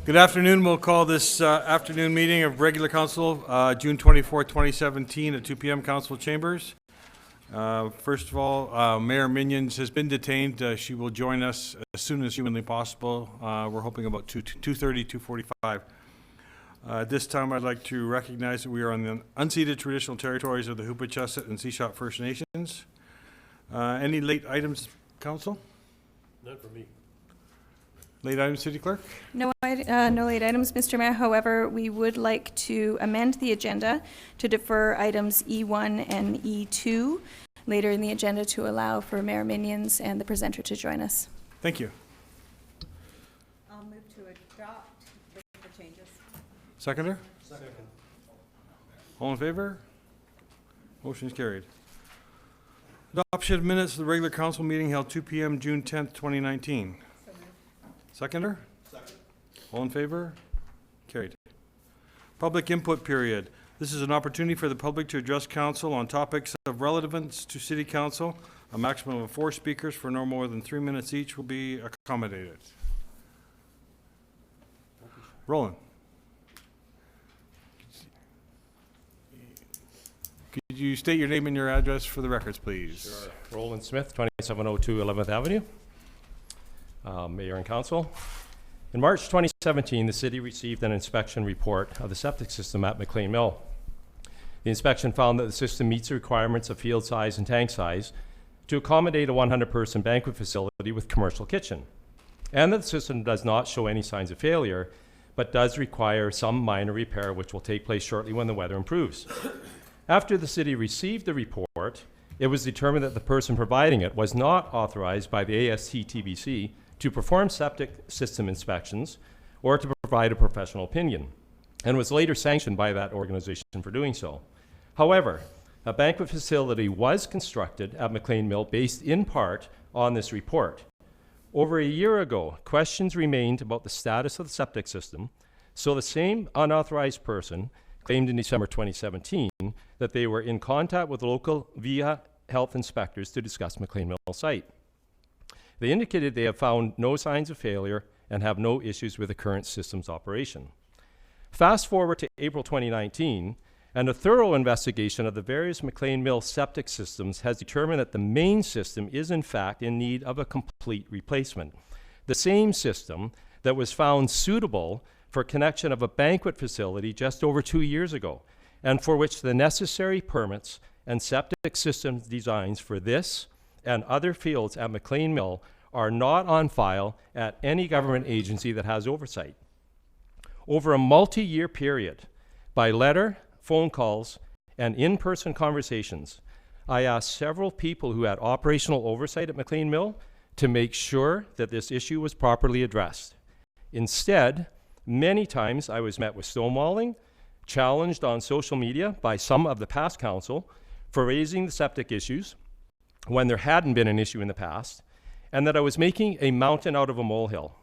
Good afternoon. We'll call this afternoon meeting of regular council, June 24, 2017 at 2 p.m. council chambers. First of all, Mayor Minions has been detained. She will join us as soon as humanly possible. We're hoping about 2:30, 2:45. At this time, I'd like to recognize that we are on the unceded traditional territories of the Hoopa-Chesset and Seashot First Nations. Any late items, council? None for me. Late items, City Clerk? No late items, Mr. Mayor. However, we would like to amend the agenda to defer items E1 and E2 later in the agenda to allow for Mayor Minions and the presenter to join us. Thank you. I'll move to adopt with the changes. Seconder? Second. All in favor? Motion is carried. Adoption of minutes of the regular council meeting held 2 p.m. June 10th, 2019. So moved. Seconder? Second. All in favor? Carried. Public input period. This is an opportunity for the public to address council on topics of relevance to city council. A maximum of 4 speakers for no more than 3 minutes each will be accommodated. Roland. Could you state your name and your address for the records, please? Sure. Roland Smith, 2702 11th Avenue. Mayor and Council. In March 2017, the city received an inspection report of the septic system at McLean Mill. The inspection found that the system meets the requirements of field size and tank size to accommodate a 100-person banquet facility with commercial kitchen, and that the system does not show any signs of failure, but does require some minor repair which will take place shortly when the weather improves. After the city received the report, it was determined that the person providing it was not authorized by the ASTTBC to perform septic system inspections or to provide a professional opinion, and was later sanctioned by that organization for doing so. However, a banquet facility was constructed at McLean Mill based in part on this report. Over a year ago, questions remained about the status of the septic system, so the same unauthorized person claimed in December 2017 that they were in contact with local VIA health inspectors to discuss McLean Mill site. They indicated they have found no signs of failure and have no issues with the current system's operation. Fast forward to April 2019, and a thorough investigation of the various McLean Mill septic systems has determined that the main system is in fact in need of a complete replacement. The same system that was found suitable for connection of a banquet facility just over 2 years ago, and for which the necessary permits and septic system designs for this and other fields at McLean Mill are not on file at any government agency that has oversight. Over a multi-year period, by letter, phone calls, and in-person conversations, I asked several people who had operational oversight at McLean Mill to make sure that this issue was properly addressed. Instead, many times I was met with stonewalling, challenged on social media by some of the past council for raising the septic issues when there hadn't been an issue in the past, and that I was making a mountain out of a molehill.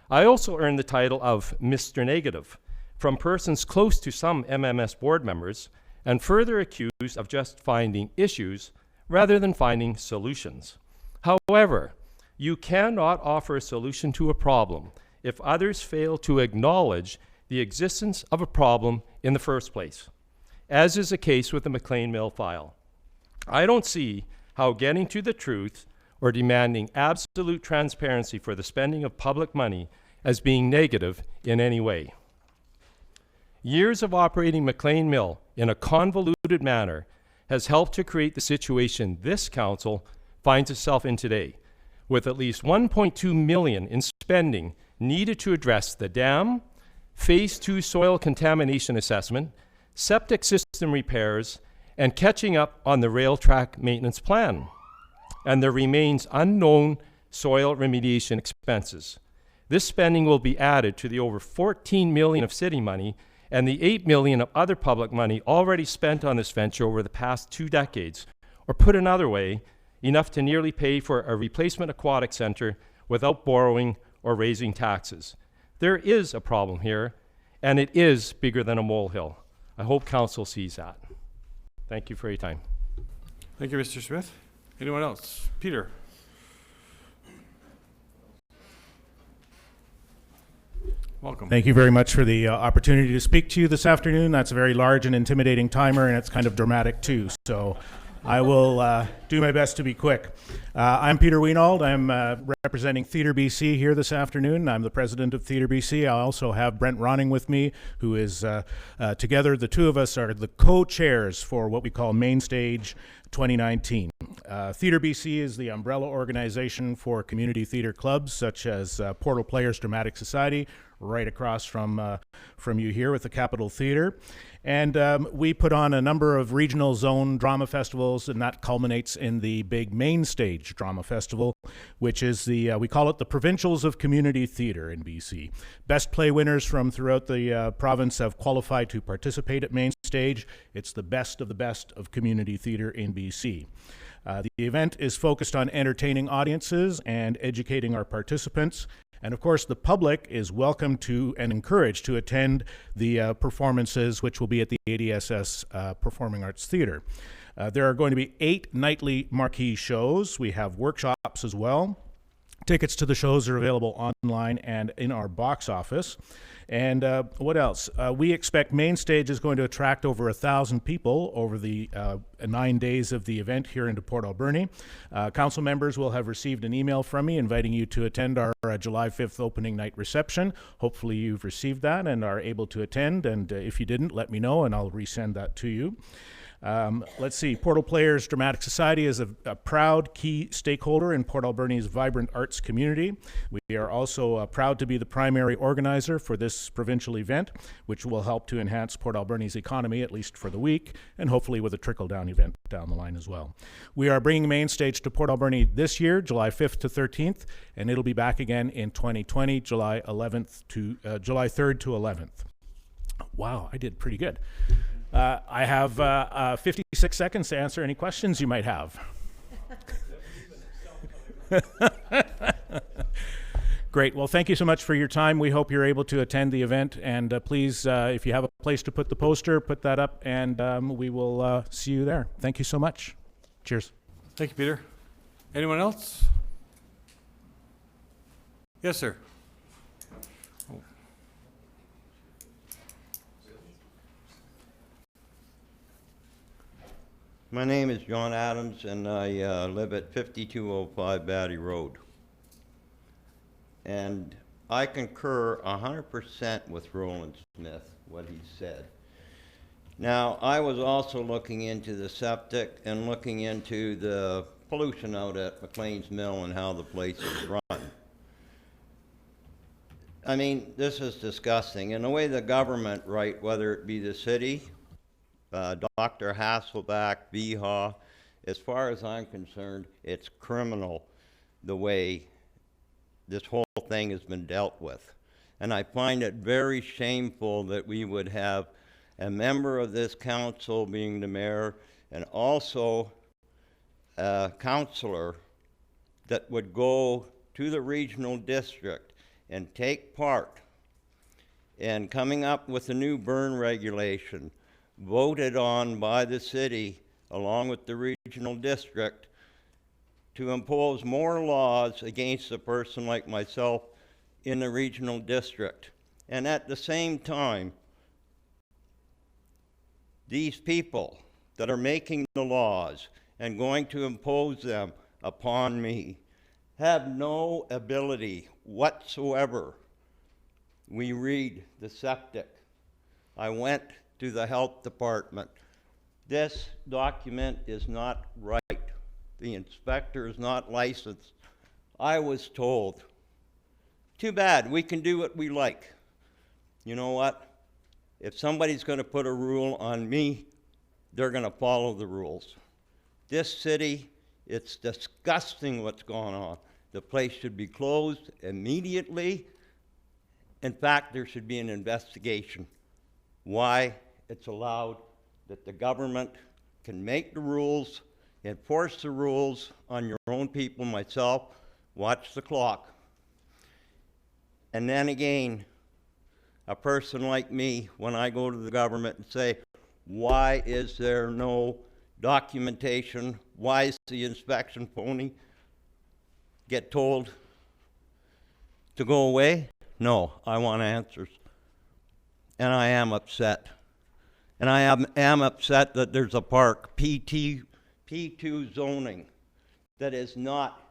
I also earned the title of Mr. Negative from persons close to some MMS board members, and further accused of just finding issues rather than finding solutions. However, you cannot offer a solution to a problem if others fail to acknowledge the existence of a problem in the first place, as is the case with the McLean Mill file. I don't see how getting to the truth or demanding absolute transparency for the spending of public money as being negative in any way. Years of operating McLean Mill in a convoluted manner has helped to create the situation this council finds itself in today, with at least $1.2 million in spending needed to address the dam, Phase 2 soil contamination assessment, septic system repairs, and catching up on the rail track maintenance plan. And there remains unknown soil remediation expenses. This spending will be added to the over $14 million of city money and the $8 million of other public money already spent on this venture over the past 2 decades, or put another way, enough to nearly pay for a replacement aquatic center without borrowing or raising taxes. There is a problem here, and it is bigger than a molehill. I hope council sees that. Thank you for your time. Thank you, Mr. Smith. Anyone else? Peter. Welcome. Thank you very much for the opportunity to speak to you this afternoon. That's a very large and intimidating timer, and it's kind of dramatic too. So I will do my best to be quick. I'm Peter Wienold. I'm representing Theatre BC here this afternoon. I'm the president of Theatre BC. I also have Brent Ronning with me, who is together. The two of us are the co-chairs for what we call Main Stage 2019. Theatre BC is the umbrella organization for community theatre clubs such as Portal Players Dramatic Society, right across from you here with the Capitol Theatre. And we put on a number of regional zone drama festivals, and that culminates in the big Main Stage Drama Festival, which is we call it the Provincials of Community Theatre in BC. Best play winners from throughout the province have qualified to participate at Main Stage. It's the best of community theatre in BC. The event is focused on entertaining audiences and educating our participants. And of course, the public is welcome to and encouraged to attend the performances, which will be at the ADSS Performing Arts Theatre. There are going to be 8 nightly marquee shows. We have workshops as well. Tickets to the shows are available online and in our box office. And what else? We expect Main Stage is going to attract over 1,000 people over the 9 days of the event here into Port Alberni. Council members will have received an email from me inviting you to attend our July 5th opening night reception. Hopefully you've received that and are able to attend. And if you didn't, let me know and I'll resend that to you. Let's see, Portal Players Dramatic Society is a proud key stakeholder in Port Alberni's vibrant arts community. We are also proud to be the primary organizer for this provincial event, which will help to enhance Port Alberni's economy, at least for the week, and hopefully with a trickle-down event down the line as well. We are bringing Main Stage to Port Alberni this year, July 5th to 13th, and it'll be back again in 2020, July 3rd to 11th. Wow, I did pretty good. I have 56 seconds to answer any questions you might have. Great. Well, thank you so much for your time. We hope you're able to attend the event. And please, if you have a place to put the poster, put that up, and we will see you there. Thank you so much. Cheers. Thank you, Peter. Anyone else? Yes, sir. My name is John Adams, and I live at 5205 Batty Road. And I concur 100% with Roland Smith, what he said. Now, I was also looking into the septic and looking into the pollution out at McLean's Mill and how the place is run. I mean, this is disgusting. And the way the government, right, whether it be the city, Dr. Hasselback, VHA, as far as I'm concerned, it's criminal the way this whole thing has been dealt with. And I find it very shameful that we would have a member of this council being the mayor and also a councillor that would go to the regional district and take part in coming up with a new burn regulation voted on by the city along with the regional district to impose more laws against a person like myself in the regional district. And at the same time, these people that are making the laws and going to impose them upon me have no ability whatsoever. We read the septic. I went to the health department. This document is not right. The inspector is not licensed. I was told, too bad, we can do what we like. You know what? If somebody's going to put a rule on me, they're going to follow the rules. This city, it's disgusting what's going on. The place should be closed immediately. In fact, there should be an investigation. Why it's allowed that the government can make the rules, enforce the rules on your own people, myself, watch the clock. And then again, a person like me, when I go to the government and say, why is there no documentation? Why is the inspection phony? Get told to go away. No, I want answers. And I am upset. And I am upset that there's a park, P2 zoning, that is not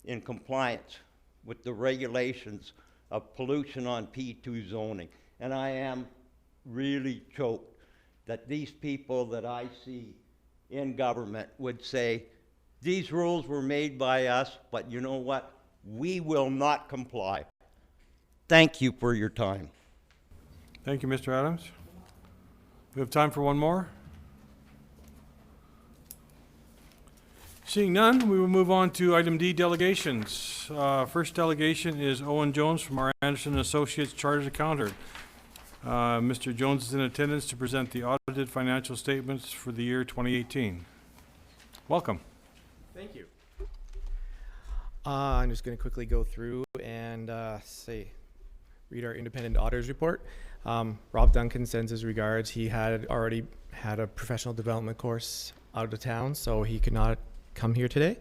in compliance with the regulations of pollution on P2 zoning. And I am really choked that these people that I see in government would say, these rules were made by us, but you know what? We will not comply. Thank you for your time. Thank you, Mr. Adams. We have time for one more. Seeing none, we will move on to item D, delegations. First delegation is Owen Jones from our Anderson Associates Chartered Accountant. Mr. Jones is in attendance to present the audited financial statements for the year 2018. Welcome. Thank you. I'm just going to quickly go through and read our independent auditor's report. Rob Duncan sends his regards. He had already had a professional development course out of town, so he could not come here today.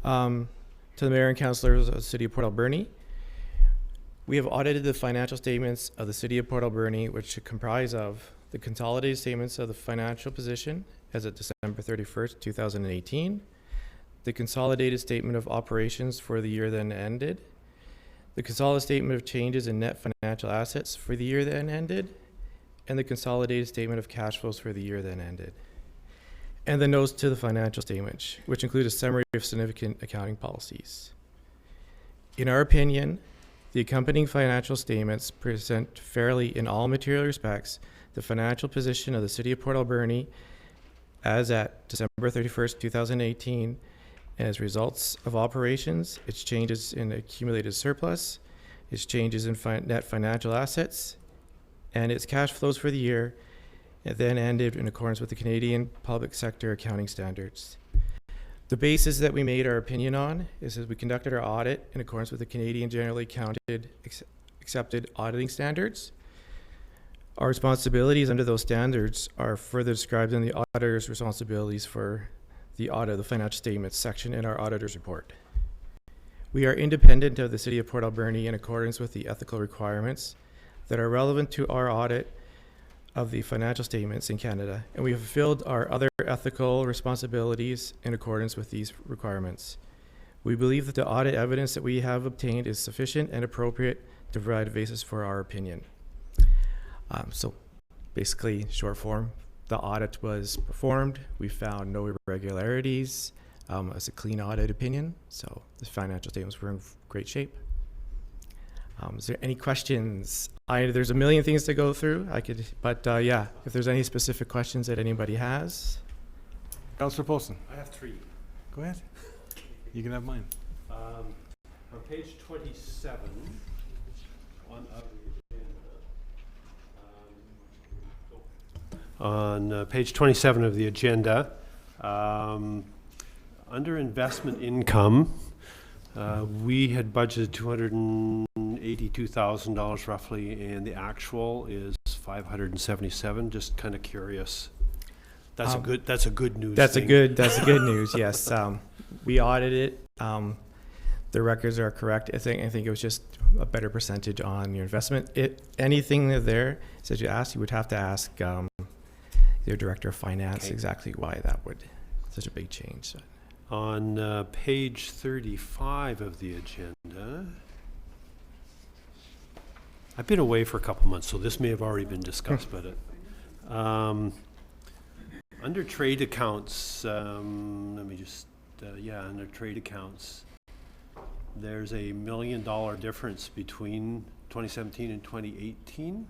To the mayor and councilors of the city of Port Alberni, we have audited the financial statements of the city of Port Alberni, which comprise of the consolidated statements of the financial position as of December 31st, 2018, the consolidated statement of operations for the year then ended, the consolidated statement of changes in net financial assets for the year then ended, and the consolidated statement of cash flows for the year then ended, and the notes to the financial statement, which include a summary of significant accounting policies. In our opinion, the accompanying financial statements present fairly in all material respects the financial position of the city of Port Alberni as at December 31st, 2018, as results of operations, its changes in accumulated surplus, its changes in net financial assets, and its cash flows for the year, and then ended in accordance with the Canadian public sector accounting standards. The basis that we made our opinion on is that we conducted our audit in accordance with the Canadian generally accepted auditing standards. Our responsibilities under those standards are further described in the auditor's responsibilities for the audit of the financial statements section in our auditor's report. We are independent of the city of Port Alberni in accordance with the ethical requirements that are relevant to our audit of the financial statements in Canada, and we have fulfilled our other ethical responsibilities in accordance with these requirements. We believe that the audit evidence that we have obtained is sufficient and appropriate to provide a basis for our opinion. So basically, short form, the audit was performed. We found no irregularities. It's a clean audit opinion, so the financial statements were in great shape. Is there any questions? There's a million things to go through. Yeah, if there's any specific questions that anybody has. Councillor Polson. I have three. Go ahead. You can have mine. On page 27 of the agenda, on page 27 of the agenda, under investment income, we had budgeted $282,000 roughly, and the actual is $577. Just kind of curious. That's a good news. That's a good news. Yes, we audited it. The records are correct. I think it was just a better percentage on your investment. Anything there, as you asked, you would have to ask their director of finance exactly why that would such a big change. On page 35 of the agenda, I've been away for a couple months, so this may have already been discussed, but under trade accounts, under trade accounts, there's a $1 million difference between 2017 and 2018,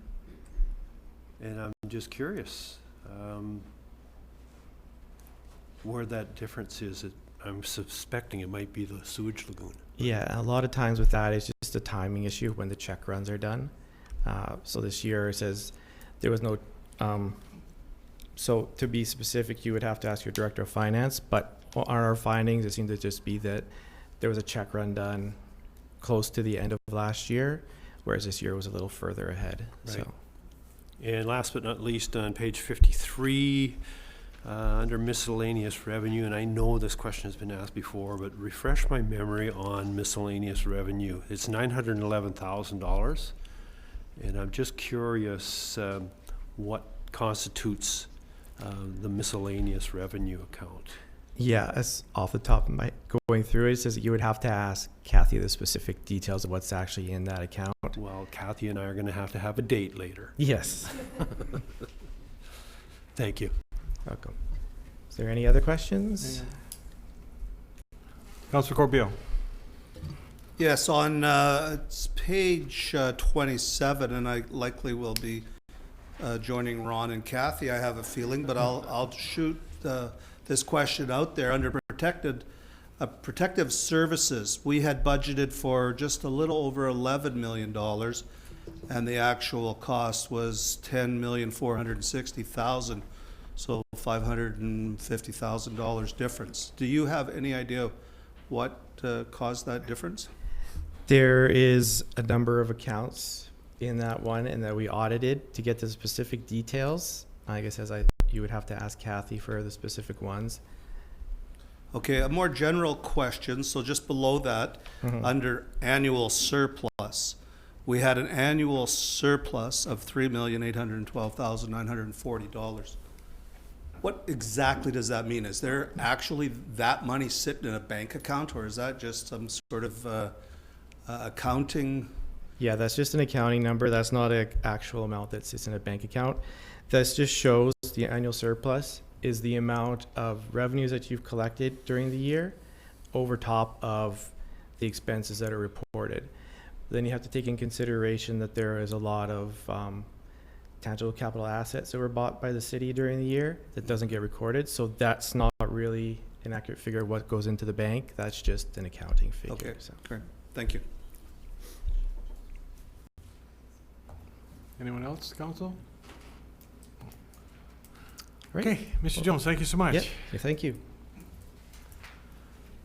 and I'm just curious where that difference is. I'm suspecting it might be the sewage lagoon. Yeah, a lot of times with that, it's just a timing issue when the check runs are done. So this year it says there was no, so to be specific, you would have to ask your director of finance, but on our findings, it seemed to just be that there was a check run done close to the end of last year, whereas this year was a little further ahead. Right. So. And last but not least, on page 53, under miscellaneous revenue, and I know this question has been asked before, but refresh my memory on miscellaneous revenue. It's $911,000, and I'm just curious what constitutes the miscellaneous revenue account. Yeah, as off the top of my going through it, it says that you would have to ask Kathy the specific details of what's actually in that account. Well, Kathy and I are going to have a date later. Yes. Thank you. Welcome. Is there any other questions? Councilor Corbeil. Yes, on it's page 27, and I likely will be joining Ron and Kathy, I have a feeling, but I'll shoot this question out there. Under protective services, we had budgeted for just a little over $11 million, and the actual cost was $10,460,000, so $550,000 difference. Do you have any idea what caused that difference? There is a number of accounts in that one, and that we audited to get the specific details. I guess you would have to ask Kathy for the specific ones. Okay, a more general question, so just below that, under annual surplus, we had an annual surplus of $3,812,940. What exactly does that mean? Is there actually that money sitting in a bank account, or is that just some sort of accounting? Yeah, that's just an accounting number. That's not an actual amount that sits in a bank account. That just shows the annual surplus is the amount of revenues that you've collected during the year over top of the expenses that are reported. Then you have to take in consideration that there is a lot of tangible capital assets that were bought by the city during the year that doesn't get recorded. So that's not really an accurate figure of what goes into the bank. That's just an accounting figure. Okay, So. great. Thank you. Anyone else, council? Right. Okay, Mr. Jones, thank you so much. Yeah, thank you.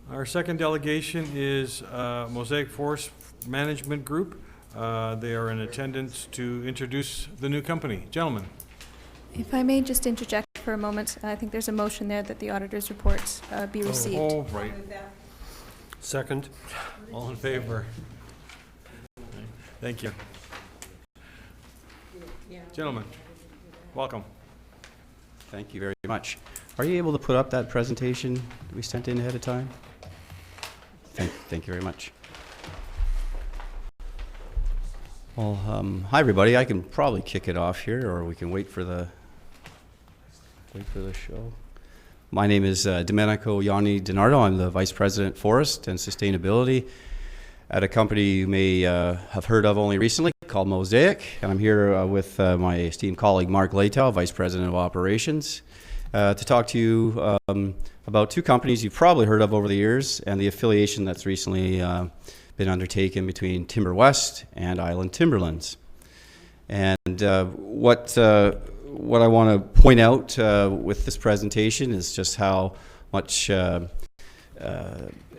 Our second delegation is Mosaic Forest Management Group. They are in attendance to introduce the new company. Gentlemen. If I may just interject for a moment, I think there's a motion there that the auditor's reports be received. Oh, right. Second. All in favor? Thank you. Gentlemen, welcome. Thank you very much. Are you able to put up that presentation that we sent in ahead of time? Thank you very much. Well, hi everybody. I can probably kick it off here, or we can wait for the show. My name is Domenico Yanni DiNardo. I'm the Vice President Forest and Sustainability at a company you may have heard of only recently called Mosaic. And I'm here with my esteemed colleague Mark Leitow, Vice President of Operations, to talk to you about two companies you've probably heard of over the years and the affiliation that's recently been undertaken between Timber West and Island Timberlands. And what I want to point out with this presentation is just how much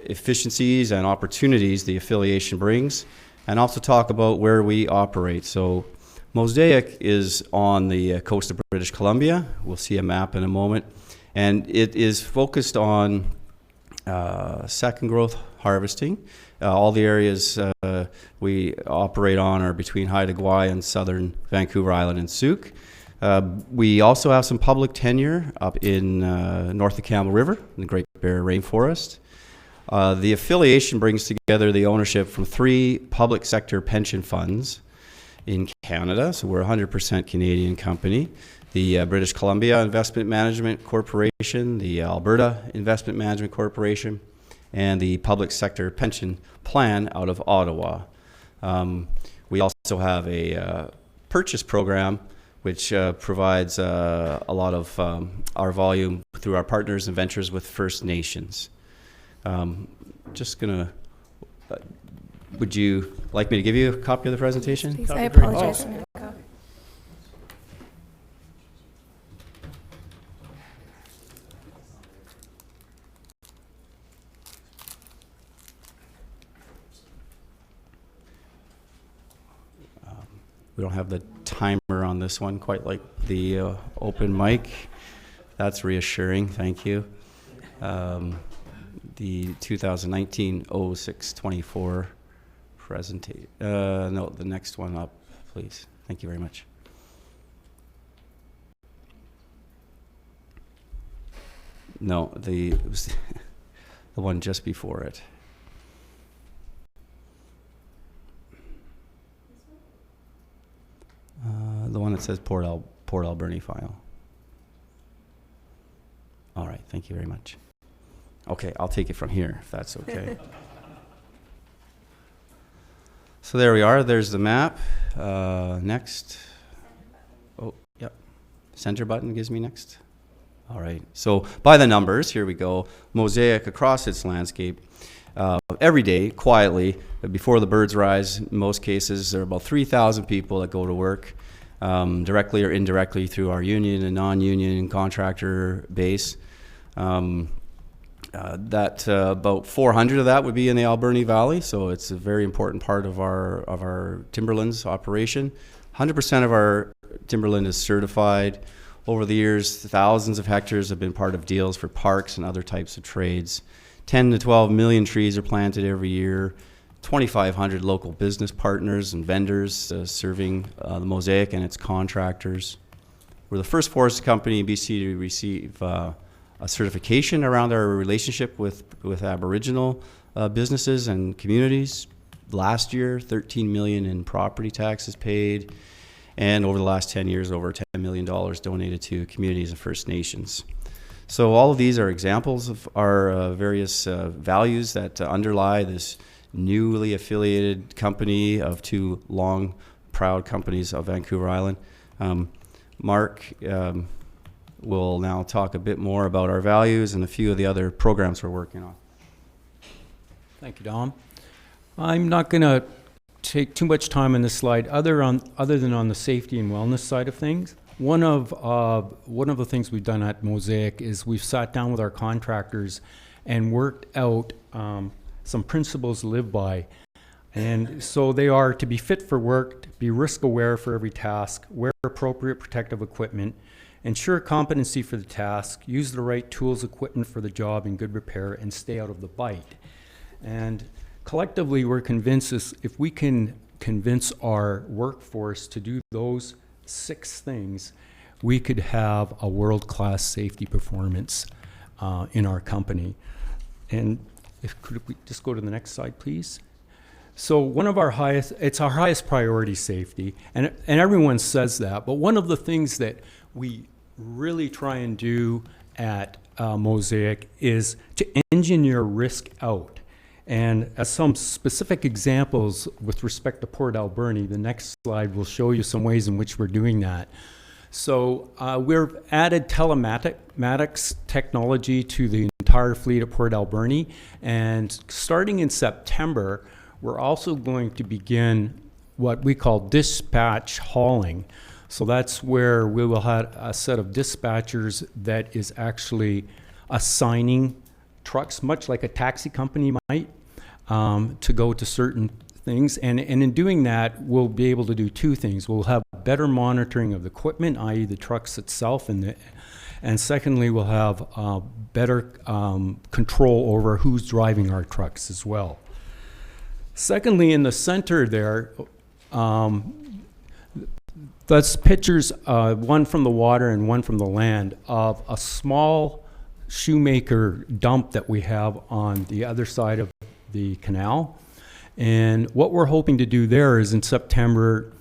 efficiencies and opportunities the affiliation brings, and also talk about where we operate. So Mosaic is on the coast of British Columbia. We'll see a map in a moment. And it is focused on second growth harvesting. All the areas we operate on are between Haida Gwaii and southern Vancouver Island and Souk. We also have some public tenure up in north of Campbell River in the Great Bear Rainforest. The affiliation brings together the ownership from 3 public sector pension funds in Canada, so we're a 100% Canadian company. The British Columbia Investment Management Corporation, the Alberta Investment Management Corporation, and the Public Sector Pension Plan out of Ottawa. We also have a purchase program which provides a lot of our volume through our partners and ventures with First Nations. Just gonna, would you like me to give you a copy of the presentation? Please, I apologize. Domenico. We don't have the timer on this one quite like the open mic. That's reassuring, thank you. The 2019-06-24 presentation, no, the next one up, please. Thank you very much. No, it was the one just before it. The one that says Port Alberni file. All right, thank you very much. Okay, I'll take it from here, if that's okay. So there we are, there's the map. Next. Oh, yep. Center button gives me next. All right, so by the numbers, here we go. Mosaic across its landscape. Every day, quietly, before the birds rise, in most cases, there are about 3,000 people that go to work, directly or indirectly through our union and non-union contractor base. About 400 of that would be in the Alberni Valley, so it's a very important part of our timberlands operation. 100% of our timberland is certified. Over the years, thousands of hectares have been part of deals for parks and other types of trades. 10 to 12 million trees are planted every year. 2,500 local business partners and vendors serving the Mosaic and its contractors. We're the first forest company in BC to receive a certification around our relationship with Aboriginal businesses and communities. Last year, $13 million in property taxes paid, and over the last 10 years, over $10 million donated to communities and First Nations. So all of these are examples of our various values that underlie this newly affiliated company of two long, proud companies of Vancouver Island. Mark will now talk a bit more about our values and a few of the other programs we're working on. Thank you, Dom. I'm not going to take too much time on this slide other than on the safety and wellness side of things. One of the things we've done at Mosaic is we've sat down with our contractors and worked out some principles to live by. And so they are to be fit for work, be risk aware for every task, wear appropriate protective equipment, ensure competency for the task, use the right tools, equipment for the job in good repair, and stay out of the bite. And collectively, we're convinced if we can convince our workforce to do those 6 things, we could have a world-class safety performance in our company. And could we just go to the next slide, please? So one of our it's our highest priority, safety, and everyone says that, but one of the things that we really try and do at Mosaic is to engineer risk out. And as some specific examples with respect to Port Alberni, the next slide will show you some ways in which we're doing that. So we've added telematics technology to the entire fleet at Port Alberni, and starting in September, we're also going to begin what we call dispatch hauling. So that's where we will have a set of dispatchers that is actually assigning trucks, much like a taxi company might, to go to certain things. And in doing that, we'll be able to do 2 things. We'll have better monitoring of the equipment, i.e. the trucks itself, and secondly, we'll have better control over who's driving our trucks as well. Secondly, in the center there, that's pictures, one from the water and one from the land, of a small shoemaker dump that we have on the other side of the canal. And what we're hoping to do there is in September,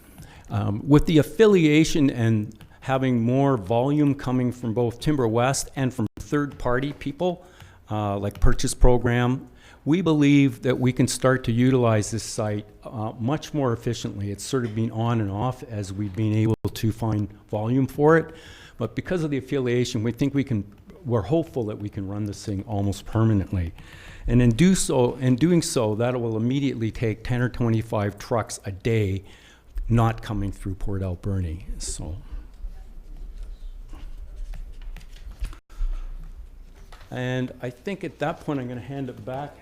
with the affiliation and having more volume coming from both Timber West and from third-party people, like Purchase Program, we believe that we can start to utilize this site much more efficiently. It's sort of been on and off as we've been able to find volume for it. But because of the affiliation, we think we're hopeful that we can run this thing almost permanently. And in doing so, that will immediately take 10 or 25 trucks a day not coming through Port Alberni. So. And I think at that point, I'm going to hand it back.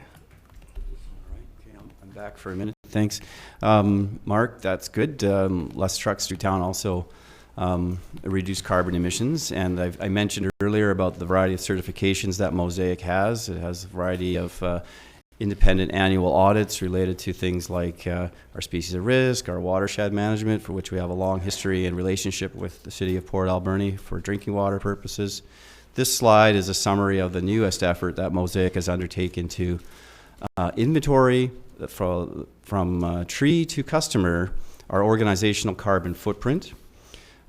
Okay, I'm back for a minute. Thanks. Mark, that's good. Less trucks through town also reduce carbon emissions. And I mentioned earlier about the variety of certifications that Mosaic has. It has a variety of independent annual audits related to things like our species of risk, our watershed management, for which we have a long history and relationship with the city of Port Alberni for drinking water purposes. This slide is a summary of the newest effort that Mosaic has undertaken to inventory from tree to customer our organizational carbon footprint.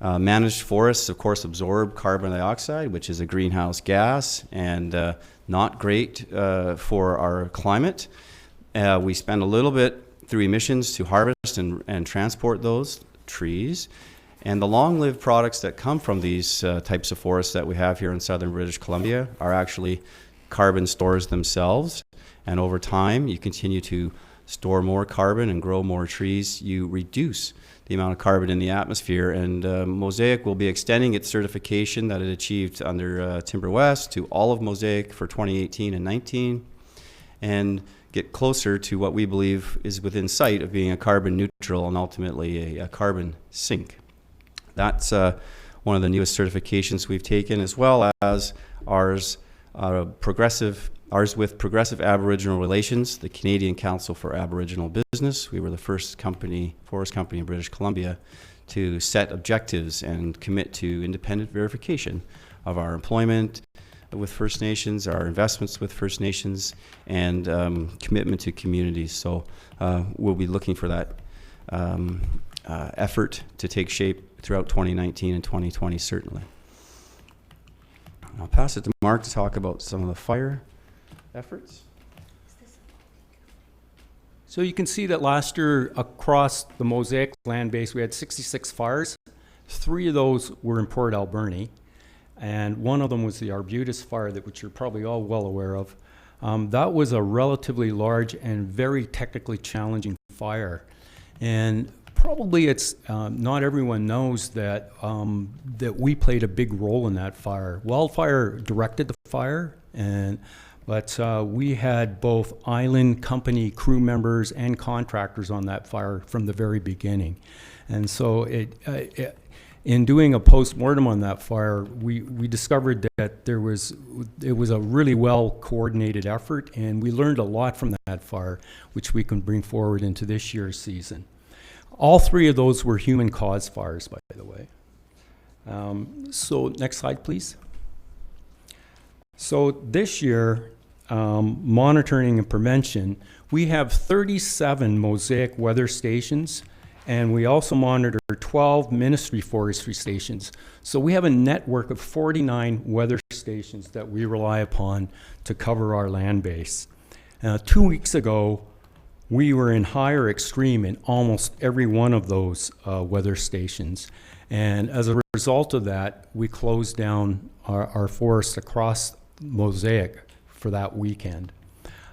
Managed forests, of course, absorb carbon dioxide, which is a greenhouse gas and not great for our climate. We spend a little bit through emissions to harvest and transport those trees. And the long-lived products that come from these types of forests that we have here in southern British Columbia are actually carbon stores themselves. And over time, you continue to store more carbon and grow more trees, you reduce the amount of carbon in the atmosphere. And Mosaic will be extending its certification that it achieved under Timber West to all of Mosaic for 2018 and 19, and get closer to what we believe is within sight of being a carbon neutral and ultimately a carbon sink. That's one of the newest certifications we've taken, as well as ours with Progressive Aboriginal Relations, the Canadian Council for Aboriginal Business. We were the first forest company in British Columbia to set objectives and commit to independent verification of our employment with First Nations, our investments with First Nations, and commitment to communities. So we'll be looking for that effort to take shape throughout 2019 and 2020, certainly. I'll pass it to Mark to talk about some of the fire efforts. So you can see that last year across the Mosaic land base, we had 66 fires. 3 of those were in Port Alberni, and one of them was the Arbutus fire, which you're probably all well aware of. That was a relatively large and very technically challenging fire. And probably it's not everyone knows that that we played a big role in that fire. Wildfire directed the fire, but we had both island company crew members and contractors on that fire from the very beginning. And so in doing a post-mortem on that fire, we discovered that it was a really well coordinated effort, and we learned a lot from that fire, which we can bring forward into this year's season. All 3 of those were human-caused fires, by the way. So next slide, please. So this year, monitoring and prevention, we have 37 Mosaic weather stations, and we also monitor 12 ministry forestry stations. So we have a network of 49 weather stations that we rely upon to cover our land base. 2 weeks ago, we were in higher extreme in almost every one of those weather stations. And as a result of that, we closed down our forest across Mosaic for that weekend.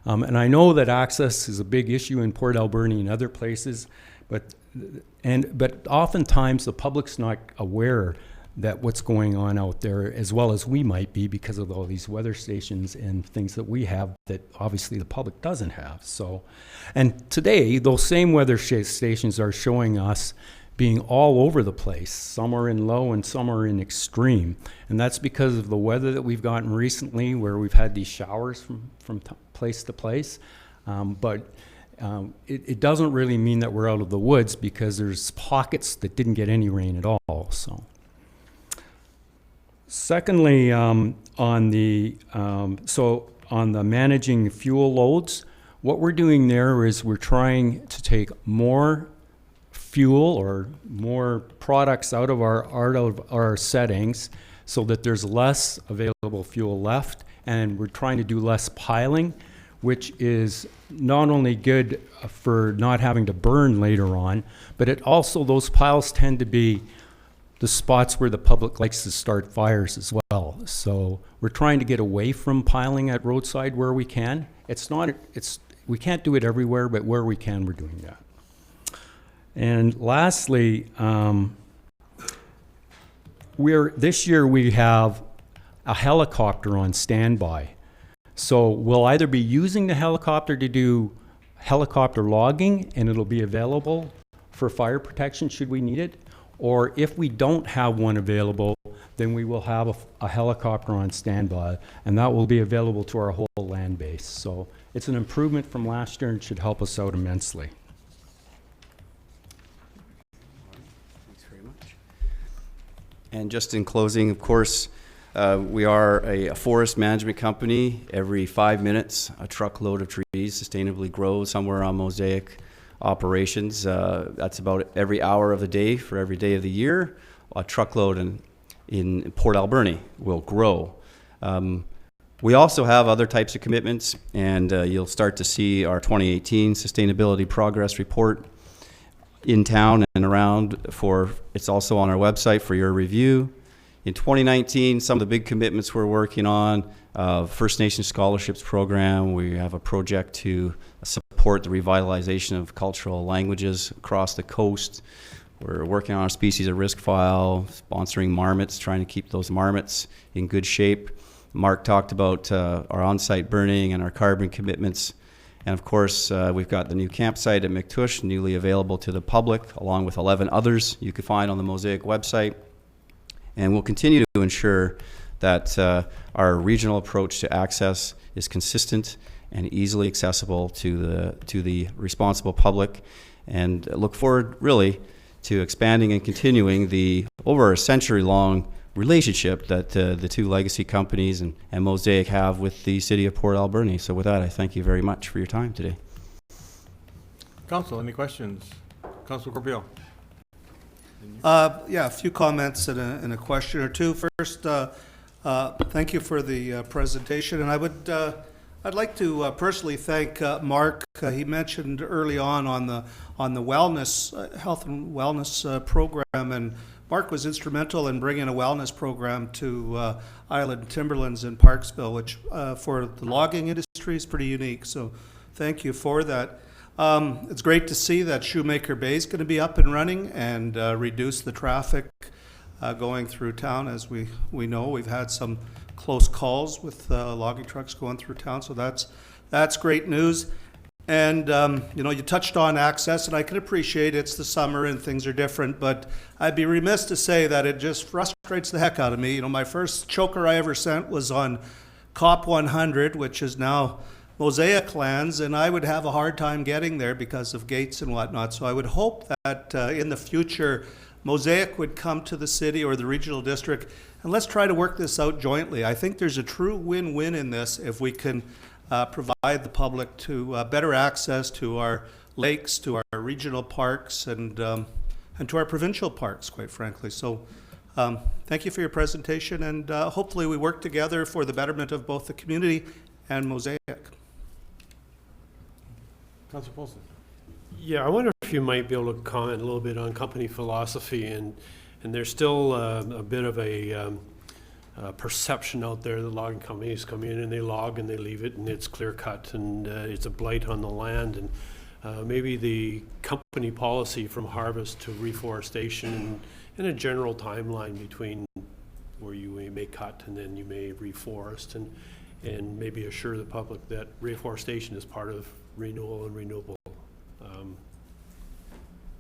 And I know that access is a big issue in Port Alberni and other places, but oftentimes the public's not aware that what's going on out there as well as we might be because of all these weather stations and things that we have that obviously the public doesn't have. So, and today those same weather stations are showing us being all over the place. Some are in low and some are in extreme. And that's because of the weather that we've gotten recently where we've had these showers from place to place. It doesn't really mean that we're out of the woods because there's pockets that didn't get any rain at all. So. Secondly, on the managing fuel loads, what we're doing there is we're trying to take more fuel or more products out of our settings so that there's less available fuel left, and we're trying to do less piling, which is not only good for not having to burn later on, but it also, those piles tend to be the spots where the public likes to start fires as well. So we're trying to get away from piling at roadside where we can. We can't do it everywhere, but where we can, we're doing that. And lastly, this year we have a helicopter on standby. So we'll either be using the helicopter to do helicopter logging, and it'll be available for fire protection should we need it, Or if we don't have one available, then we will have a helicopter on standby, and that will be available to our whole land base. So it's an improvement from last year and should help us out immensely. Thanks very much. And just in closing, of course, we are a forest management company. Every 5 minutes, a truckload of trees sustainably grows somewhere on Mosaic operations. That's about every hour of the day for every day of the year. A truckload in Port Alberni will grow. We also have other types of commitments, and you'll start to see our 2018 Sustainability Progress Report in town and around. It's also on our website for your review. In 2019, some of the big commitments we're working on, First Nations Scholarships Program. We have a project to support the revitalization of cultural languages across the coast. We're working on a species at risk file, sponsoring marmots, trying to keep those marmots in good shape. Mark talked about our on-site burning and our carbon commitments. And of course, we've got the new campsite at McTush, newly available to the public, along with 11 others you can find on the Mosaic website. And we'll continue to ensure that our regional approach to access is consistent and easily accessible to the responsible public, and look forward really to expanding and continuing the over a century-long relationship that the two legacy companies and Mosaic have with the city of Port Alberni. So with that, I thank you very much for your time today. Council, any questions? Councilor Corbeil. Yeah, a few comments and a question or two. First, thank you for the presentation, and I'd like to personally thank Mark. He mentioned early on the wellness, health and wellness program, and Mark was instrumental in bringing a wellness program to Island Timberlands in Parksville, which for the logging industry is pretty unique. So, thank you for that. It's great to see that Shoemaker Bay is going to be up and running and reduce the traffic going through town. As we know, we've had some close calls with logging trucks going through town, so that's great news. And you touched on access, and I can appreciate it's the summer and things are different, but I'd be remiss to say that it just frustrates the heck out of me. My first choker I ever sent was on COP 100, which is now Mosaic lands, and I would have a hard time getting there because of gates and whatnot. So I would hope that in the future, Mosaic would come to the city or the regional district, and let's try to work this out jointly. I think there's a true win-win in this if we can provide the public to better access to our lakes, to our regional parks, and to our provincial parks, quite frankly. So thank you for your presentation, and hopefully we work together for the betterment of both the community and Mosaic. Councilor Paulson. Yeah, I wonder if you might be able to comment a little bit on company philosophy, and there's still a bit of a perception out there that logging companies come in and they log and they leave it and it's clear cut and it's a blight on the land, and maybe the company policy from harvest to reforestation and a general timeline between where you may cut and then you may reforest, and maybe assure the public that reforestation is part of renewal and renewable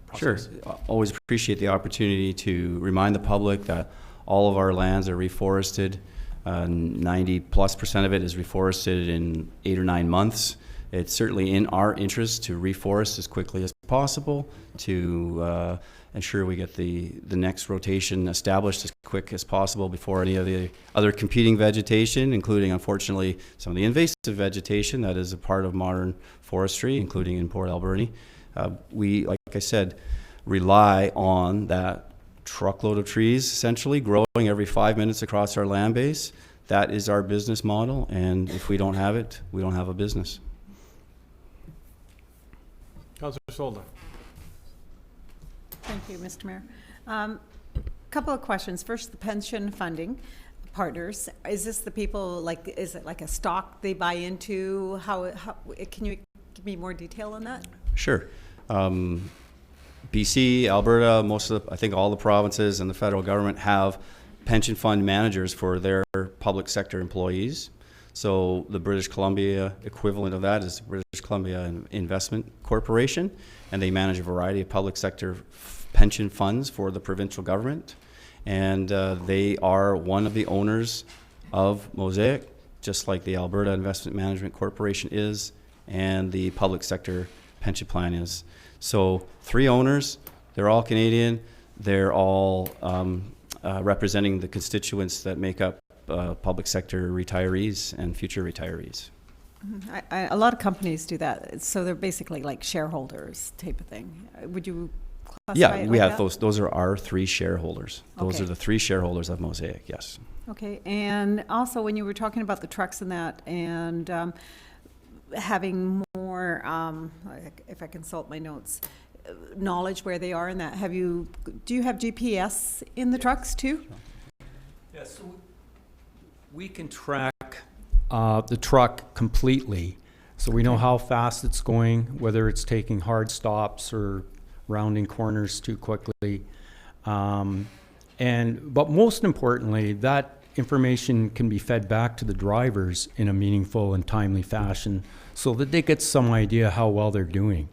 process. Sure. Always appreciate the opportunity to remind the public that all of our lands are reforested. 90+% of it is reforested in 8 or 9 months. It's certainly in our interest to reforest as quickly as possible to ensure we get the next rotation established as quick as possible before any of the other competing vegetation, including, unfortunately, some of the invasive vegetation that is a part of modern forestry, including in Port Alberni. We, like I said, rely on that truckload of trees essentially growing every 5 minutes across our land base. That is our business model, and if we don't have it, we don't have a business. Councilor Solda. Thank you, Mr. Mayor. Couple of questions. First, the pension funding partners. Is this the people, is it like a stock they buy into? How can you give me more detail on that? Sure. BC, Alberta, I think all the provinces and the federal government have pension fund managers for their public sector employees. So the British Columbia equivalent of that is British Columbia Investment Corporation, and they manage a variety of public sector pension funds for the provincial government, and they are one of the owners of Mosaic, just like the Alberta Investment Management Corporation is, and the public sector pension plan is. So 3 owners, they're all Canadian, they're all representing the constituents that make up public sector retirees and future retirees. A lot of companies do that, so they're basically like shareholders type of thing. Would you classify Yeah, it we like have that? those are our 3 shareholders. Those Okay. are the 3 shareholders of Mosaic, yes. Okay, and also when you were talking about the trucks and that, and having more, if I consult my notes, knowledge where they are in that, do you have GPS in the trucks too? Yeah, so we can track the truck completely. So we know how fast it's going, whether it's taking hard stops or rounding corners too quickly. But most importantly, that information can be fed back to the drivers in a meaningful and timely fashion so that they get some idea how well they're doing,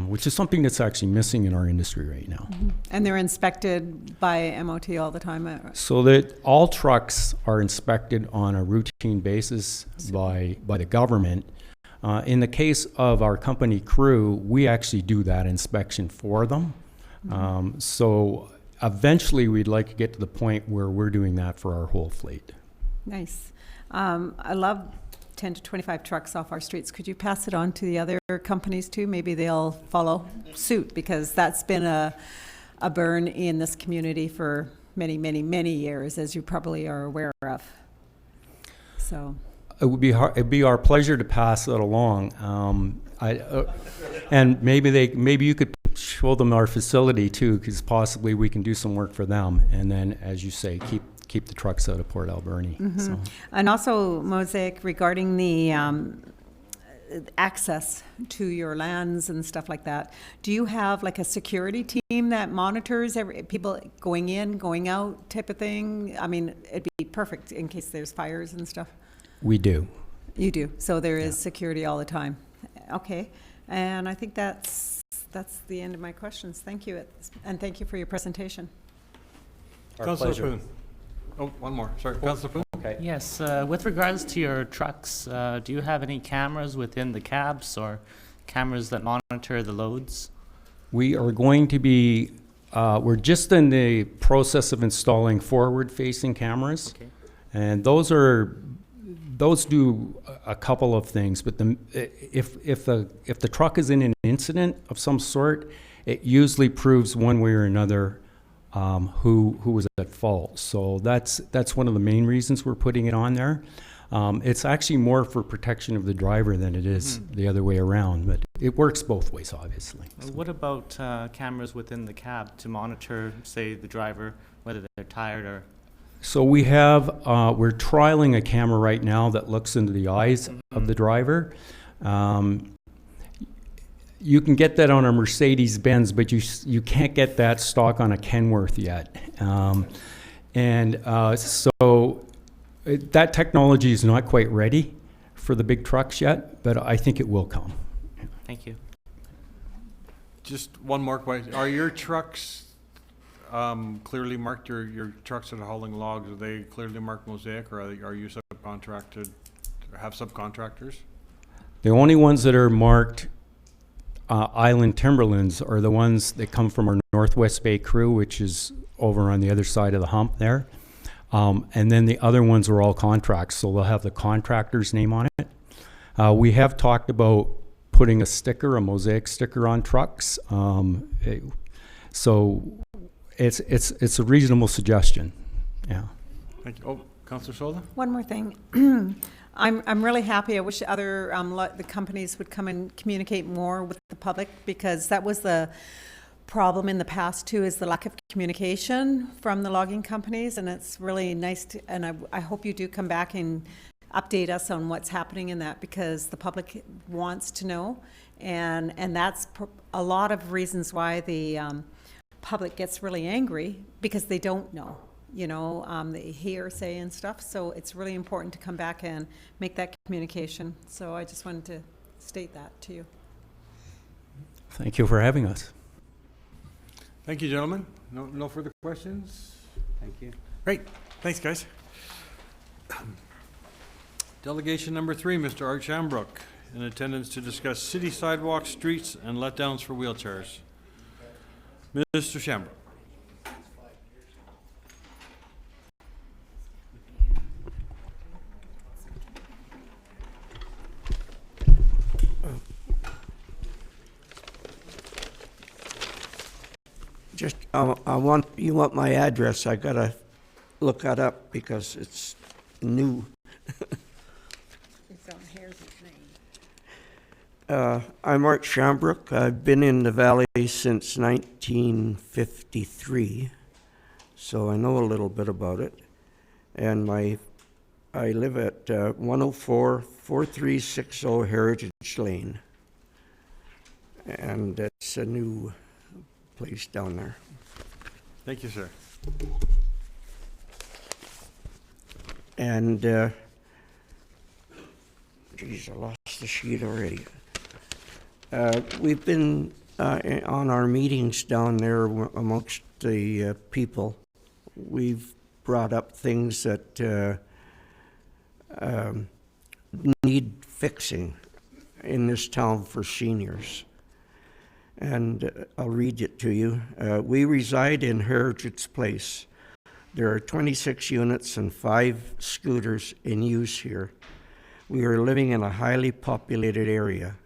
which is something that's actually missing in our industry right now. And they're inspected by MOT all the time? So that all trucks are inspected on a routine basis by the government. In the case of our company crew, we actually do that inspection for them. So eventually we'd like to get to the point where we're doing that for our whole fleet. Nice. I love 10 to 25 trucks off our streets. Could you pass it on to the other companies too? Maybe they'll follow suit, because that's been a burn in this community for many, many, many years, as you probably are aware of. So. It'd be our pleasure to pass that along. And maybe you could show them our facility too, because possibly we can do some work for them. And then, as you say, keep the trucks out of Port Alberni. So. And also, Mosaic, regarding the access to your lands and stuff like that, do you have like a security team that monitors people going in, going out type of thing? I mean, it'd be perfect in case there's fires and stuff. We do. You do. So there is security all the time. Okay. And I think that's the end of my questions. Thank you. And thank you for your presentation. Councillor Poon. Oh, one more. Sorry, Councillor Poon. Okay. Yes, with regards to your trucks, do you have any cameras within the cabs or cameras that monitor the loads? We are going to be, we're just in the process of installing forward-facing cameras. Okay. And those do a couple of things, but if the truck is in an incident of some sort, it usually proves one way or another who was at fault. So that's one of the main reasons we're putting it on there. It's actually more for protection of the driver than it is the other way around, but it works both ways, obviously. What about cameras within the cab to monitor, say, the driver, whether they're tired or... So we have, we're trialing a camera right now that looks into the eyes of the driver. You can get that on a Mercedes-Benz, but you can't get that stock on a Kenworth yet. So that technology is not quite ready for the big trucks yet, but I think it will come. Thank you. Just one more question. Are your trucks clearly marked, your trucks that are hauling logs, are they clearly marked Mosaic, or are you subcontracted, or have subcontractors? The only ones that are marked Island Timberlands are the ones that come from our Northwest Bay crew, which is over on the other side of the hump there. And then the other ones are all contracts, so they'll have the contractor's name on it. We have talked about putting a Mosaic sticker on trucks. So it's a reasonable suggestion. Yeah. Thank you. Oh, Councillor Sola? One more thing. I'm really happy. I wish other the companies would come and communicate more with the public, because that was the problem in the past too, is the lack of communication from the logging companies, and it's really nice to, and I hope you do come back and update us on what's happening in that, because the public wants to know, and that's a lot of reasons why the public gets really angry, because they don't know. You know, the hearsay and stuff. So it's really important to come back and make that communication. So I just wanted to state that to you. Thank you for having us. Thank you, gentlemen. No further questions? Thank you. Great. Thanks, guys. Delegation number 3, Mr. Art Shambrook, in attendance to discuss city sidewalks, streets, and letdowns for wheelchairs. Mr. Shambrook. Just, you want my address, I gotta look that up because it's new. It's on Heritage I'm Art Shambrook. I've been in the valley since 1953, so I know a little bit about it. And I live at 104-4360 Heritage Lane. And it's a new place down there. Thank you, sir. And, geez, I lost the sheet already. We've been on our meetings down there amongst the people. We've brought up things that need fixing in this town for seniors. And I'll read it to you. We reside in Heritage Place. There are 26 units and 5 scooters in use here. We are living in a highly populated area.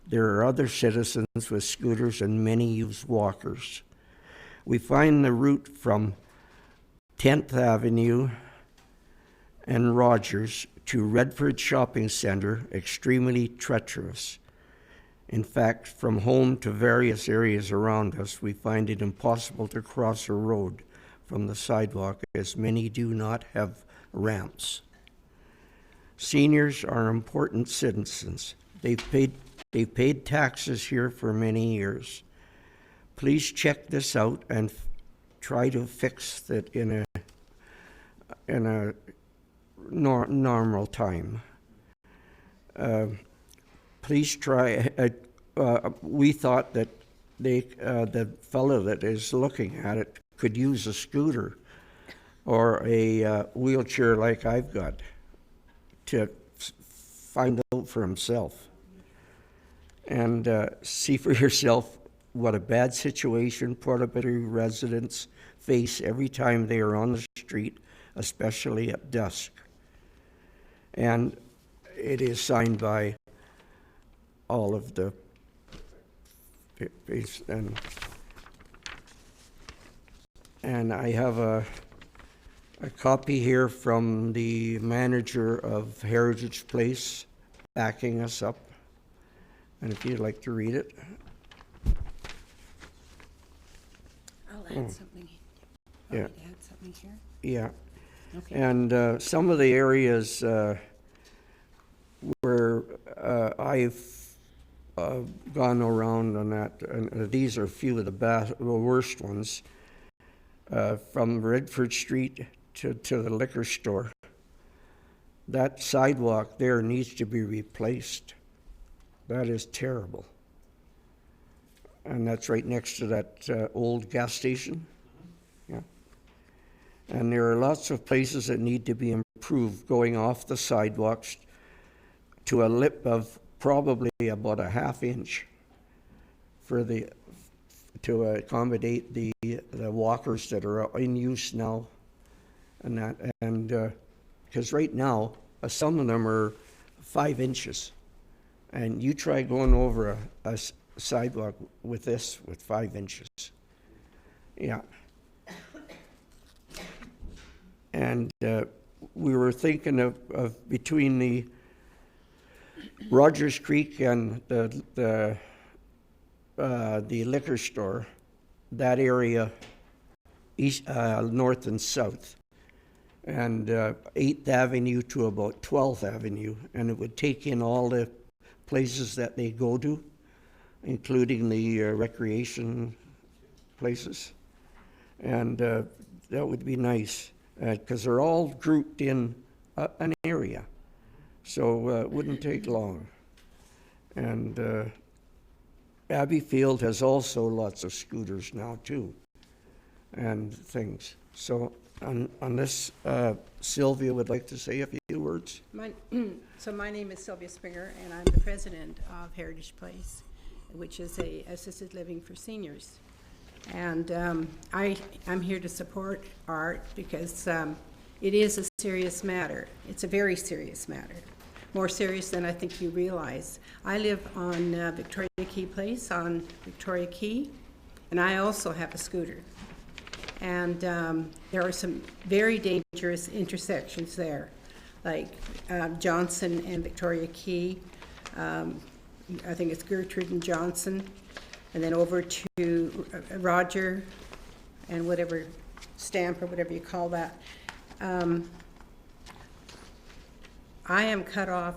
There are other citizens with scooters and many use walkers. We find the route from 10th Avenue and Rogers to Redford Shopping Center extremely treacherous. In fact, from home to various areas around us, we find it impossible to cross a road from the sidewalk, as many do not have ramps. Seniors are important citizens. They've paid taxes here for many years. Please check this out and try to fix it in a normal time. Please try. We thought that the fellow that is looking at it could use a scooter or a wheelchair like I've got to find out for himself and see for yourself what a bad situation Portabilly residents face every time they are on the street, especially at dusk. And it is signed by all of the and I have a copy here from the manager of Heritage Place backing us up, and if you'd like to read it. I'll add something. Yeah. Add something here. Yeah. Okay. And some of the areas where I've gone around on that, and these are a few of the worst ones, from Redford Street to the liquor store. That sidewalk there needs to be replaced. That is terrible. And that's right next to that old gas station. Yeah. And there are lots of places that need to be improved, going off the sidewalks to a lip of probably about a half inch to accommodate the walkers that are in use now, and because right now some of them are 5 inches, and you try going over a sidewalk with 5 inches. Yeah. And we were thinking of between the Rogers Creek and the liquor store, that area, east, north and south, and 8th Avenue to about 12th Avenue, and it would take in all the places that they go to, including the recreation places, and that would be nice, because they're all grouped in an area. So it wouldn't take long. And Abbey Field has also lots of scooters now too. and things. So on this, Sylvia would like to say a few words. So my name is Sylvia Springer, and I'm the president of Heritage Place, which is a assisted living for seniors. And I'm here to support Art because it is a serious matter. It's a very serious matter, more serious than I think you realize. I live on Victoria Key Place on Victoria Key, and I also have a scooter. And there are some very dangerous intersections there, like Johnson and Victoria Key. I think it's Gertrude and Johnson, and then over to Roger and whatever Stamp or whatever you call that. I am cut off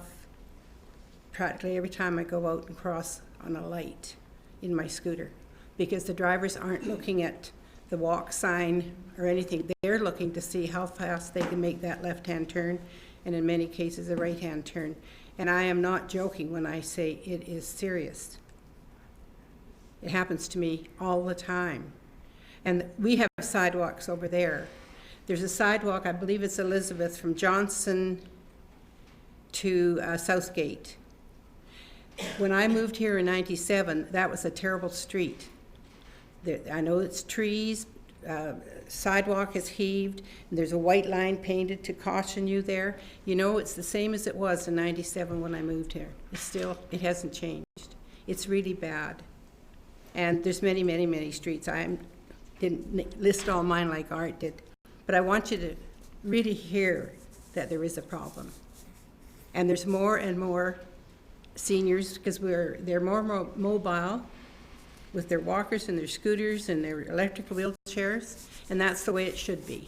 practically every time I go out and cross on a light in my scooter because the drivers aren't looking at the walk sign or anything. They're looking to see how fast they can make that left-hand turn, and in many cases a right-hand turn. And I am not joking when I say it is serious. It happens to me all the time. And we have sidewalks over there. There's a sidewalk, I believe it's Elizabeth, from Johnson to Southgate. When I moved here in '97, that was a terrible street. I know it's trees, sidewalk is heaved, and there's a white line painted to caution you there. You know, it's the same as it was in '97 when I moved here. It hasn't changed. It's really bad. And there's many, many, many streets. I didn't list all mine like Art did, but I want you to really hear that there is a problem. And there's more and more seniors, because they're more mobile, with their walkers and their scooters and their electrical wheelchairs, and that's the way it should be.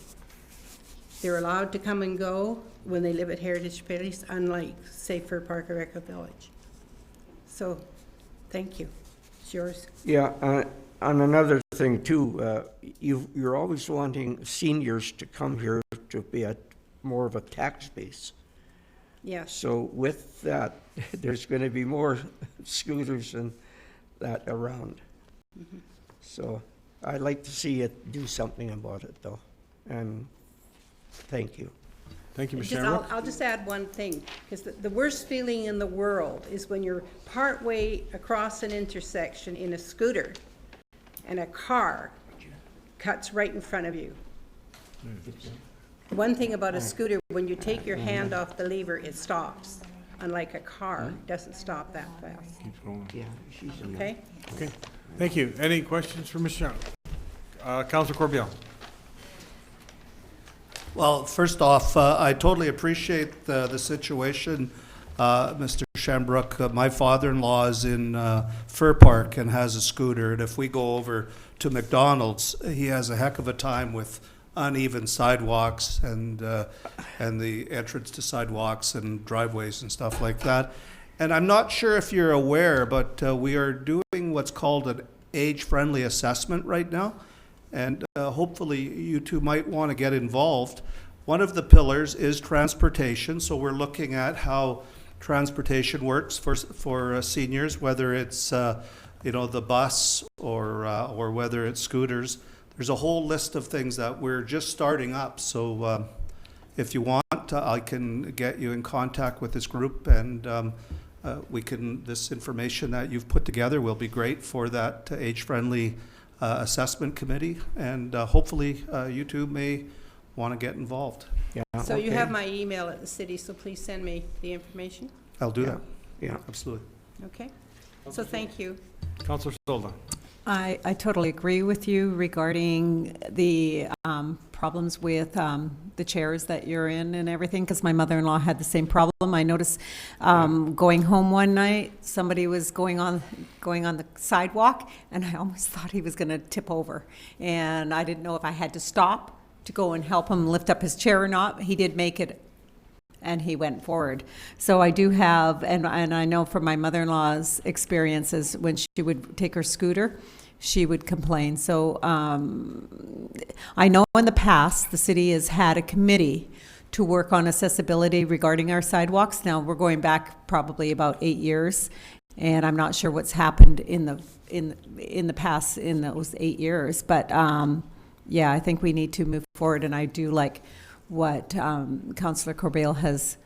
They're allowed to come and go when they live at Heritage Place, unlike, say, Fir Park or Echo Village. So, thank you. It's yours. Yeah, on another thing too, you're always wanting seniors to come here to be more of a tax base. Yeah. So with that, there's going to be more scooters and that around. Mm-hmm. So I'd like to see it do something about it, though. And thank you. Thank you, Ms. Shamrock. I'll just add one thing, because the worst feeling in the world is when you're partway across an intersection in a scooter and a car cuts right in front of you. One thing about a scooter, when you take your hand off the lever, it stops. Unlike a car, it doesn't stop that fast. Keeps going. Yeah, she's in Okay? Okay, thank you. Any questions for Ms. Shamrock? Councilor Corbiel. Well, first off, I totally appreciate the situation. Mr. Shamrock, my father-in-law is in Fir Park and has a scooter, and if we go over to McDonald's, he has a heck of a time with uneven sidewalks and the entrance to sidewalks and driveways and stuff like that. And I'm not sure if you're aware, but we are doing what's called an age-friendly assessment right now. And hopefully you two might want to get involved. One of the pillars is transportation, so we're looking at how transportation works for seniors, whether it's the bus or whether it's scooters. There's a whole list of things that we're just starting up. So if you want, I can get you in contact with this group, and this information that you've put together will be great for that age-friendly assessment committee, and hopefully you two may want to get involved. Yeah. So you have my email at the city, so please send me the information. I'll do that. Yeah. Absolutely. Okay? So thank you. Councilor Solda. I totally agree with you regarding the problems with the chairs that you're in and everything, because my mother-in-law had the same problem. I noticed going home one night, somebody was going on the sidewalk, and I almost thought he was going to tip over. And I didn't know if I had to stop to go and help him lift up his chair or not. He did make it, and he went forward. So I do have, and I know from my mother-in-law's experiences, when she would take her scooter, she would complain. So I know in the past, the city has had a committee to work on accessibility regarding our sidewalks. Now, we're going back probably about 8 years, and I'm not sure what's happened in the past in those 8 years. But yeah, I think we need to move forward, and I do like what Councillor Corbeil has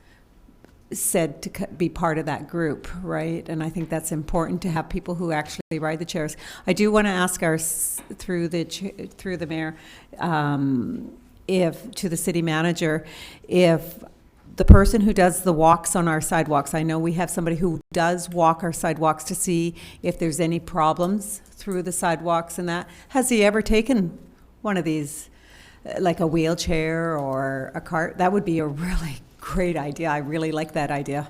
said to be part of that group, right? And I think that's important to have people who actually ride the chairs. I do want to ask through the mayor, if to the city manager, if the person who does the walks on our sidewalks, I know we have somebody who does walk our sidewalks to see if there's any problems through the sidewalks and that. Has he ever taken one of these, like a wheelchair or a cart? That would be a really great idea. I really like that idea.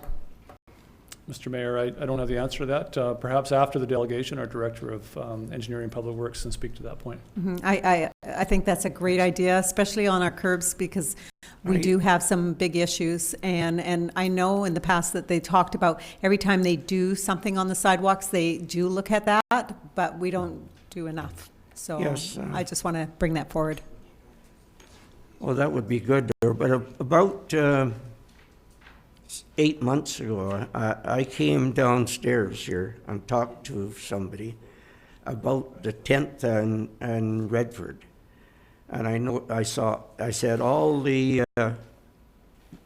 Mr. Mayor, I don't have the answer to that. Perhaps after the delegation, our Director of Engineering and Public Works can speak to that point. I think that's a great idea, especially on our curbs, because we do have some big issues. And I know in the past that they talked about every time they do something on the sidewalks, they do look at that, but we don't do enough. So Yes, I just want to bring that forward. Well, that would be good there, but about 8 months ago, I came downstairs here and talked to somebody about the 10th and Redford. And I said all the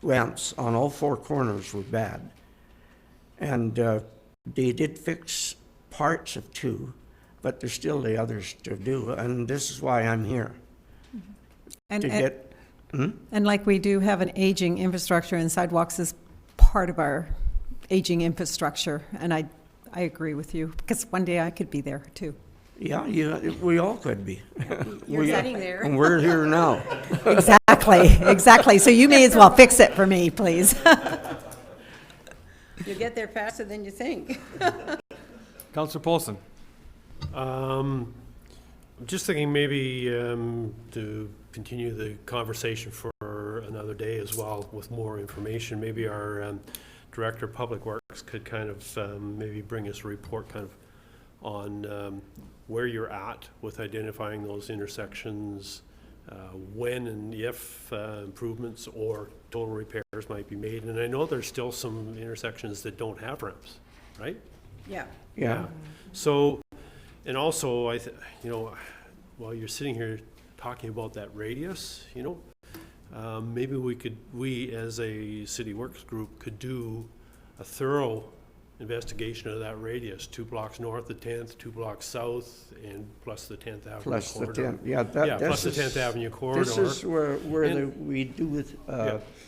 ramps on all four corners were bad. And they did fix parts of 2, but there's still the others to do. And this is why I'm here. And like we do have an aging infrastructure, and sidewalks is part of our aging infrastructure, and I agree with you, because one day I could be there too. Yeah, we all could be. You're sitting there. And we're here now. Exactly. So you may as well fix it for me, please. You'll get there faster than you think. Councillor Paulson. I'm just thinking maybe to continue the conversation for another day as well with more information. Maybe our Director of Public Works could kind of maybe bring us a report kind of on where you're at with identifying those intersections, when and if improvements or total repairs might be made. And I know there's still some intersections that don't have ramps, right? Yeah. So, and also, while you're sitting here talking about that radius, maybe we as a city works group could do a thorough investigation of that radius, 2 blocks north of 10th, 2 blocks south, and plus the 10th Avenue Plus corridor. the 10th, yeah. Plus the 10th Avenue corridor. This is where we do with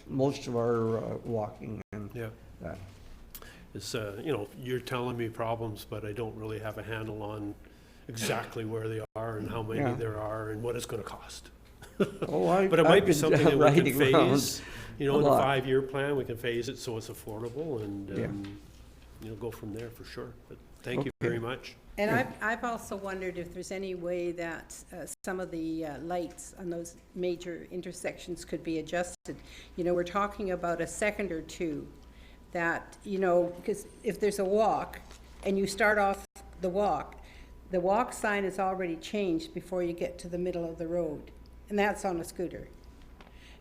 most of our walking and that. It's, you're telling me problems, but I don't really have a handle on exactly where they are and how many there are and what it's going to cost. But it might be something that we can phase, in the 5-year plan, we can phase it so it's affordable and, go from there for sure. But thank you very much. And I've also wondered if there's any way that some of the lights on those major intersections could be adjusted. We're talking about a second or two that, because if there's a walk and you start off the walk sign is already changed before you get to the middle of the road, and that's on a scooter.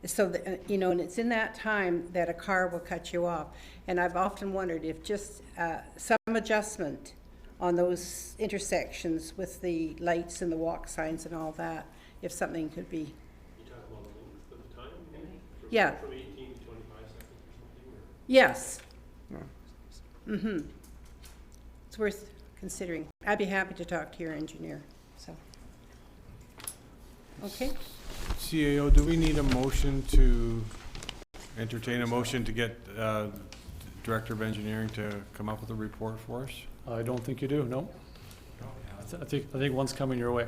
So, and it's in that time that a car will cut you off. And I've often wondered if just some adjustment on those intersections with the lights and the walk signs and all that, if something could be. You talk about the time? Yeah. From 18 to 25 seconds or something? Yes. It's worth considering. I'd be happy to talk to your engineer, so. Okay. CAO, do we need a motion to entertain a motion to get Director of Engineering to come up with a report for us? I don't think you do, no. I think one's coming your way.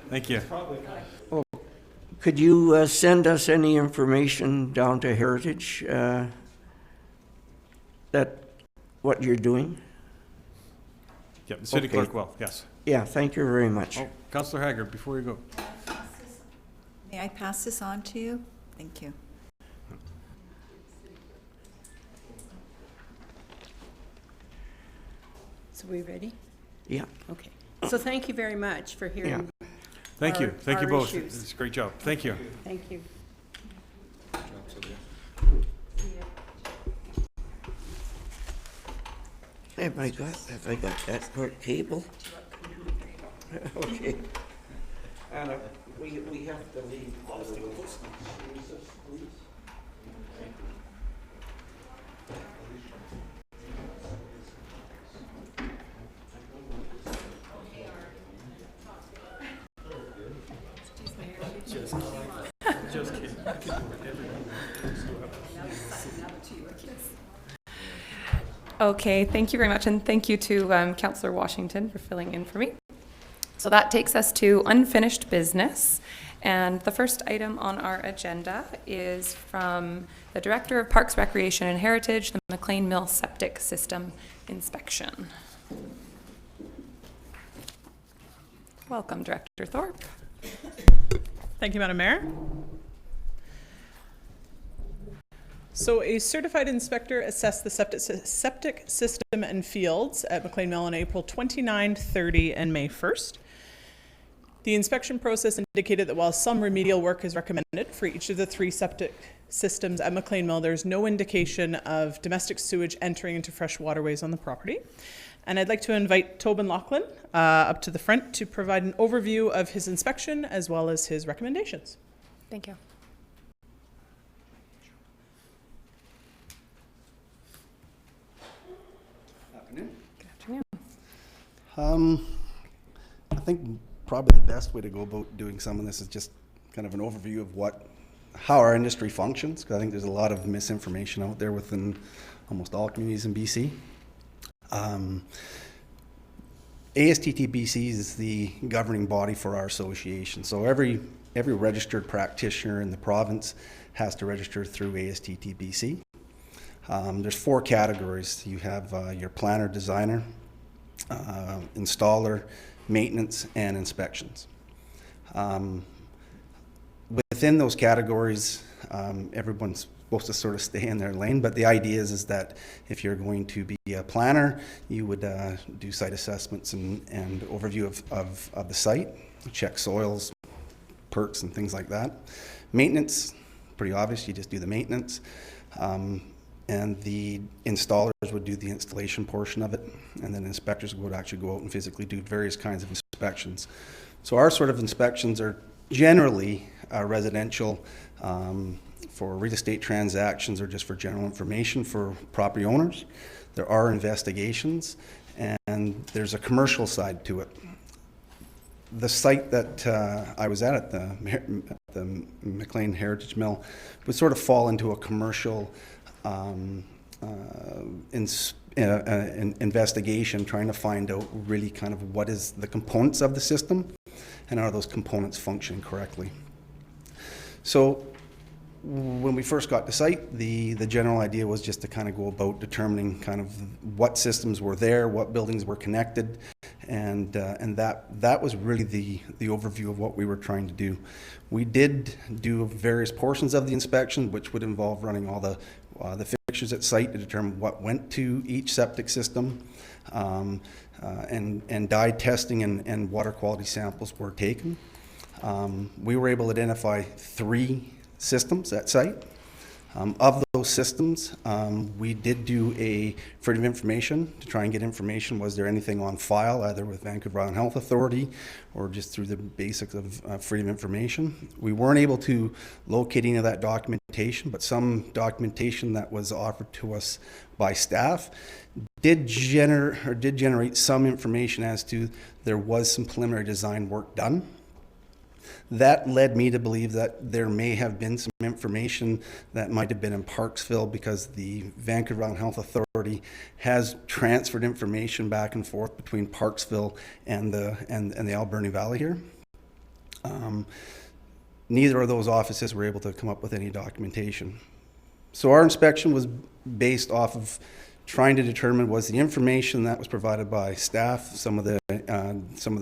Thank you. Could you send us any information down to Heritage that what you're doing? Yeah, the city clerk will, yes. Yeah, thank you very much. Oh, Councillor Haggard, before you go. May I pass this on to you? Thank you. So we ready? Yeah. Okay. So thank you very much for hearing. Thank you. Thank you our both. issues. It's a great job. Thank you. Thank you. Have I got that court cable? Okay. Anna, we have to leave. Okay, thank you very much, and thank you to Councillor Washington for filling in for me. So that takes us to unfinished business, and the first item on our agenda is from the Director of Parks, Recreation and Heritage, the McLean Mill Septic System Inspection. Welcome, Director Thorpe. Thank you, Madam Mayor. So a certified inspector assessed the septic system and fields at McLean Mill on April 29, 30, and May 1st. The inspection process indicated that while some remedial work is recommended for each of the 3 septic systems at McLean Mill, there's no indication of domestic sewage entering into fresh waterways on the property. And I'd like to invite Tobin Laughlin up to the front to provide an overview of his inspection as well as his recommendations. Thank you. Afternoon. Good afternoon. I think probably the best way to go about doing some of this is just kind of an overview of how our industry functions, because I think there's a lot of misinformation out there within almost all communities in BC. ASTT BC is the governing body for our association, so every registered practitioner in the province has to register through ASTT BC. There's 4 categories. You have your planner, designer, installer, maintenance, and inspections. Within those categories, everyone's supposed to sort of stay in their lane, but the idea is that if you're going to be a planner, you would do site assessments and overview of the site, check soils, perks, and things like that. Maintenance, pretty obvious, you just do the maintenance. And the installers would do the installation portion of it, and then inspectors would actually go out and physically do various kinds of inspections. So our sort of inspections are generally residential for real estate transactions or just for general information for property owners. There are investigations, and there's a commercial side to it. The site that I was at the McLean Heritage Mill would sort of fall into a commercial investigation, trying to find out really kind of what is the components of the system and are those components functioning correctly. So when we first got to site, the general idea was just to kind of go about determining kind of what systems were there, what buildings were connected, and that was really the overview of what we were trying to do. We did do various portions of the inspection, which would involve running all the fixtures at site to determine what went to each septic system, and dye testing and water quality samples were taken. We were able to identify 3 systems at site. Of those systems, we did do a freedom of information to try and get information. Was there anything on file, either with Vancouver Island Health Authority or just through the basics of freedom of information? We weren't able to locate any of that documentation, but some documentation that was offered to us by staff did generate some information as to there was some preliminary design work done. That led me to believe that there may have been some information that might have been in Parksville, because the Vancouver Island Health Authority has transferred information back and forth between Parksville and the Alberni Valley here. Neither of those offices were able to come up with any documentation. So our inspection was based off of trying to determine, was the information that was provided by staff, some of the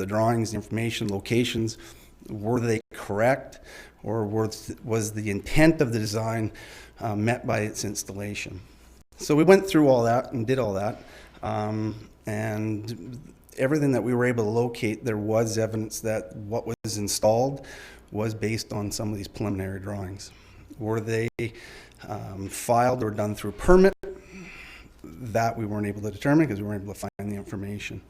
drawings, the information, locations, were they correct, or was the intent of the design met by its installation? So we went through all that and did all that, and everything that we were able to locate, there was evidence that what was installed was based on some of these preliminary drawings. Were they filed or done through permit? That we weren't able to determine because we weren't able to find the information.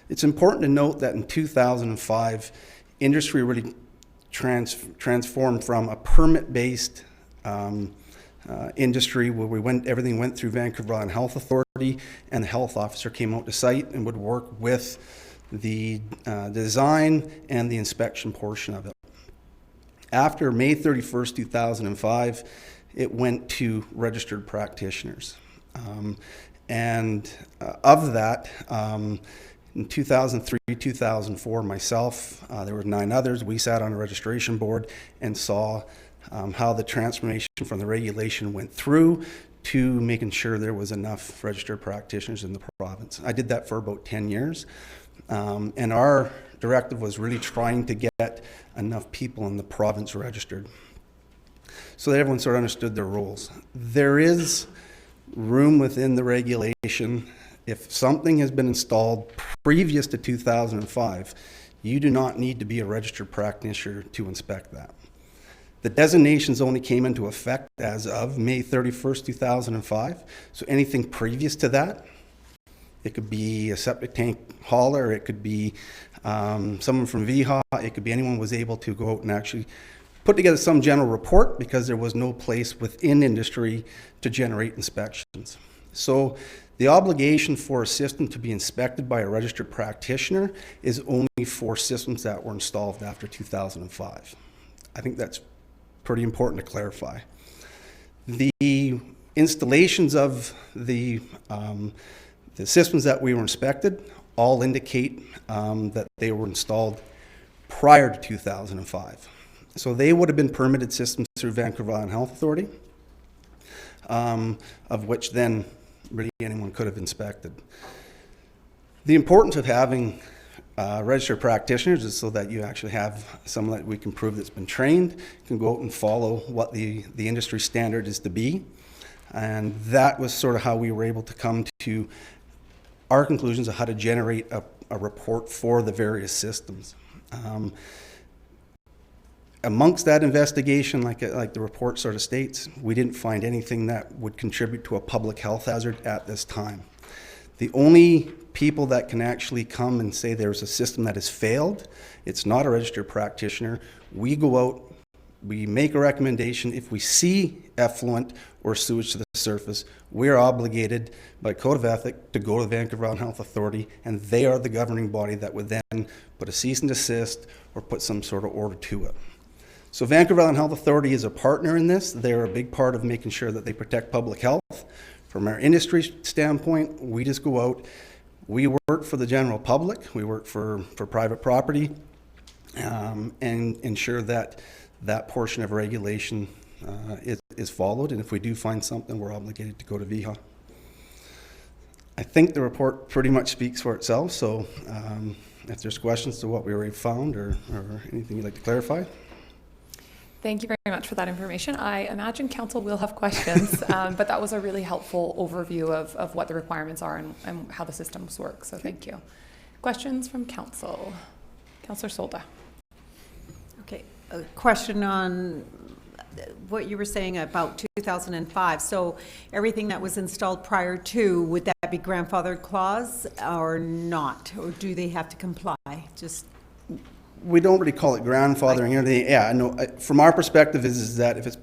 It's important to note that in 2005, industry really transformed from a permit-based industry where everything went through Vancouver Island Health Authority, and the health officer came out to site and would work with the design and the inspection portion of it. After May 31st, 2005, it went to registered practitioners. Of that, in 2003, 2004, myself, there were 9 others, we sat on a registration board and saw how the transformation from the regulation went through to making sure there was enough registered practitioners in the province. I did that for about 10 years. And our directive was really trying to get enough people in the province registered so that everyone sort of understood their roles. There is room within the regulation. If something has been installed previous to 2005, you do not need to be a registered practitioner to inspect that. The designations only came into effect as of May 31st, 2005. So anything previous to that, it could be a septic tank hauler, it could be someone from VHA, it could be anyone was able to go out and actually put together some general report because there was no place within industry to generate inspections. So the obligation for a system to be inspected by a registered practitioner is only for systems that were installed after 2005. I think that's pretty important to clarify. The installations of the systems that we were inspected all indicate that they were installed prior to 2005. So they would have been permitted systems through Vancouver Island Health Authority, of which then really anyone could have inspected. The importance of having registered practitioners is so that you actually have someone that we can prove that's been trained, can go out and follow what the industry standard is to be. And that was sort of how we were able to come to our conclusions of how to generate a report for the various systems. Amongst that investigation, like the report sort of states, we didn't find anything that would contribute to a public health hazard at this time. The only people that can actually come and say there's a system that has failed, it's not a registered practitioner. We go out, we make a recommendation. If we see effluent or sewage to the surface, we're obligated by Code of Ethics to go to the Vancouver Island Health Authority, and they are the governing body that would then put a cease and desist or put some sort of order to it. So Vancouver Island Health Authority is a partner in this. They're a big part of making sure that they protect public health. From our industry standpoint, we just go out, we work for the general public, we work for private property, and ensure that that portion of regulation is followed. And if we do find something, we're obligated to go to VHA. I think the report pretty much speaks for itself, so if there's questions to what we already found or anything you'd like to clarify. Thank you very much for that information. I imagine council will have questions, but that was a really helpful overview of what the requirements are and how the systems work, so thank you. Questions from council? Councillor Solda. Okay, a question on what you were saying about 2005. So everything that was installed prior to, would that be grandfathered clause or not? Or do they have to comply? Just we don't really call it grandfathering or anything. Yeah, no. From our perspective, is that if it's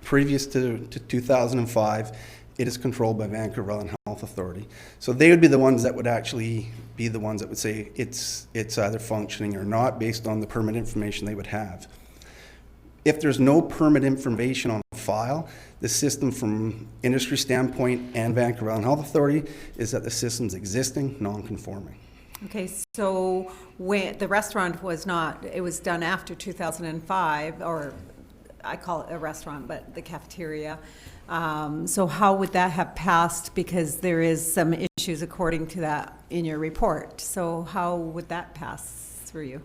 previous to 2005, it is controlled by Vancouver Island Health Authority. So they would be the ones that would actually be the ones that would say it's either functioning or not based on the permit information they would have. If there's no permit information on file, the system from industry standpoint and Vancouver Island Health Authority is that the system's existing, non-conforming. okay, so when the restaurant was not, it was done after 2005, or I call it a restaurant, but the cafeteria. So how would that have passed? Because there is some issues according to that in your report. So how would that pass through you?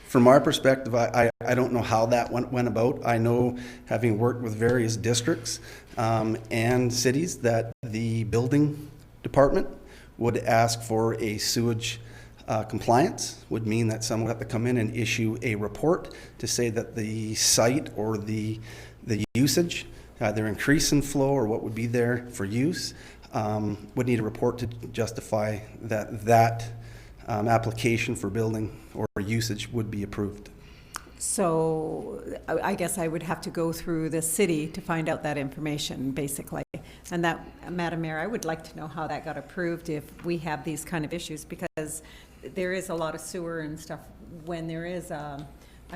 From our perspective, I don't know how that went about. I know, having worked with various districts and cities, that the building department would ask for a sewage compliance, would mean that someone would have to come in and issue a report to say that the site or the usage, either increase in flow or what would be there for use, would need a report to justify that application for building or usage would be approved. So I guess I would have to go through the city to find out that information, basically. And that, Madam Mayor, I would like to know how that got approved if we have these kind of issues, because there is a lot of sewer and stuff when there is a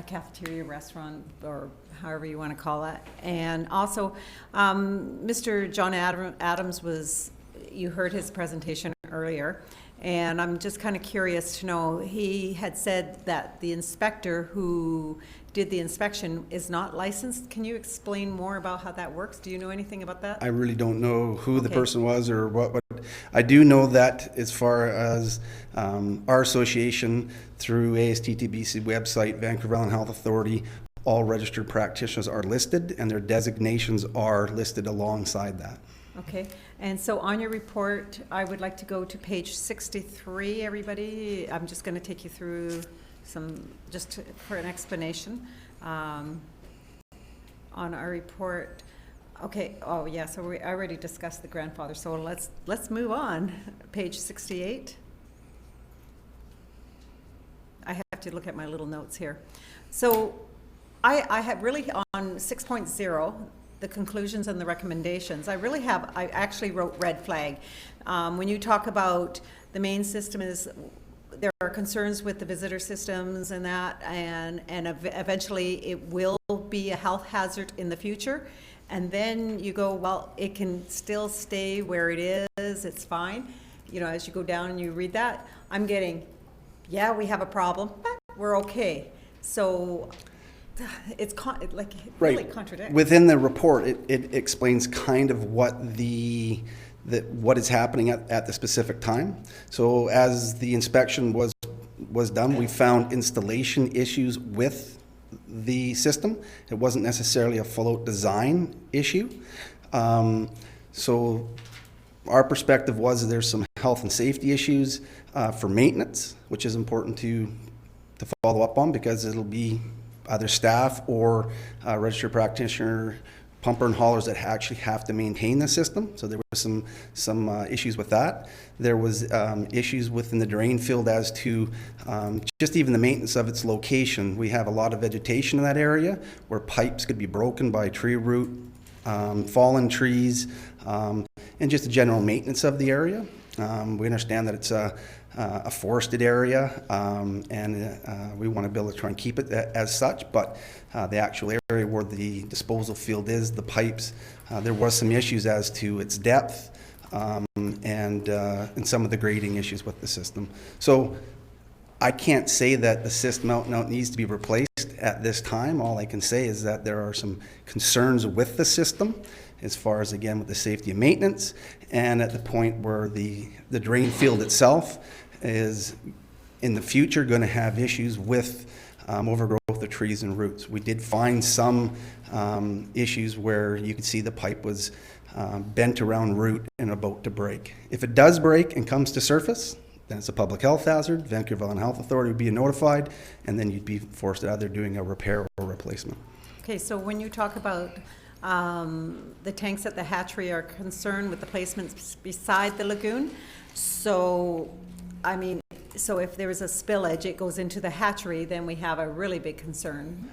cafeteria, restaurant, or however you want to call it. And also, Mr. John Adams was, you heard his presentation earlier, and I'm just kind of curious to know, he had said that the inspector who did the inspection is not licensed. Can you explain more about how that works? Do you know anything about that? I really don't know who the Okay. person was or what, but I do know that as far as our association through ASTTBC website, Vancouver Island Health Authority, all registered practitioners are listed and their designations are listed alongside that. Okay, and so on your report, I would like to go to page 63, everybody. I'm just going to take you through some, for an explanation on our report. Okay, oh yeah, so I already discussed the grandfather, so let's move on. Page 68. I have to look at my little notes here. So I have really, on 6.0, the conclusions and the recommendations, I actually wrote red flag. When you talk about the main system there are concerns with the visitor systems and that, and eventually it will be a health hazard in the future. And then you go, well, it can still stay where it is, it's fine. You know, as you go down and you read that, I'm getting, yeah, we have a problem, but we're okay. So it's really contradicts. Within the report, it explains kind of what what is happening at the specific time. So as the inspection was done, we found installation issues with the system. It wasn't necessarily a float design issue. So our perspective was there's some health and safety issues for maintenance, which is important to follow up on, because it'll be either staff or registered practitioner, pumper and haulers that actually have to maintain the system. So there were some issues with that. There was issues within the drain field as to just even the maintenance of its location. We have a lot of vegetation in that area where pipes could be broken by tree root, fallen trees, and just the general maintenance of the area. We understand that it's a forested area, and we want to be able to try and keep it as such, but the actual area where the disposal field is, the pipes, there was some issues as to its depth and some of the grading issues with the system. So I can't say that the system out and out needs to be replaced at this time. All I can say is that there are some concerns with the system as far as, again, with the safety and maintenance, and at the point where the drain field itself is in the future going to have issues with overgrowth of trees and roots. We did find some issues where you could see the pipe was bent around root and about to break. If it does break and comes to surface, then it's a public health hazard. Vancouver Island Health Authority would be notified, and then you'd be forced to either doing a repair or replacement. Okay, so when you talk about the tanks at the hatchery are concerned with the placements beside the lagoon, so I mean, so if there is a spillage, it goes into the hatchery, then we have a really big concern.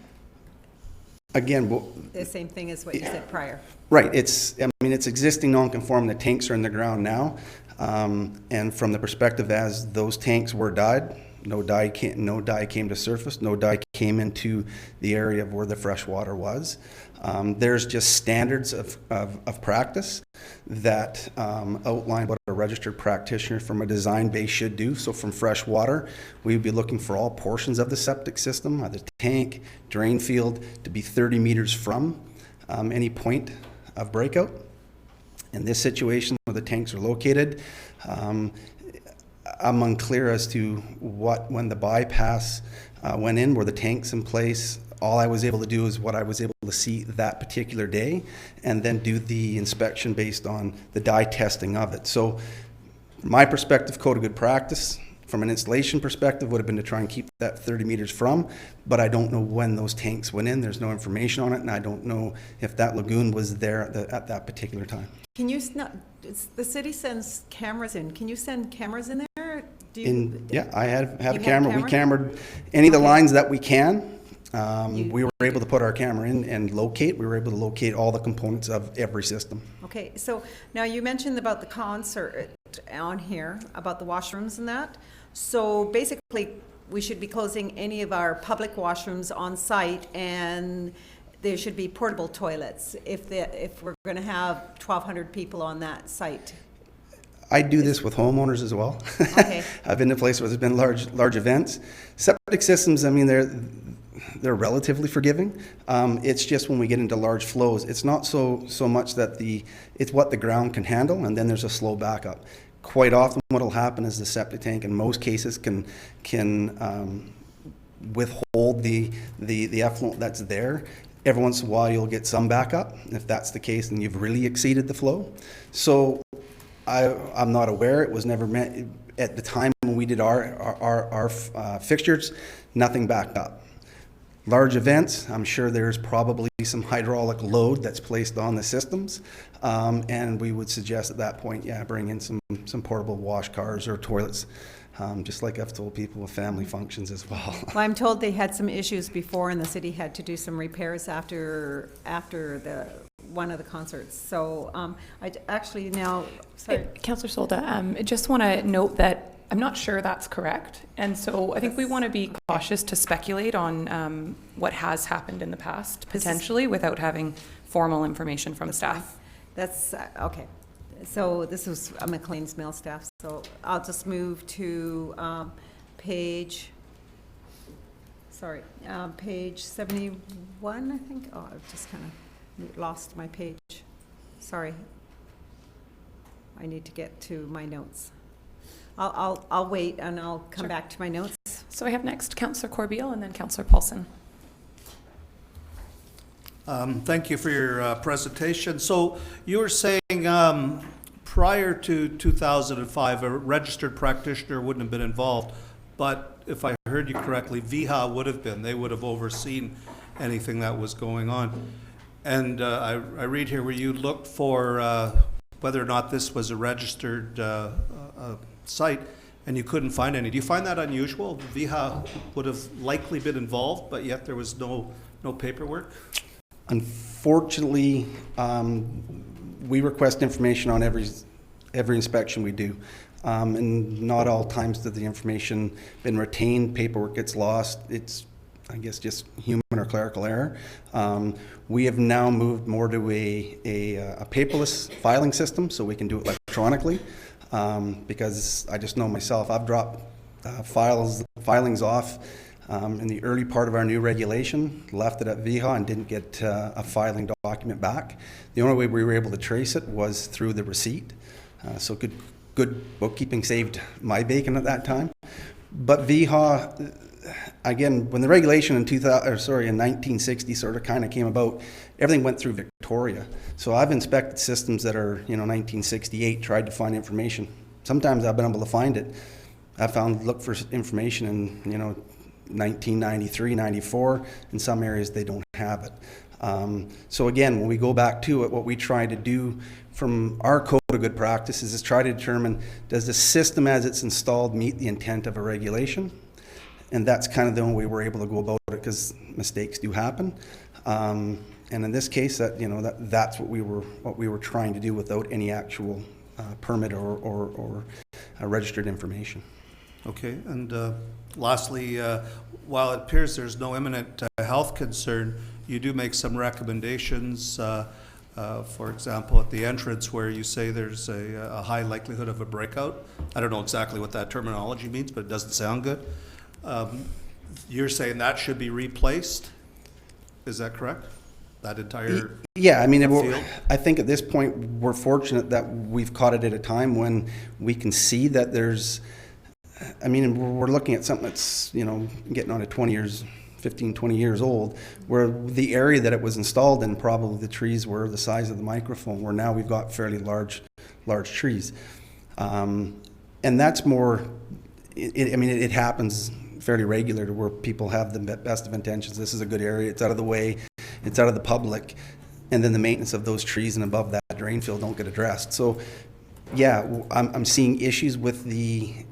Again, The same thing as what you said prior. right. It's existing non-conforming. The tanks are in the ground now, and from the perspective as those tanks were dyed, no dye came to surface. No dye came into the area of where the fresh water was. There's just standards of practice that outline what a registered practitioner from a design base should do. So from fresh water, we would be looking for all portions of the septic system, either tank, drain field, to be 30 meters from any point of breakout. In this situation where the tanks are located, I'm unclear as to when the bypass went in, were the tanks in place. All I was able to do is what I was able to see that particular day, and then do the inspection based on the dye testing of it. So from my perspective, code of good practice, from an installation perspective, would have been to try and keep that 30 meters from, but I don't know when those tanks went in. There's no information on it, and I don't know if that lagoon was there at that particular time. Can you, the city sends cameras in. Can you send cameras in there? Yeah, I have a camera. We cambered any of the lines that we can. We were able to put our camera in and locate. We were able to locate all the components of every system. Okay, so now you mentioned about the concert on here, about the washrooms and that. So basically, we should be closing any of our public washrooms on site, and there should be portable toilets if we're going to have 1,200 people on that site. I do this with homeowners as well. Okay. I've been to places where there's been large events. Septic systems, I mean, they're relatively forgiving. It's just when we get into large flows, it's not so much that it's what the ground can handle, and then there's a slow backup. Quite often what will happen is the septic tank in most cases can withhold the effluent that's there. Every once in a while you'll get some backup. If that's the case, then you've really exceeded the flow. So I'm not aware. It was never meant at the time when we did our fixtures, nothing backed up. Large events, I'm sure there's probably some hydraulic load that's placed on the systems, and we would suggest at that point, yeah, bring in some portable wash cars or toilets, just like I've told people with family functions as well. Well, I'm told they had some issues before, and the city had to do some repairs after one of the concerts. So I actually now, sorry. Councillor Solda, I just want to note that I'm not sure that's correct. And so I think we want to be cautious to speculate on what has happened in the past, potentially, without having formal information from staff. That's, okay. So this was McLean's Mill staff. So I'll just move to page 71, I think. Oh, I've just kind of lost my page. Sorry. I need to get to my notes. I'll wait and I'll come back to my notes. So I have next Councillor Corbeil and then Councillor Paulson. Thank you for your presentation. So you were saying prior to 2005, a registered practitioner wouldn't have been involved, but if I heard you correctly, VHA would have been. They would have overseen anything that was going on. And I read here where you looked for whether or not this was a registered site, and you couldn't find any. Do you find that unusual? VHA would have likely been involved, but yet there was no paperwork? Unfortunately, we request information on every inspection we do, and not all times does the information been retained. Paperwork gets lost. It's, I guess, just human or clerical error. We have now moved more to a paperless filing system, so we can do it electronically. Because I just know myself, I've dropped filings off in the early part of our new regulation, left it at VHA and didn't get a filing document back. The only way we were able to trace it was through the receipt. So good bookkeeping saved my bacon at that time. But VHA, again, when the regulation in 1960 sort of kind of came about, everything went through Victoria. So I've inspected systems that are, 1968, tried to find information. Sometimes I've been able to find it. Look for information in, 1993, 94. In some areas, they don't have it. So again, when we go back to it, what we try to do from our code of good practices is try to determine, does the system as it's installed meet the intent of a regulation? And that's kind of the only way we're able to go about it, because mistakes do happen. And in this case, that's what we were trying to do without any actual permit or registered information. Okay, and lastly, while it appears there's no imminent health concern, you do make some recommendations. For example, at the entrance where you say there's a high likelihood of a breakout. I don't know exactly what that terminology means, but it doesn't sound good. You're saying that should be replaced? Is that correct? That entire Yeah, I mean, field? I think at this point we're fortunate that we've caught it at a time when we can see that there's, I mean, we're looking at something that's, getting on to 15, 20 years old, where the area that it was installed in, probably the trees were the size of the microphone, where now we've got fairly large trees. And that's more, it happens fairly regular to where people have the best of intentions. This is a good area, it's out of the way, it's out of the public, and then the maintenance of those trees and above that drain field don't get addressed. So I'm seeing issues with the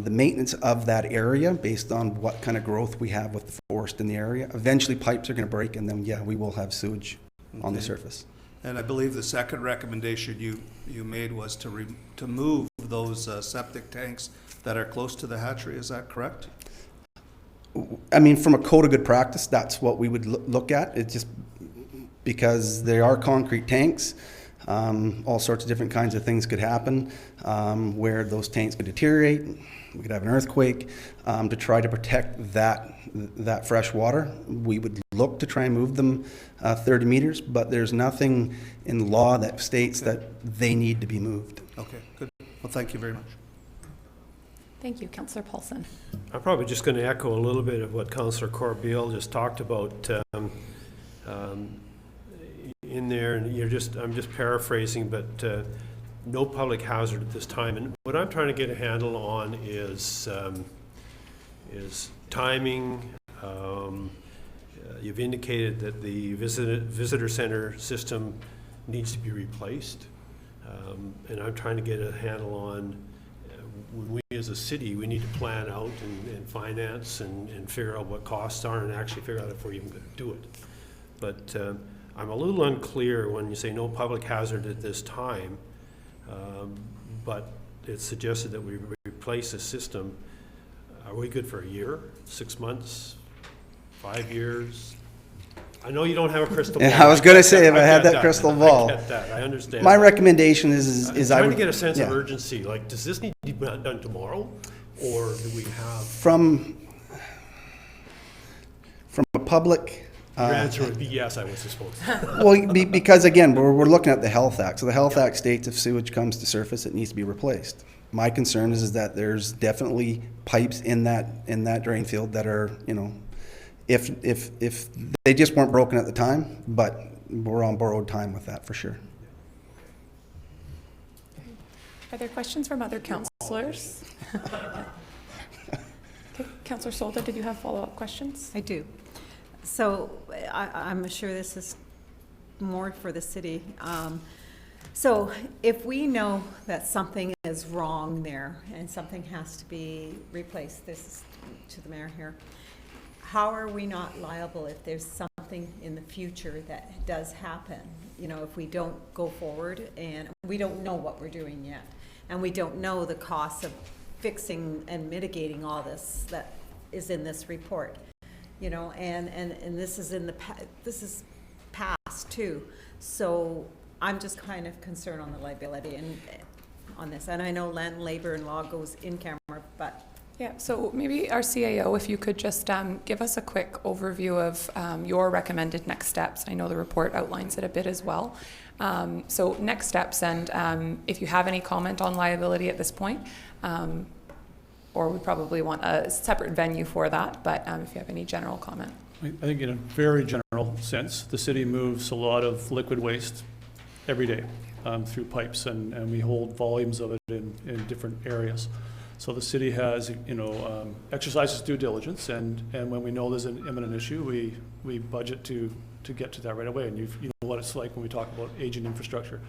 maintenance of that area based on what kind of growth we have with the forest in the area. Eventually, pipes are going to break, and then we will have sewage on the surface. And I believe the second recommendation you made was to move those septic tanks that are close to the hatchery. Is that correct? I mean, from a code of good practice, that's what we would look at. It's just because they are concrete tanks. All sorts of different kinds of things could happen where those tanks could deteriorate. We could have an earthquake. To try to protect that fresh water, we would look to try and move them 30 meters, but there's nothing in law that states that they need to be moved. Okay, good. Well, thank you very much. Thank you. Councillor Paulson. I'm probably just going to echo a little bit of what Councillor Corbeil just talked about in there, and I'm just paraphrasing, but no public hazard at this time. And what I'm trying to get a handle on is timing. You've indicated that the visitor center system needs to be replaced, and I'm trying to get a handle on when we as a city, we need to plan out and finance and figure out what costs are and actually figure out if we're even going to do it. But I'm a little unclear when you say no public hazard at this time, but it's suggested that we replace the system. Are we good for a year, 6 months, 5 years? I know you don't have a crystal ball. Yeah, I was going to say, if I had that crystal ball. I get that, I understand. My recommendation is I'm I trying would to get a sense of yeah. urgency. Like, does this need to be done tomorrow, or do we have? From a public. Your answer would be yes, I would suppose. Well, because again, we're looking at the Health Act. So the Health Act states if sewage comes to surface, it needs to be replaced. My concern is that there's definitely pipes in that drain field that are, if they just weren't broken at the time, but we're on borrowed time with that for sure. Are there questions from other councillors? Okay, Councillor Solda, did you have follow-up questions? I do. So I'm sure this is more for the city. So if we know that something is wrong there and something has to be replaced, this is to the mayor here, how are we not liable if there's something in the future that does happen? If we don't go forward and we don't know what we're doing yet, and we don't know the cost of fixing and mitigating all this that is in this report. And this is this is past too. So I'm just kind of concerned on the liability and on this. And I know land, labor, and law goes in camera, but. Yeah, so maybe our CAO, if you could just give us a quick overview of your recommended next steps. I know the report outlines it a bit as well. So next steps, and if you have any comment on liability at this point, or we probably want a separate venue for that, but if you have any general comment. I think in a very general sense, the city moves a lot of liquid waste every day through pipes, and we hold volumes of it in different areas. So the city has, exercises due diligence, and when we know there's an imminent issue, we budget to get to that right away. And you know what it's like when we talk about aging infrastructure.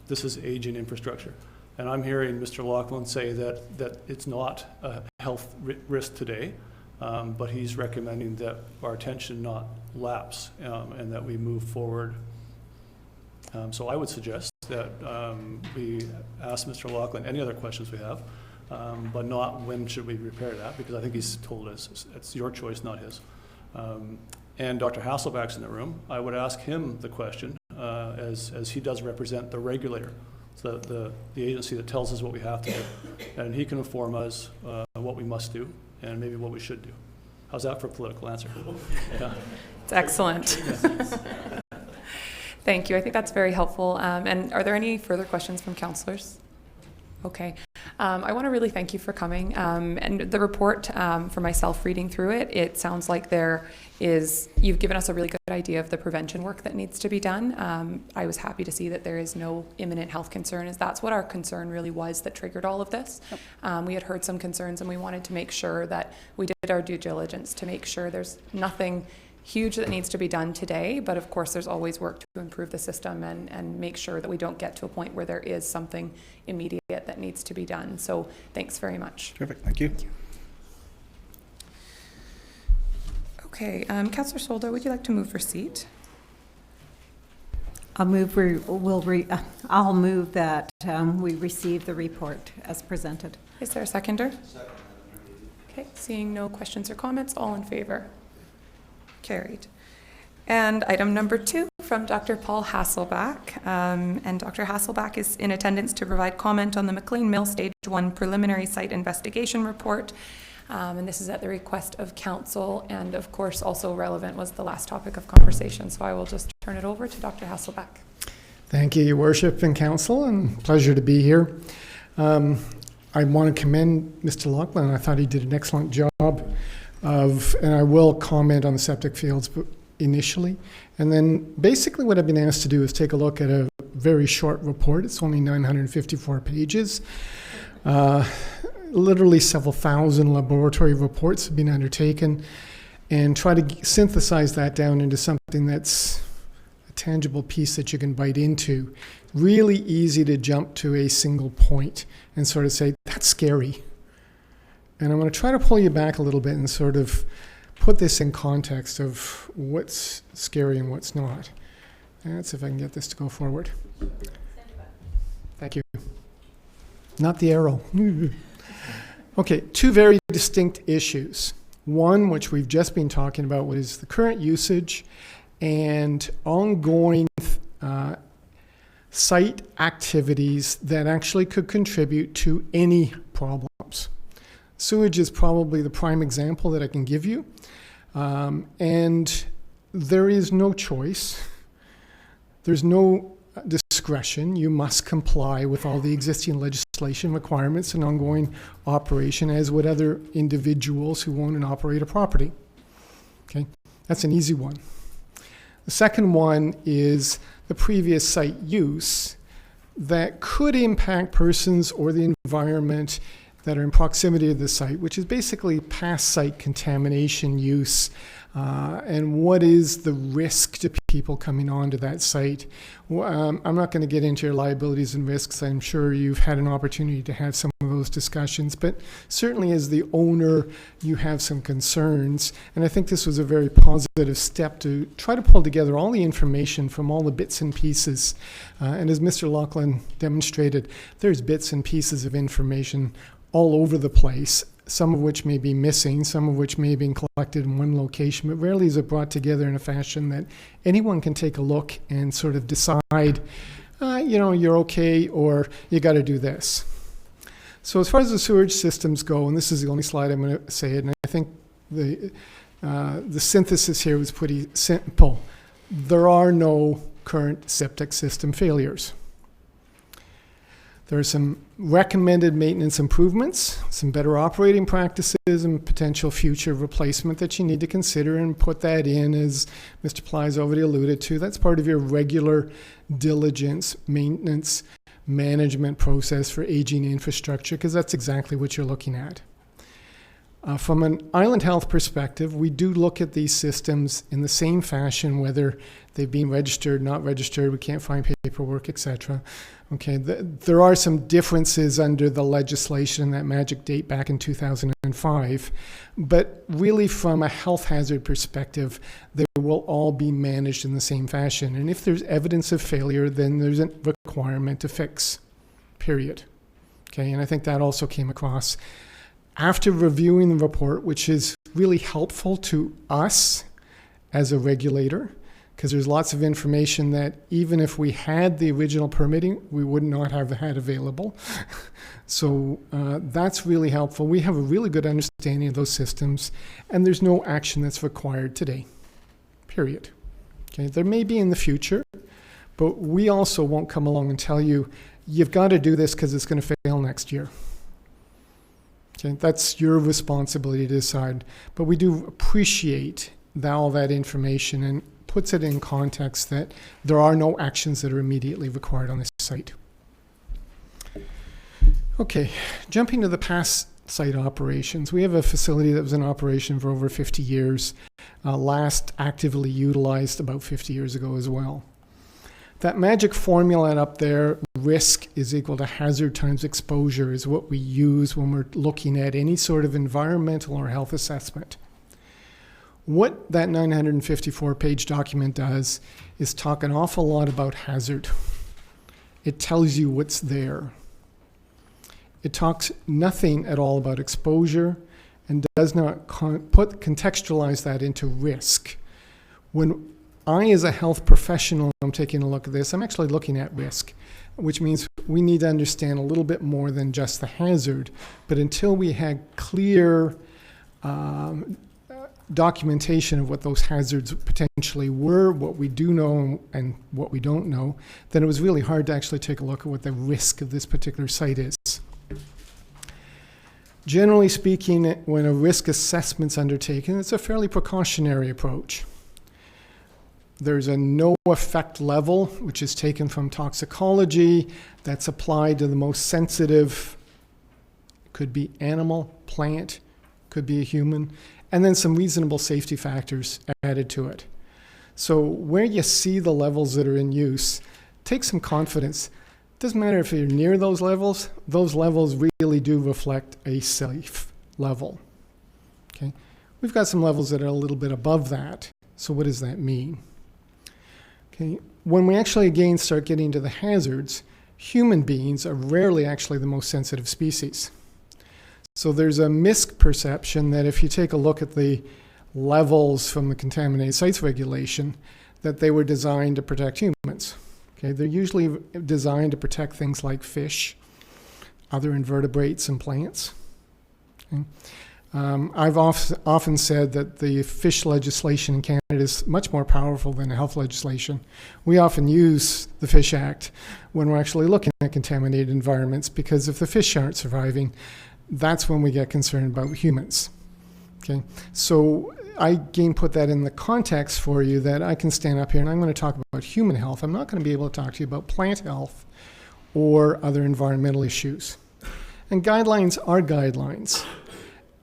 This is aging infrastructure. And I'm hearing Mr. Laughlin say that it's not a health risk today, but he's recommending that our attention not lapse and that we move forward. So I would suggest that we ask Mr. Laughlin any other questions we have, but not when should we repair that, because I think he's told us it's your choice, not his. And Dr. Hasselback's in the room. I would ask him the question, as he does represent the regulator. So the agency that tells us what we have to do, and he can inform us what we must do and maybe what we should do. How's that for a political answer? Yeah. It's excellent. Thank you. I think that's very helpful. And are there any further questions from councillors? Okay. I want to really thank you for coming. And the report, for myself reading through it, it sounds like you've given us a really good idea of the prevention work that needs to be done. I was happy to see that there is no imminent health concern, as that's what our concern really was that triggered all of this. We had heard some concerns, and we wanted to make sure that we did our due diligence to make sure there's nothing huge that needs to be done today, but of course there's always work to improve the system and make sure that we don't get to a point where there is something immediate that needs to be done. So thanks very much. Terrific, thank you. Okay, Councillor Solder, would you like to move receipt? I'll move that we receive the report as presented. Is there a seconder? Okay, seeing no questions or comments, all in favor? Carried. And item number 2 from Dr. Paul Hasselback. And Dr. Hasselback is in attendance to provide comment on the McLean Mill Stage 1 preliminary site investigation report. And this is at the request of council, and of course also relevant was the last topic of conversation. So I will just turn it over to Dr. Hasselback. Thank you, Your Worship and Council, and pleasure to be here. I want to commend Mr. Lachlan. I thought he did an excellent job and I will comment on the septic fields initially. And then basically what I've been asked to do is take a look at a very short report. It's only 954 pages. Literally several thousand laboratory reports have been undertaken, and try to synthesize that down into something that's a tangible piece that you can bite into. Really easy to jump to a single point and sort of say, that's scary. And I'm going to try to pull you back a little bit and sort of put this in context of what's scary and what's not. Let's see if I can get this to go forward. Thank you. Not the arrow. Okay, 2 very distinct issues. One, which we've just been talking about, what is the current usage and ongoing site activities that actually could contribute to any problems. Sewage is probably the prime example that I can give you. And there is no choice. There's no discretion. You must comply with all the existing legislation requirements and ongoing operation, as would other individuals who own and operate a property. Okay, that's an easy one. The second one is the previous site use that could impact persons or the environment that are in proximity to the site, which is basically past site contamination use, and what is the risk to people coming onto that site. I'm not going to get into your liabilities and risks. I'm sure you've had an opportunity to have some of those discussions, but certainly as the owner, you have some concerns, and I think this was a very positive step to try to pull together all the information from all the bits and pieces. And as Mr. Lachlan demonstrated, there's bits and pieces of information all over the place, some of which may be missing, some of which may have been collected in one location, but rarely is it brought together in a fashion that anyone can take a look and sort of decide, you're okay, or you got to do this. So as far as the sewage systems go, and this is the only slide I'm going to say it, and I think the synthesis here was pretty simple. There are no current septic system failures. There are some recommended maintenance improvements, some better operating practices, and potential future replacement that you need to consider and put that in, as Mr. Ply's already alluded to. That's part of your regular diligence, maintenance, management process for aging infrastructure, because that's exactly what you're looking at. From an island health perspective, we do look at these systems in the same fashion, whether they've been registered, not registered, we can't find paperwork, etc. Okay, there are some differences under the legislation, that magic date back in 2005, but really from a health hazard perspective, they will all be managed in the same fashion. And if there's evidence of failure, then there's a requirement to fix, period. Okay, and I think that also came across. After reviewing the report, which is really helpful to us as a regulator, because there's lots of information that even if we had the original permitting, we would not have had available. So that's really helpful. We have a really good understanding of those systems, and there's no action that's required today, period. Okay, there may be in the future, but we also won't come along and tell you, you've got to do this because it's going to fail next year. Okay, that's your responsibility to decide. But we do appreciate all that information and puts it in context that there are no actions that are immediately required on this site. Okay, jumping to the past site operations. We have a facility that was in operation for over 50 years, last actively utilized about 50 years ago as well. That magic formula up there, risk is equal to hazard times exposure, is what we use when we're looking at any sort of environmental or health assessment. What that 954-page document does is talk an awful lot about hazard. It tells you what's there. It talks nothing at all about exposure and does not contextualize that into risk. When I, as a health professional, am taking a look at this, I'm actually looking at risk, which means we need to understand a little bit more than just the hazard. But until we had clear documentation of what those hazards potentially were, what we do know and what we don't know, then it was really hard to actually take a look at what the risk of this particular site is. Generally speaking, when a risk assessment's undertaken, it's a fairly precautionary approach. There's a no effect level, which is taken from toxicology, that's applied to the most sensitive, could be animal, plant, could be a human, and then some reasonable safety factors added to it. So where you see the levels that are in use, take some confidence. Doesn't matter if you're near those levels really do reflect a safe level. Okay? We've got some levels that are a little bit above that. So what does that mean? Okay, when we actually again start getting to the hazards, human beings are rarely actually the most sensitive species. So there's a misperception that if you take a look at the levels from the Contaminated Sites Regulation, that they were designed to protect humans. Okay, they're usually designed to protect things like fish, other invertebrates and plants. Okay. I've often said that the fish legislation in Canada is much more powerful than the health legislation. We often use the Fish Act when we're actually looking at contaminated environments, because if the fish aren't surviving, that's when we get concerned about humans. Okay, so I again put that in the context for you that I can stand up here and I'm going to talk about human health. I'm not going to be able to talk to you about plant health or other environmental issues. And guidelines are guidelines.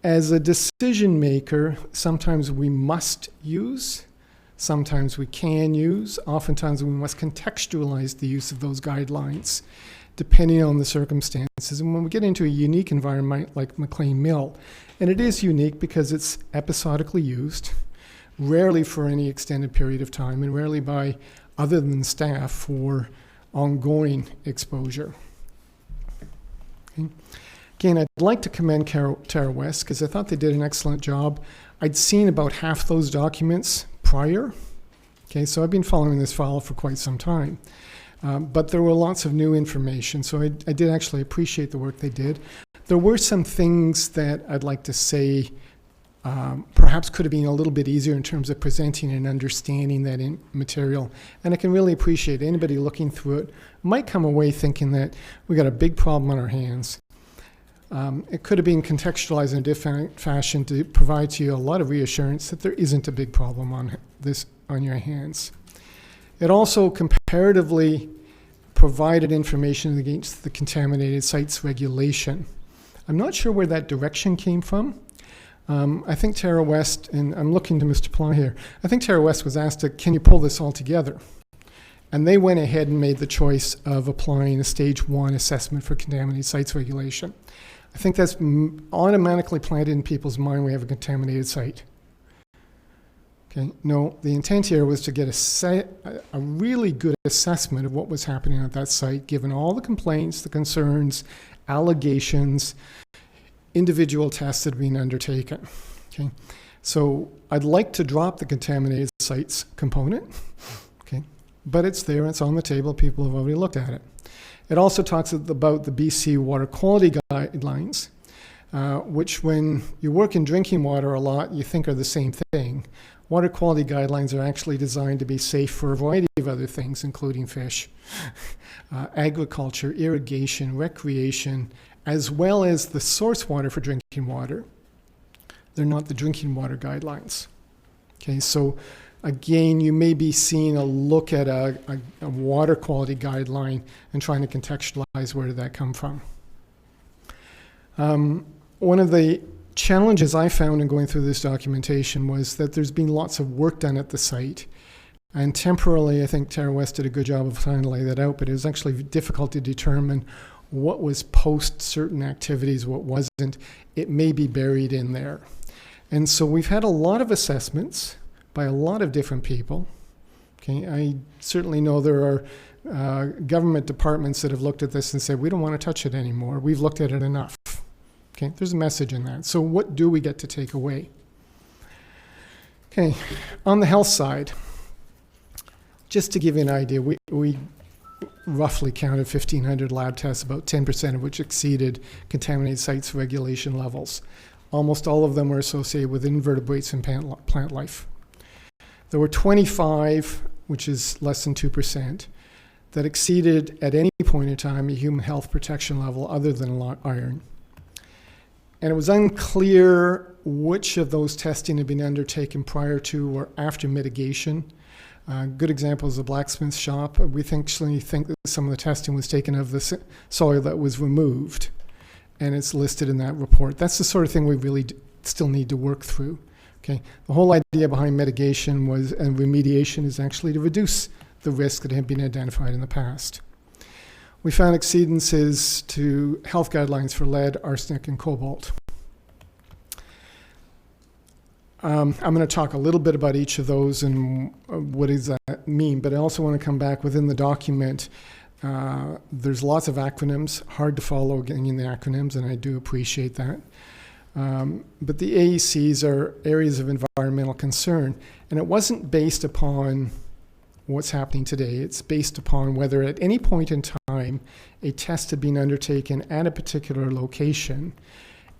As a decision maker, sometimes we must use, sometimes we can use, oftentimes we must contextualize the use of those guidelines depending on the circumstances. And when we get into a unique environment like McLean Mill, and it is unique because it's episodically used, rarely for any extended period of time, and rarely by other than staff for ongoing exposure. Okay. Again, I'd like to commend Tara West because I thought they did an excellent job. I'd seen about half those documents prior. Okay, so I've been following this file for quite some time. But there were lots of new information, so I did actually appreciate the work they did. There were some things that I'd like to say perhaps could have been a little bit easier in terms of presenting and understanding that material. And I can really appreciate anybody looking through it might come away thinking that we got a big problem on our hands. It could have been contextualized in a different fashion to provide to you a lot of reassurance that there isn't a big problem on your hands. It also comparatively provided information against the Contaminated Sites Regulation. I'm not sure where that direction came from. I think Tara West, and I'm looking to Mr. Pla here, I think Tara West was asked, can you pull this all together? And they went ahead and made the choice of applying a Stage 1 assessment for Contaminated Sites Regulation. I think that's automatically planted in people's mind we have a contaminated site. Okay, no, the intent here was to get a really good assessment of what was happening at that site, given all the complaints, the concerns, allegations, individual tests that have been undertaken. Okay, so I'd like to drop the contaminated sites component, okay, but it's there, it's on the table, people have already looked at it. It also talks about the BC water quality guidelines, which when you work in drinking water a lot, you think are the same thing. Water quality guidelines are actually designed to be safe for a variety of other things, including fish, agriculture, irrigation, recreation, as well as the source water for drinking water. They're not the drinking water guidelines. Okay, so again, you may be seeing a look at a water quality guideline and trying to contextualize where did that come from. One of the challenges I found in going through this documentation was that there's been lots of work done at the site. And temporarily, I think Tara West did a good job of trying to lay that out, but it was actually difficult to determine what was post certain activities, what wasn't. It may be buried in there. And so we've had a lot of assessments by a lot of different people. Okay, I certainly know there are government departments that have looked at this and said, we don't want to touch it anymore. We've looked at it enough. Okay, there's a message in that. So what do we get to take away? Okay, on the health side, just to give you an idea, we roughly counted 1,500 lab tests, about 10% of which exceeded contaminated sites regulation levels. Almost all of them were associated with invertebrates and plant life. There were 25, which is less than 2%, that exceeded at any point in time a human health protection level other than iron. And it was unclear which of those testing had been undertaken prior to or after mitigation. Good example is the blacksmith shop. We actually think that some of the testing was taken of the soil that was removed, and it's listed in that report. That's the sort of thing we really still need to work through. Okay, the whole idea behind mitigation and remediation is actually to reduce the risk that had been identified in the past. We found exceedances to health guidelines for lead, arsenic, and cobalt. I'm going to talk a little bit about each of those and what does that mean, but I also want to come back within the document. There's lots of acronyms, hard to follow again in the acronyms, and I do appreciate that. But the AECs are areas of environmental concern, and it wasn't based upon what's happening today. It's based upon whether at any point in time a test had been undertaken at a particular location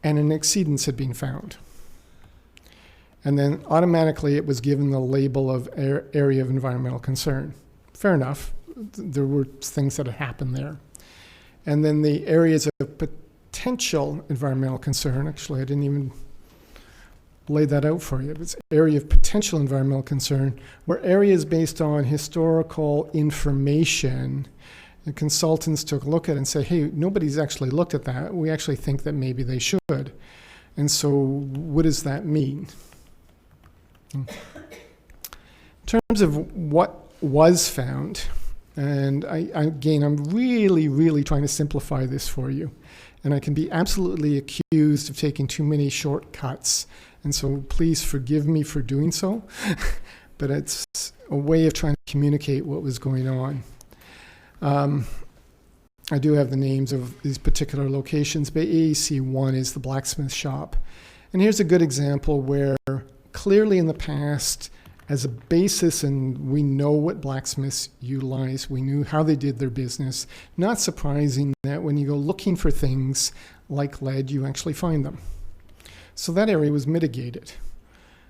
and an exceedance had been found. And then automatically it was given the label of area of environmental concern. Fair enough. There were things that had happened there. And then the areas of potential environmental concern, actually I didn't even lay that out for you. It's area of potential environmental concern were areas based on historical information. The consultants took a look at it and said, hey, nobody's actually looked at that. We actually think that maybe they should. And so what does that mean? In terms of what was found, and again, I'm really trying to simplify this for you, and I can be absolutely accused of taking too many shortcuts, and so please forgive me for doing so, but it's a way of trying to communicate what was going on. I do have the names of these particular locations, but AEC 1 is the blacksmith shop. And here's a good example where clearly in the past, as a basis, and we know what blacksmiths utilize, we knew how they did their business, not surprising that when you go looking for things like lead, you actually find them. So that area was mitigated.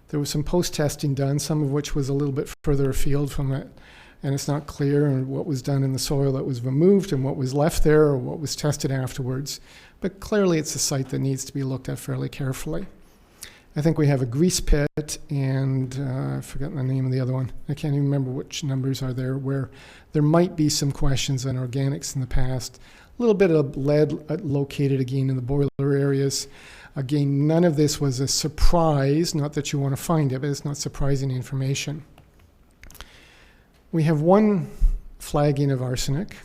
There was some post-testing done, some of which was a little bit further afield from it, and it's not clear what was done in the soil that was removed and what was left there or what was tested afterwards. But clearly it's a site that needs to be looked at fairly carefully. I think we have a grease pit and I've forgotten the name of the other one. I can't even remember which numbers are there, where there might be some questions on organics in the past. A little bit of lead located again in the boiler areas. Again, none of this was a surprise, not that you want to find it, but it's not surprising information. We have one flagging of arsenic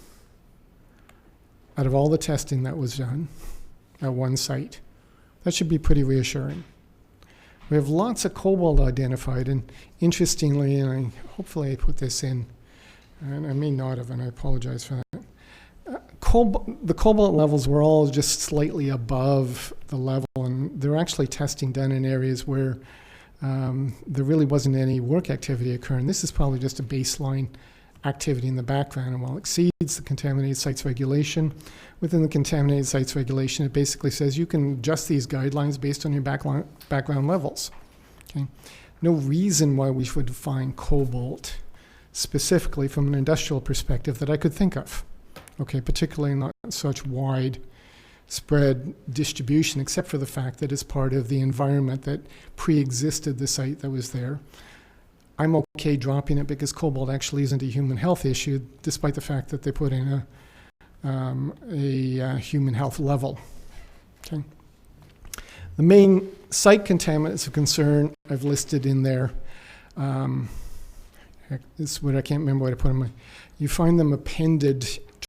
out of all the testing that was done at one site. That should be pretty reassuring. We have lots of cobalt identified, and interestingly, and hopefully I put this in, and I may not have, and I apologize for that. The cobalt levels were all just slightly above the level, and there were actually testing done in areas where there really wasn't any work activity occurring. This is probably just a baseline activity in the background, and while it exceeds the contaminated sites regulation, within the contaminated sites regulation, it basically says you can adjust these guidelines based on your background levels. Okay? No reason why we should define cobalt specifically from an industrial perspective that I could think of. Okay, particularly not such wide spread distribution, except for the fact that it's part of the environment that pre-existed the site that was there. I'm okay dropping it because cobalt actually isn't a human health issue, despite the fact that they put in a human health level. Okay. The main site contaminants of concern I've listed in there. This is what I can't remember what I put in my. You find them appended,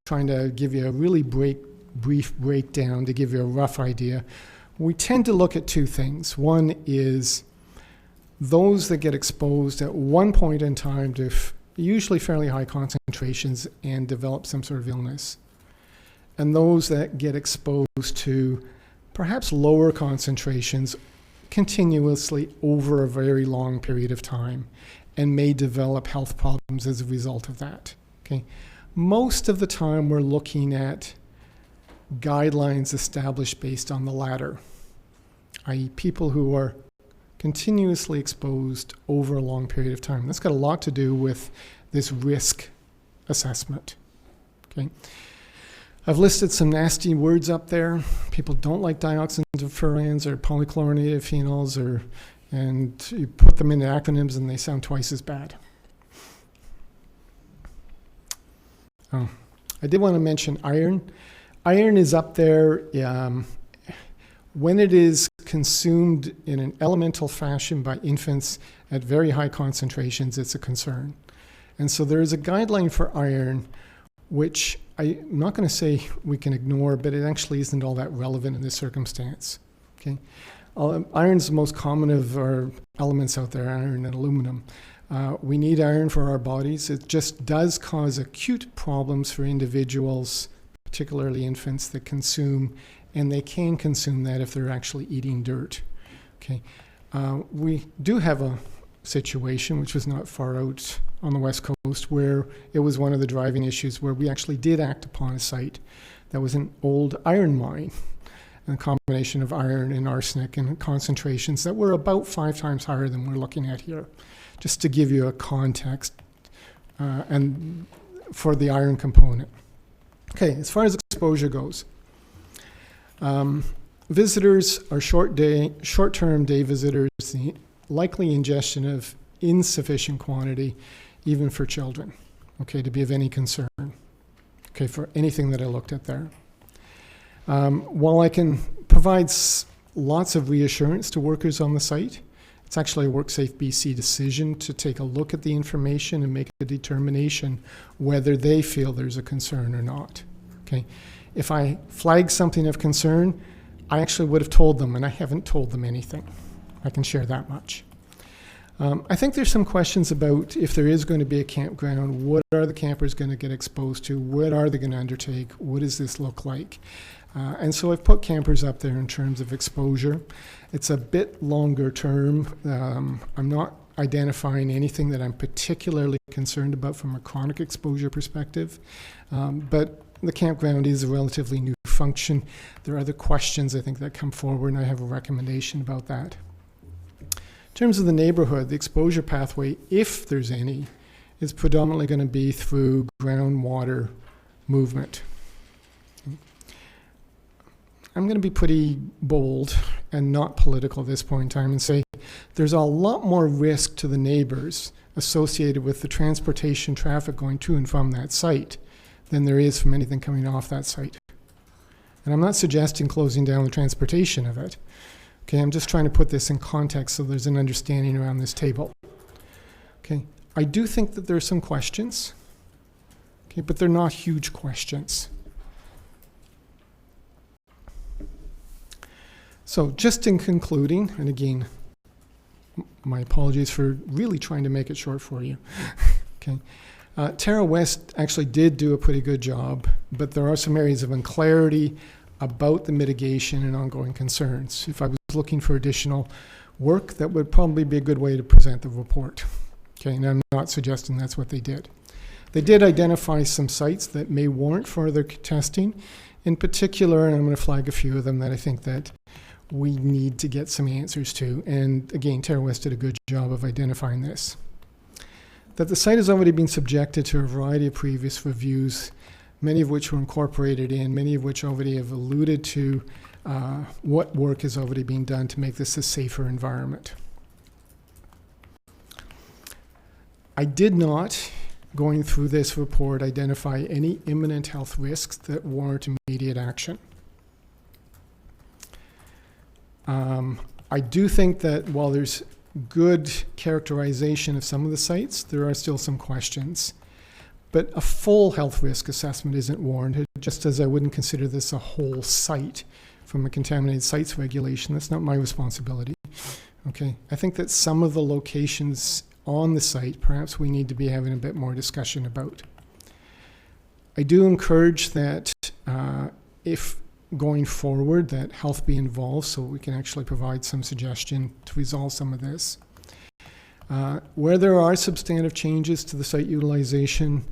trying to give you a really brief breakdown to give you a rough idea. We tend to look at two things. One is those that get exposed at one point in time to usually fairly high concentrations and develop some sort of illness, and those that get exposed to perhaps lower concentrations continuously over a very long period of time and may develop health problems as a result of that. Okay. Most of the time we're looking at guidelines established based on the latter, i.e. people who are continuously exposed over a long period of time. That's got a lot to do with this risk assessment. Okay. I've listed some nasty words up there. People don't like dioxins of furans or polychlorinated phenols, and you put them into acronyms and they sound twice as bad. Oh, I did want to mention iron. Iron is up there. When it is consumed in an elemental fashion by infants at very high concentrations, it's a concern. And so there is a guideline for iron, which I'm not going to say we can ignore, but it actually isn't all that relevant in this circumstance. Okay, iron's the most common of our elements out there, iron and aluminum. We need iron for our bodies. It just does cause acute problems for individuals, particularly infants, that consume, and they can consume that if they're actually eating dirt. Okay, we do have a situation, which was not far out on the West Coast, where it was one of the driving issues where we actually did act upon a site that was an old iron mine, and a combination of iron and arsenic and concentrations that were about 5 times higher than we're looking at here, just to give you a context and for the iron component. Okay, as far as exposure goes, visitors are short-term day visitors, the likely ingestion of insufficient quantity, even for children, okay, to be of any concern, okay, for anything that I looked at there. While I can provide lots of reassurance to workers on the site, it's actually a WorkSafe BC decision to take a look at the information and make a determination whether they feel there's a concern or not, okay. If I flag something of concern, I actually would have told them, and I haven't told them anything. I can share that much. I think there's some questions about if there is going to be a campground, what are the campers going to get exposed to? What are they going to undertake? What does this look like? And so I've put campers up there in terms of exposure. It's a bit longer term. I'm not identifying anything that I'm particularly concerned about from a chronic exposure perspective, but the campground is a relatively new function. There are other questions I think that come forward, and I have a recommendation about that. In terms of the neighborhood, the exposure pathway, if there's any, is predominantly going to be through groundwater movement. I'm going to be pretty bold and not political at this point in time and say there's a lot more risk to the neighbors associated with the transportation traffic going to and from that site than there is from anything coming off that site. And I'm not suggesting closing down the transportation of it. Okay, I'm just trying to put this in context so there's an understanding around this table. Okay, I do think that there are some questions, okay, but they're not huge questions. So just in concluding, and again, my apologies for really trying to make it short for you. Okay, Terra West actually did do a pretty good job, but there are some areas of unclarity about the mitigation and ongoing concerns. If I was looking for additional work, that would probably be a good way to present the report. Okay, and I'm not suggesting that's what they did. They did identify some sites that may warrant further testing. In particular, and I'm going to flag a few of them that I think that we need to get some answers to. And again, Terra West did a good job of identifying this. That the site has already been subjected to a variety of previous reviews, many of which were incorporated in, many of which already have alluded to what work is already being done to make this a safer environment. I did not, going through this report, identify any imminent health risks that warrant immediate action. I do think that while there's good characterization of some of the sites, there are still some questions. But a full health risk assessment isn't warranted, just as I wouldn't consider this a whole site from a contaminated sites regulation. That's not my responsibility. Okay, I think that some of the locations on the site, perhaps we need to be having a bit more discussion about. I do encourage that if going forward that health be involved so we can actually provide some suggestion to resolve some of this. Where there are substantive changes to the site utilization,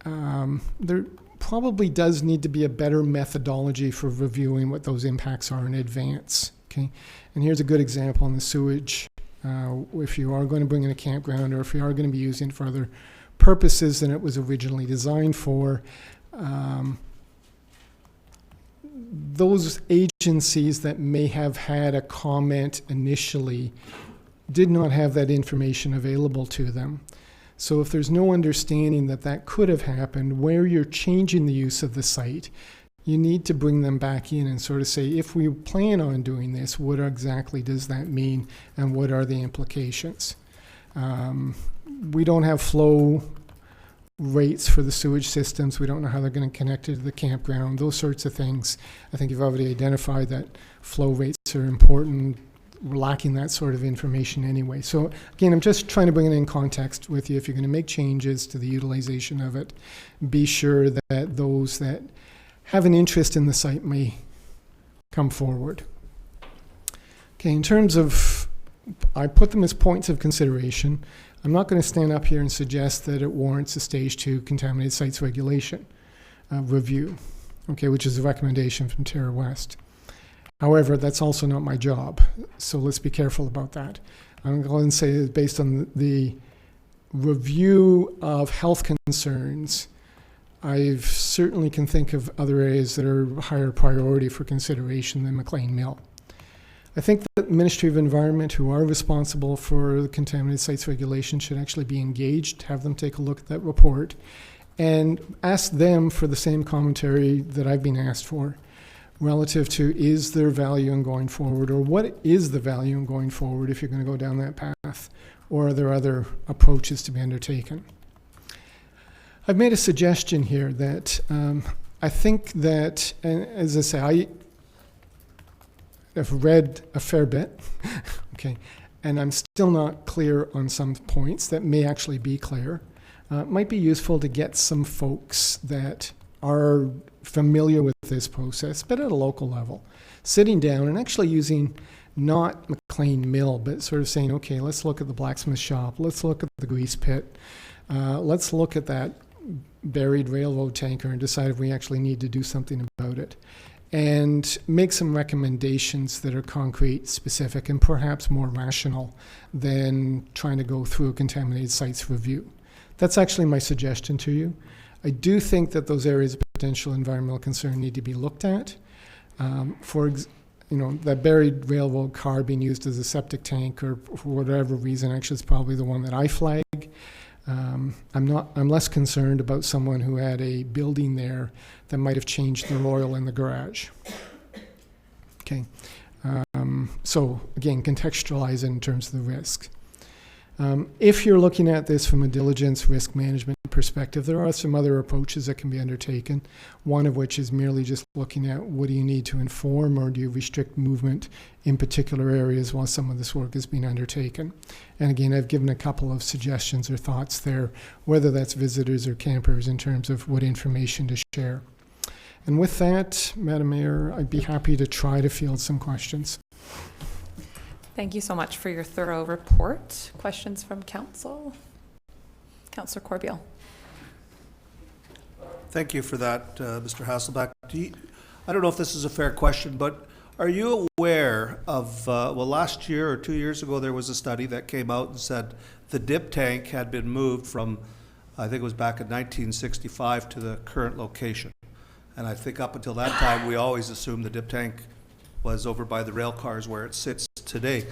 there probably does need to be a better methodology for reviewing what those impacts are in advance. Okay, and here's a good example on the sewage. If you are going to bring in a campground, or if you are going to be using it for other purposes than it was originally designed for, those agencies that may have had a comment initially did not have that information available to them. So if there's no understanding that that could have happened, where you're changing the use of the site, you need to bring them back in and sort of say, if we plan on doing this, what exactly does that mean and what are the implications? We don't have flow rates for the sewage systems. We don't know how they're going to connect it to the campground, those sorts of things. I think you've already identified that flow rates are important. We're lacking that sort of information anyway. So again, I'm just trying to bring it in context with you. If you're going to make changes to the utilization of it, be sure that those that have an interest in the site may come forward. Okay, in terms of, I put them as points of consideration. I'm not going to stand up here and suggest that it warrants a stage 2 contaminated sites regulation review, okay, which is a recommendation from Terra West. However, that's also not my job, so let's be careful about that. I'm going to say that based on the review of health concerns, I certainly can think of other areas that are higher priority for consideration than McLean Mill. I think that the Ministry of Environment, who are responsible for the contaminated sites regulation, should actually be engaged, have them take a look at that report, and ask them for the same commentary that I've been asked for, relative to, is there value in going forward, or what is the value in going forward if you're going to go down that path, or are there other approaches to be undertaken? I've made a suggestion here that I think that, and as I say, I've read a fair bit, okay, and I'm still not clear on some points that may actually be clear. It might be useful to get some folks that are familiar with this process, but at a local level, sitting down and actually using not McLean Mill, but sort of saying, okay, let's look at the blacksmith shop, let's look at the grease pit, let's look at that buried railroad tanker and decide if we actually need to do something about it, and make some recommendations that are concrete, specific, and perhaps more rational than trying to go through a contaminated sites review. That's actually my suggestion to you. I do think that those areas of potential environmental concern need to be looked at. That buried railroad car being used as a septic tank, or for whatever reason, actually is probably the one that I flag. I'm less concerned about someone who had a building there that might have changed the oil in the garage. Okay. So again, contextualize it in terms of the risk. If you're looking at this from a diligence risk management perspective, there are some other approaches that can be undertaken, one of which is merely just looking at what do you need to inform, or do you restrict movement in particular areas while some of this work is being undertaken. And again, I've given a couple of suggestions or thoughts there, whether that's visitors or campers, in terms of what information to share. And with that, Madam Mayor, I'd be happy to try to field some questions. Thank you so much for your thorough report. Questions from Council? Councillor Corbeil. Thank you for that, Mr. Hasselbeck. I don't know if this is a fair question, but are you aware of, last year or 2 years ago, there was a study that came out and said the dip tank had been moved from, I think it was back in 1965, to the current location. And I think up until that time, we always assumed the dip tank was over by the rail cars where it sits today.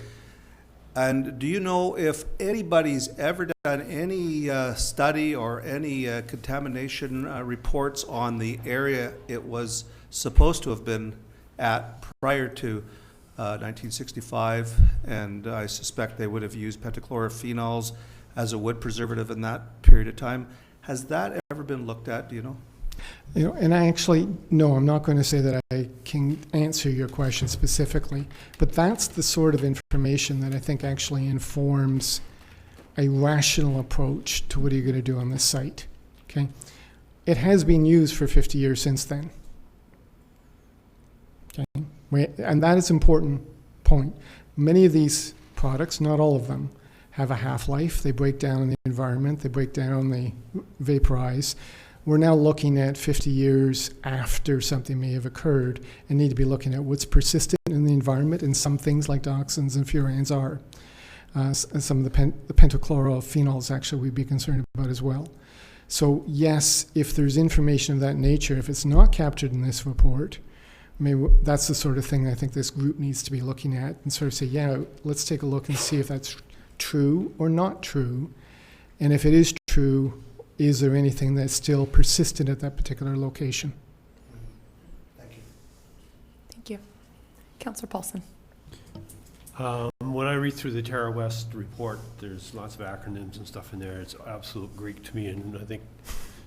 And do you know if anybody's ever done any study or any contamination reports on the area it was supposed to have been at prior to 1965, and I suspect they would have used pentachlorophenols as a wood preservative in that period of time. Has that ever been looked at, do you know? You know, and I actually, no, I'm not going to say that I can answer your question specifically, but that's the sort of information that I think actually informs a rational approach to what are you going to do on this site, okay? It has been used for 50 years since then, okay? And that is an important point. Many of these products, not all of them, have a half-life. They break down in the environment, they break down, they vaporize. We're now looking at 50 years after something may have occurred and need to be looking at what's persistent in the environment, and some things like dioxins and furans are. Some of the pentachlorophenols actually we'd be concerned about as well. So yes, if there's information of that nature, if it's not captured in this report, maybe that's the sort of thing I think this group needs to be looking at and sort of say, yeah, let's take a look and see if that's true or not true. And if it is true, is there anything that's still persistent at that particular location? Thank you. Thank you. Councillor Paulson. When I read through the Terra West report, there's lots of acronyms and stuff in there. It's absolute Greek to me, and I think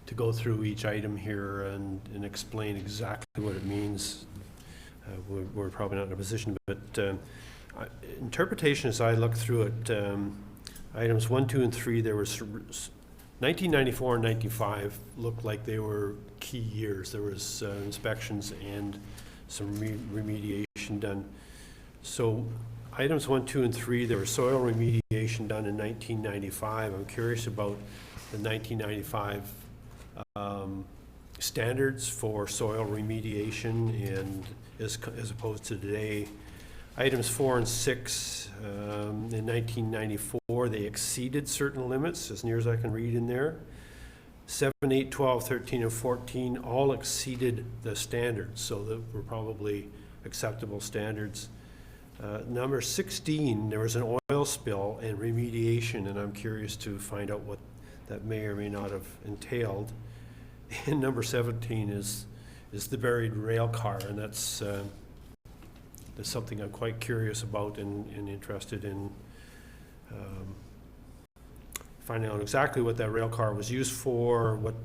to go through each item here and explain exactly what it means, we're probably not in a position, but interpretation as I look through it, items 1, 2, and 3, there was 1994 and 95 looked like they were key years. There was inspections and some remediation done. So items 1, 2, and 3, there was soil remediation done in 1995. I'm curious about the 1995 standards for soil remediation and as opposed to today. Items 4 and 6, in 1994, they exceeded certain limits, as near as I can read in there. 7, 8, 12, 13, and 14 all exceeded the standards, so that were probably acceptable standards. Number 16, there was an oil spill and remediation, and I'm curious to find out what that may or may not have entailed. And number 17 is the buried rail car, and that's something I'm quite curious about and interested in finding out exactly what that rail car was used for, what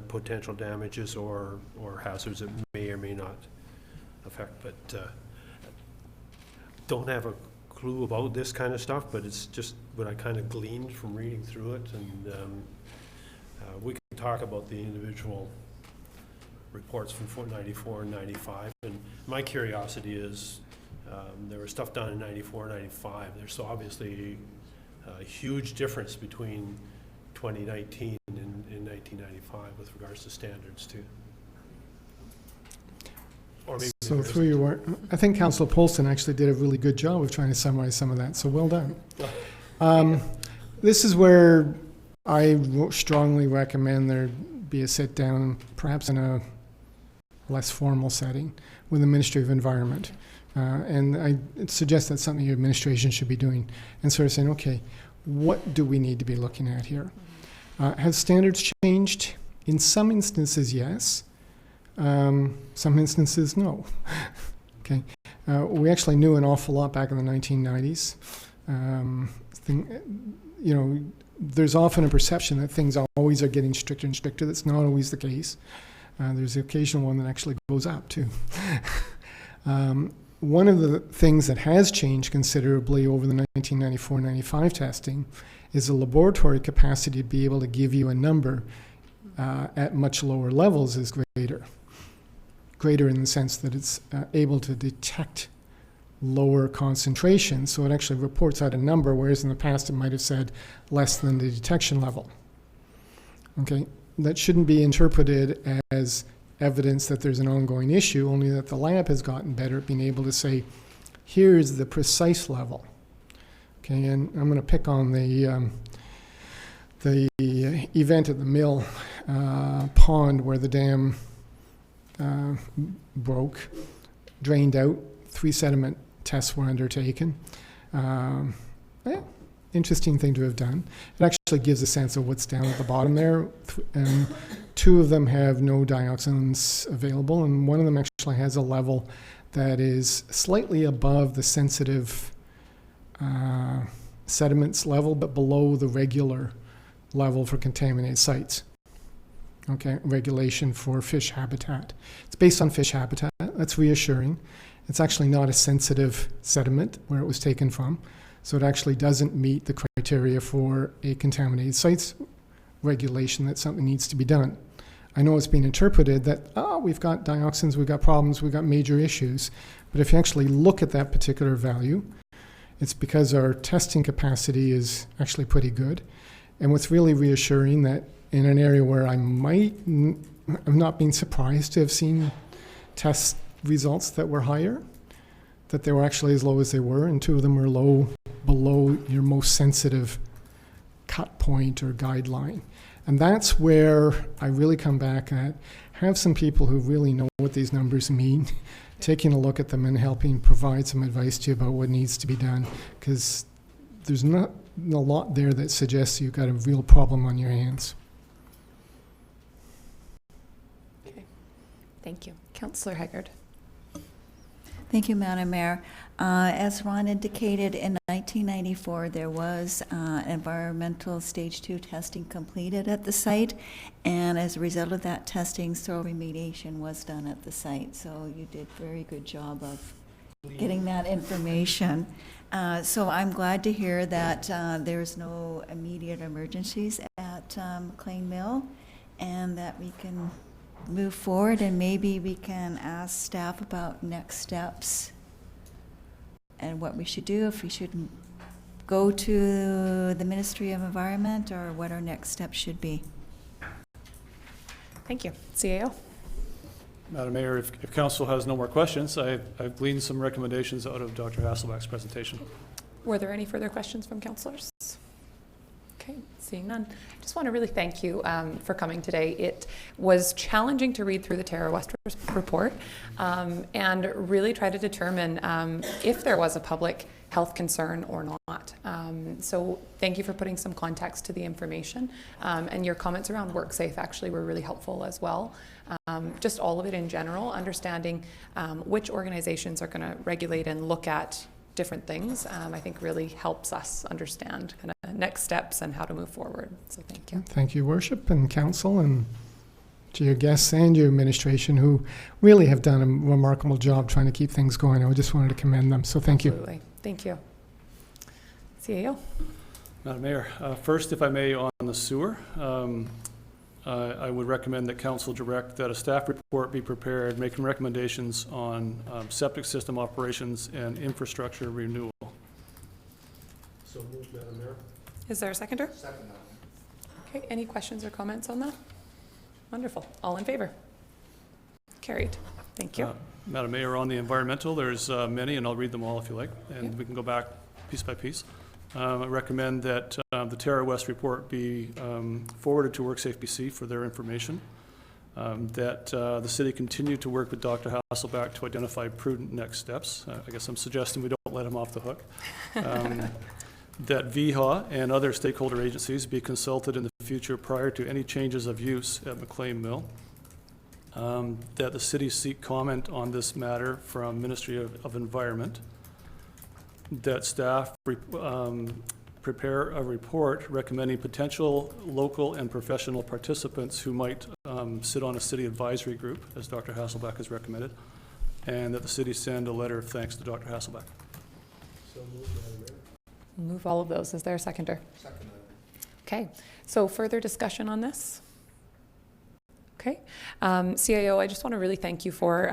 potential damages or hazards it may or may not affect. But don't have a clue about this kind of stuff, but it's just what I kind of gleaned from reading through it. And we can talk about the individual reports from 94 and 95. And my curiosity is, there was stuff done in 94 and 95. There's obviously a huge difference between 2019 and 1995 with regards to standards too. Or maybe so through your work, I think Councillor Polson actually did a really good job of trying to summarize some of that, so well done. This is where I strongly recommend there be a sit down, perhaps in a less formal setting, with the Ministry of Environment. And I suggest that's something your administration should be doing, and sort of saying, okay, what do we need to be looking at here? Have standards changed? In some instances, yes. Some instances, no. Okay. We actually knew an awful lot back in the 1990s. You know, there's often a perception that things always are getting stricter and stricter. That's not always the case. There's the occasional one that actually goes up too. One of the things that has changed considerably over the 1994-95 testing is the laboratory capacity to be able to give you a number at much lower levels is greater. Greater in the sense that it's able to detect lower concentrations, so it actually reports out a number, whereas in the past it might have said less than the detection level. Okay, that shouldn't be interpreted as evidence that there's an ongoing issue, only that the lab has gotten better at being able to say, here's the precise level. Okay, and I'm going to pick on the event at the mill pond where the dam broke, drained out, 3 sediment tests were undertaken. Interesting thing to have done. It actually gives a sense of what's down at the bottom there. 2 of them have no dioxins available, and one of them actually has a level that is slightly above the sensitive sediments level, but below the regular level for contaminated sites. Okay, regulation for fish habitat. It's based on fish habitat. That's reassuring. It's actually not a sensitive sediment where it was taken from, so it actually doesn't meet the criteria for a contaminated sites regulation that something needs to be done. I know it's been interpreted that, oh, we've got dioxins, we've got problems, we've got major issues, but if you actually look at that particular value, it's because our testing capacity is actually pretty good. And what's really reassuring that in an area where I'm not being surprised to have seen test results that were higher, that they were actually as low as they were, and 2 of them were low below your most sensitive cut point or guideline. And that's where I really come back at, have some people who really know what these numbers mean, taking a look at them and helping provide some advice to you about what needs to be done, because there's not a lot there that suggests you've got a real problem on your hands. Okay. Thank you. Councillor Haggard. Thank you, Madam Mayor. As Ron indicated, in 1994, there was environmental stage 2 testing completed at the site, and as a result of that testing, soil remediation was done at the site. So you did a very good job of getting that information. So I'm glad to hear that there's no immediate emergencies at McLean Mill, and that we can move forward, and maybe we can ask staff about next steps and what we should do, if we should go to the Ministry of Environment, or what our next steps should be. Thank you. CAO. Madam Mayor, if council has no more questions, I've gleaned some recommendations out of Dr. Hasselback's presentation. Were there any further questions from councillors? Okay, seeing none. I just want to really thank you for coming today. It was challenging to read through the Terra West report and really try to determine if there was a public health concern or not. So thank you for putting some context to the information, and your comments around WorkSafe actually were really helpful as well. Just all of it in general, understanding which organizations are going to regulate and look at different things, I think really helps us understand kind of next steps and how to move forward. So thank you. Thank you, Worship and Council, and to your guests and your administration, who really have done a remarkable job trying to keep things going. I just wanted to commend them. So thank you. Absolutely. Thank you. CAO. Madam Mayor, first, if I may, on the sewer, I would recommend that council direct that a staff report be prepared making recommendations on septic system operations and infrastructure renewal. So moved, Madam Mayor. Is there a seconder? Second. Okay, any questions or comments on that? Wonderful. All in favor? Carried. Thank you. Madam Mayor, on the environmental, there's many, and I'll read them all if you like, and we can go back piece by piece. I recommend that the Terra West report be forwarded to WorkSafe BC for their information, that the city continue to work with Dr. Hasselback to identify prudent next steps. I guess I'm suggesting we don't let him off the hook. That VHA and other stakeholder agencies be consulted in the future prior to any changes of use at McLean Mill. That the city seek comment on this matter from Ministry of Environment. That staff prepare a report recommending potential local and professional participants who might sit on a city advisory group, as Dr. Hasselback has recommended, and that the city send a letter of thanks to Dr. Hasselback. So moved, Madam Mayor. Move all of those. Is there a seconder? Second. Okay, so further discussion on this? Okay, CAO, I just want to really thank you for,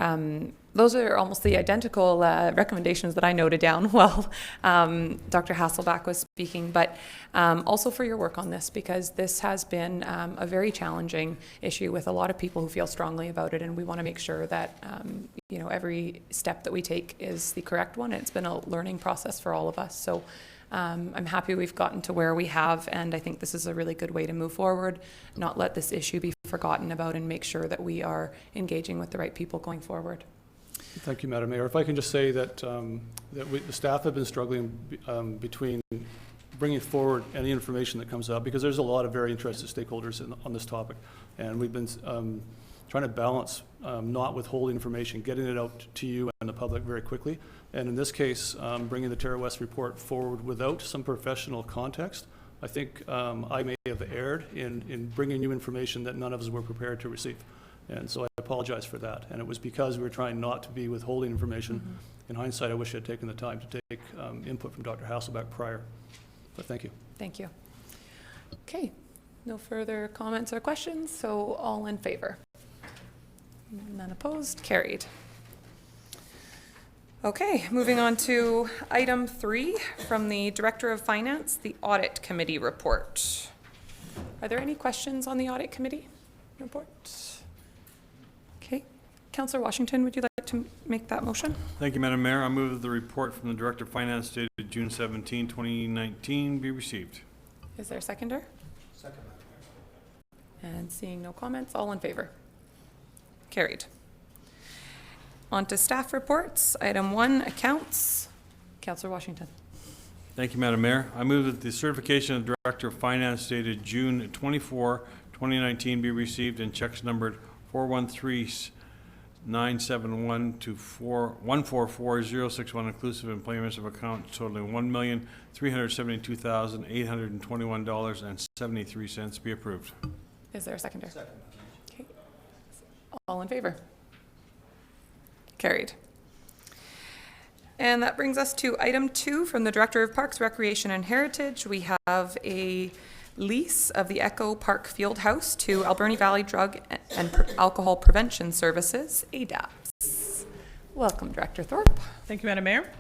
those are almost the identical recommendations that I noted down while Dr. Hasselback was speaking, but also for your work on this, because this has been a very challenging issue with a lot of people who feel strongly about it, and we want to make sure that you know, every step that we take is the correct one. It's been a learning process for all of us, so I'm happy we've gotten to where we have, and I think this is a really good way to move forward, not let this issue be forgotten about, and make sure that we are engaging with the right people going forward. Thank you, Madam Mayor. If I can just say that, the staff have been struggling between bringing forward any information that comes up, because there's a lot of very interested stakeholders on this topic, and we've been trying to balance not withholding information, getting it out to you and the public very quickly. And in this case, bringing the Terra West report forward without some professional context, I think I may have erred in bringing you information that none of us were prepared to receive. And so I apologize for that. And it was because we were trying not to be withholding information. In hindsight, I wish I had taken the time to take input from Dr. Hasselbeck prior. But thank you. Thank you. Okay, no further comments or questions, so all in favor? None opposed, carried. Okay, moving on to item 3 from the Director of Finance, the Audit Committee report. Are there any questions on the Audit Committee report? Okay, Councillor Washington, would you like to make that motion? Thank you, Madam Mayor. I move that the report from the Director of Finance dated June 17, 2019 be received. Is there a seconder? Second. And seeing no comments, all in favor? Carried. On to staff reports. Item 1, accounts. Councillor Washington. Thank you, Madam Mayor. I move that the certification of Director of Finance dated June 24, 2019 be received and checks numbered 413971 to 1444061 inclusive and payments of accounts totaling $1,372,821.73 be approved. Is there a seconder? Second. Okay. All in favor? Carried. And that brings us to item 2 from the Director of Parks, Recreation and Heritage. We have a lease of the Echo Park Field House to Alberni Valley Drug and Alcohol Prevention Services, ADAPS. Welcome, Director Thorpe. Thank you, Madam Mayor.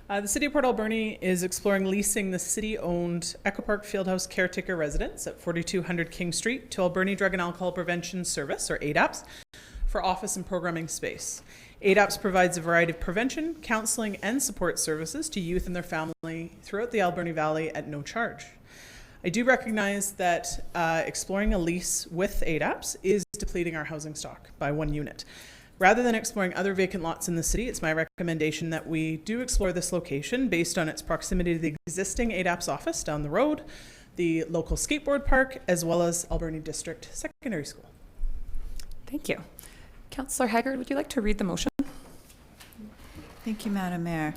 The City of Port Alberni is exploring leasing the city-owned Echo Park Fieldhouse caretaker residence at 4200 King Street to Alberni Drug and Alcohol Prevention Service, or ADAPS, for office and programming space. ADAPS provides a variety of prevention, counseling, and support services to youth and their family throughout the Alberni Valley at no charge. I do recognize that exploring a lease with ADAPS is depleting our housing stock by 1 unit. Rather than exploring other vacant lots in the city, it's my recommendation that we do explore this location based on its proximity to the existing ADAPS office down the road, the local skateboard park, as well as Alberni District Secondary School. Thank you. Councillor Haggard, would you like to read the motion? Thank you, Madam Mayor.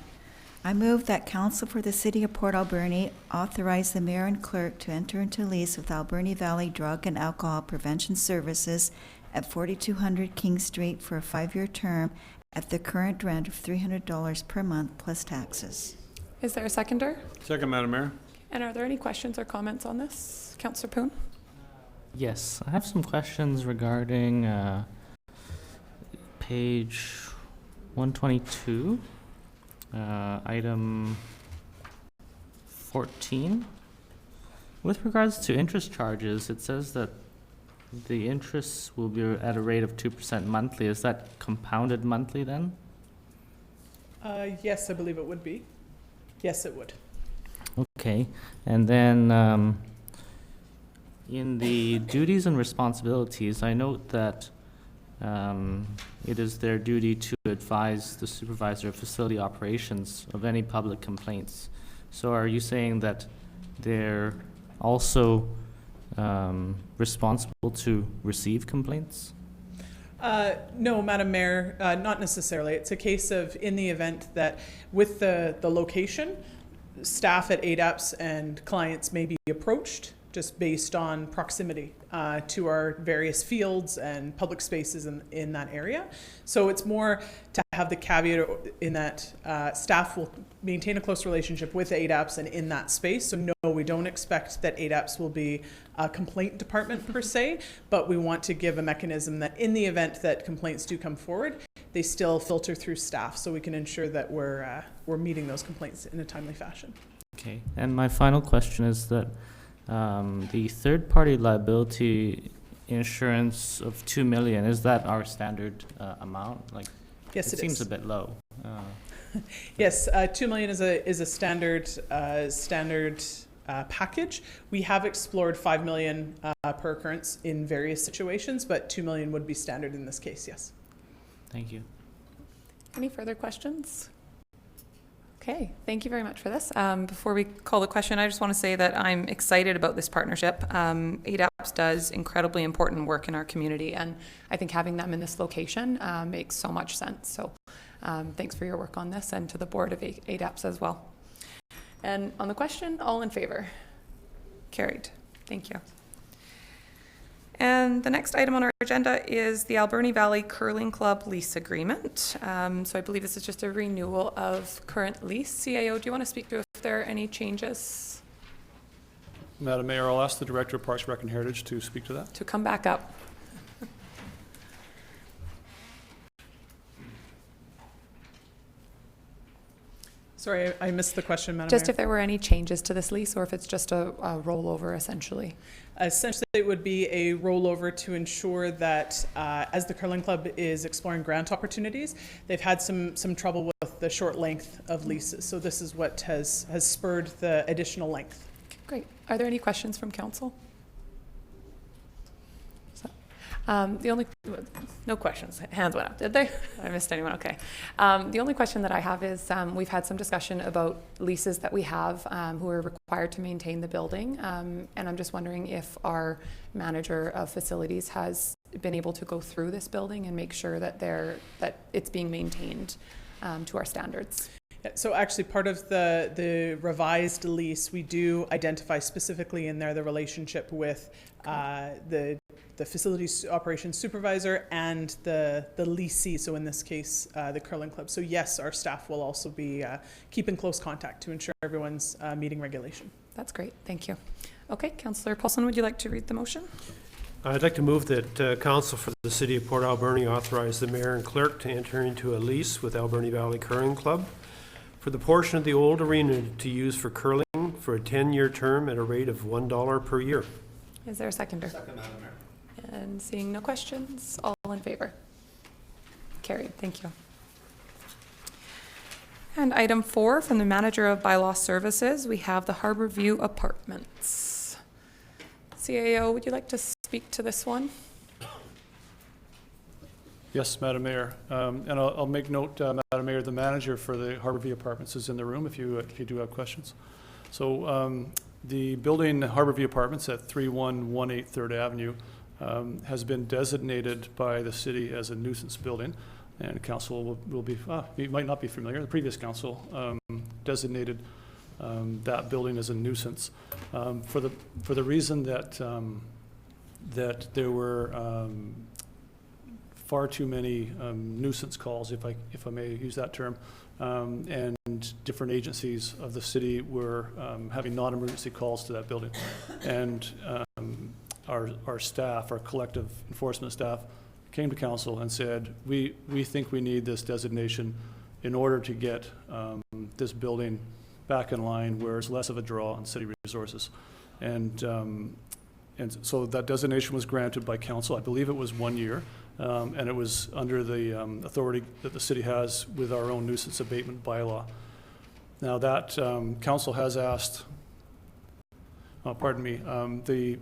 I move that Council for the City of Port Alberni authorize the Mayor and Clerk to enter into lease with Alberni Valley Drug and Alcohol Prevention Services at 4200 King Street for a 5-year term at the current rent of $300 per month plus taxes. Is there a seconder? Second, Madam Mayor. And are there any questions or comments on this? Councillor Poon? Yes, I have some questions regarding page 122, item 14. With regards to interest charges, it says that the interest will be at a rate of 2% monthly. Is that compounded monthly then? Yes, I believe it would be. Yes, it would. Okay, and then in the duties and responsibilities, I note that it is their duty to advise the supervisor of facility operations of any public complaints. So are you saying that they're also responsible to receive complaints? No, Madam Mayor, not necessarily. It's a case of in the event that with the location, staff at ADAPS and clients may be approached just based on proximity to our various fields and public spaces in that area. So it's more to have the caveat in that staff will maintain a close relationship with ADAPS and in that space. So no, we don't expect that ADAPS will be a complaint department per se, but we want to give a mechanism that in the event that complaints do come forward, they still filter through staff so we can ensure that we're meeting those complaints in a timely fashion. Okay, and my final question is that the third-party liability insurance of $2 million, is that our standard amount? Like, yes, it seems is. a bit low. Yes, $2 million is a standard package. We have explored $5 million per occurrence in various situations, but $2 million would be standard in this case. Yes. Thank you. Any further questions? Okay, thank you very much for this. Before we call the question, I just want to say that I'm excited about this partnership. ADAPS ADAPS does incredibly important work in our community, and I think having them in this location makes so much sense. So thanks for your work on this, and to the board of ADAPS as well. And on the question, all in favor? Carried. Thank you. And the next item on our agenda is the Alberni Valley Curling Club lease agreement. So I believe this is just a renewal of current lease. CAO, do you want to speak to if there are any changes? Madam Mayor, I'll ask the Director of Parks, Rec and Heritage to speak to that. To come back up. Sorry, I missed the question, Madam Just Mayor. if there were any changes to this lease, or if it's just a rollover, essentially. Essentially, it would be a rollover to ensure that as the Curling Club is exploring grant opportunities, they've had some trouble with the short length of leases. So this is what has spurred the additional length. Okay, great. Are there any questions from council? No questions. Hands went up, did they? I missed anyone? Okay. The only question that I have is we've had some discussion about leases that we have who are required to maintain the building, and I'm just wondering if our manager of facilities has been able to go through this building and make sure that it's being maintained to our standards. Yeah, so actually part of the revised lease, we do identify specifically in there the relationship with the facilities operations supervisor and the leasee, so in this case, the Curling Club. So yes, our staff will also be keeping close contact to ensure everyone's meeting regulation. That's great, thank you. Okay, Councillor Paulson, would you like to read the motion? I'd like to move that Council for the City of Port Alberni authorize the Mayor and Clerk to enter into a lease with Alberni Valley Curling Club for the portion of the old arena to use for curling for a 10-year term at a rate of $1 per year. Is there a seconder? Second, Madam Mayor. And seeing no questions, all in favor? Carried, thank you. And item 4, from the Manager of Bylaw Services, we have the Harbor View Apartments. CAO, would you like to speak to this one? Yes, Madam Mayor. And I'll make note, Madam Mayor, the manager for the Harbor View Apartments is in the room if you do have questions. So the building Harbor View Apartments at 3118 3rd Avenue has been designated by the city as a nuisance building, and council will be, you might not be familiar, the previous council designated that building as a nuisance for the reason that that there were far too many nuisance calls, if I may use that term, and different agencies of the city were having non-emergency calls to that building, and our staff, our collective enforcement staff, came to council and said, we think we need this designation in order to get this building back in line where it's less of a draw on city resources. And so that designation was granted by council. I believe it was 1 year, and it was under the authority that the city has with our own nuisance abatement bylaw. Now that council has asked, the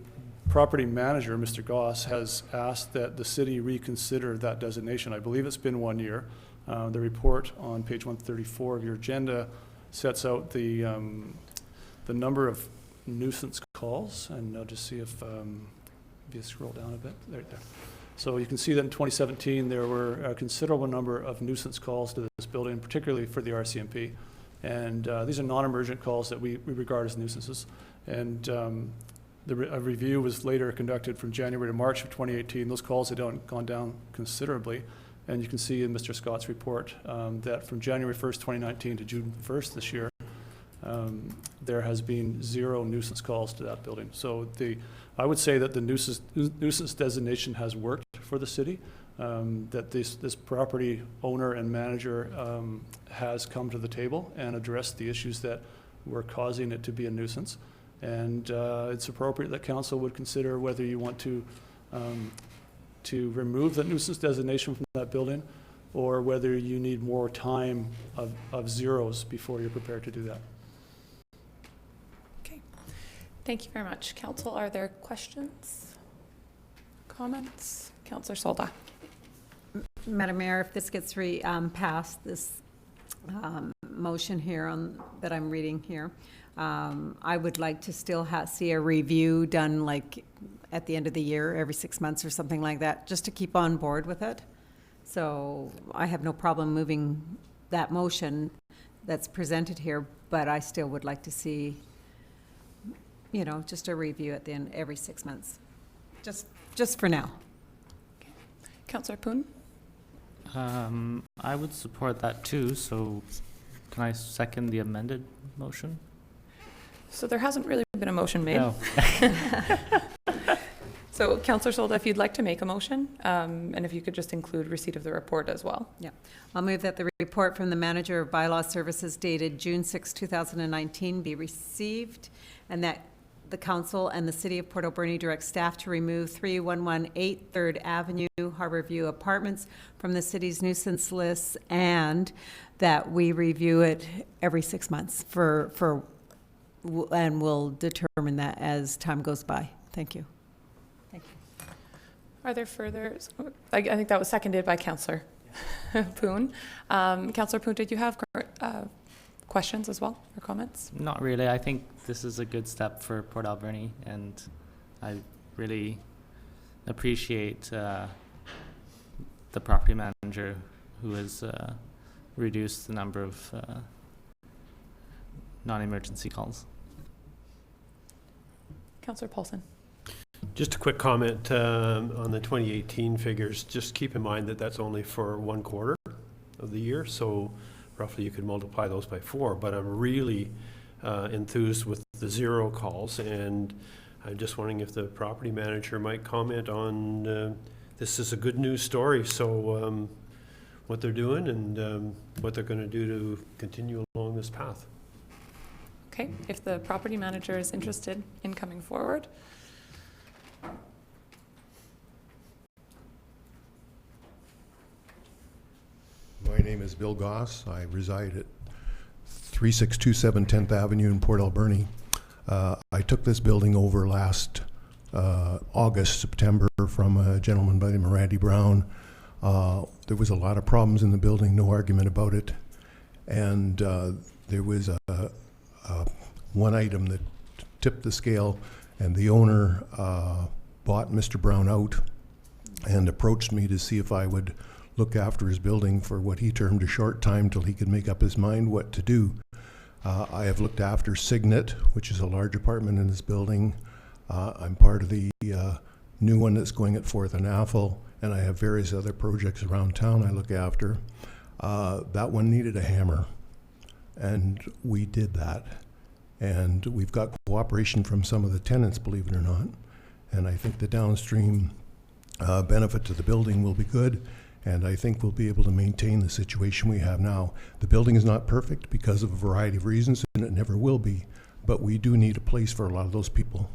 property manager, Mr. Goss, has asked that the city reconsider that designation. I believe it's been 1 year. The report on page 134 of your agenda sets out the number of nuisance calls, and I'll just see if you scroll down a bit. There. So you can see that in 2017 there were a considerable number of nuisance calls to this building, particularly for the RCMP. And these are non-emergent calls that we regard as nuisances. And a review was later conducted from January to March of 2018. Those calls had gone down considerably. And you can see in Mr. Scott's report that from January 1st, 2019 to June 1st this year, there has been 0 nuisance calls to that building. So I would say that the nuisance designation has worked for the city, that this property owner and manager has come to the table and addressed the issues that were causing it to be a nuisance. And it's appropriate that council would consider whether you want to remove the nuisance designation from that building, or whether you need more time of zeros before you're prepared to do that. Okay, thank you very much. Council, are there questions, comments? Councillor Solda. Madam Mayor, if this gets passed, this motion here that I'm reading here. I would like to still see a review done like at the end of the year, every 6 months or something like that, just to keep on board with it. So I have no problem moving that motion that's presented here, but I still would like to see, just a review at the end every 6 months, just for now. Councillor Poon? I would support that too, so can I second the amended motion? So there hasn't really been a motion made. No. So Councillor Solda, if you'd like to make a motion, and if you could just include receipt of the report as well. Yeah. I'll move that the report from the Manager of Bylaw Services dated June 6, 2019 be received, and that the Council and the City of Port Alberni direct staff to remove 3118 3rd Avenue, Harborview Apartments from the city's nuisance lists, and that we review it every 6 months and we'll determine that as time goes by. Thank you. Thank you. Are there further? I think that was seconded by Councillor Poon. Councillor Poon, did you have questions as well or comments? Not really. I think this is a good step for Port Alberni, and I really appreciate the property manager who has reduced the number of non-emergency calls. Councillor Paulson. Just a quick comment on the 2018 figures. Just keep in mind that that's only for 1 quarter of the year, so roughly you could multiply those by 4. But I'm really enthused with the 0 calls, and I'm just wondering if the property manager might comment on this is a good news story, so what they're doing and what they're going to do to continue along this path. Okay, if the property manager is interested in coming forward. My name is Bill Goss. I reside at 3627 10th Avenue in Port Alberni. I took this building over last August, September from a gentleman by the name of Randy Brown. There was a lot of problems in the building, no argument about it. And there was one item that tipped the scale, and the owner bought Mr. Brown out and approached me to see if I would look after his building for what he termed a short time till he could make up his mind what to do. I have looked after Signet, which is a large apartment in this building. I'm part of the new one that's going at 4th and Apple, and I have various other projects around town I look after. That one needed a hammer, and we did that. And we've got cooperation from some of the tenants, believe it or not. And I think the downstream benefit to the building will be good. And I think we'll be able to maintain the situation we have now. The building is not perfect because of a variety of reasons, and it never will be. But we do need a place for a lot of those people.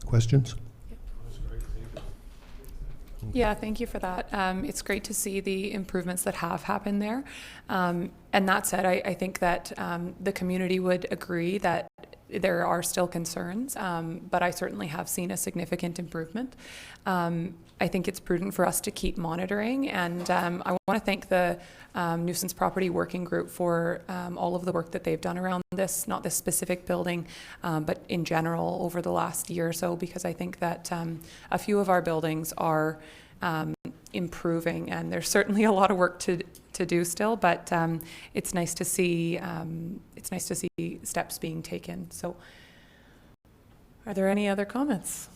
Questions? Yeah, thank you for that. It's great to see the improvements that have happened there. And that said, I think that the community would agree that there are still concerns, but I certainly have seen a significant improvement. I think it's prudent for us to keep monitoring, and I want to thank the Nuisance Property Working Group for all of the work that they've done around this, not this specific building, but in general over the last year or so, because I think that a few of our buildings are improving, and there's certainly a lot of work to do still, but it's nice to see steps being taken. So are there any other comments?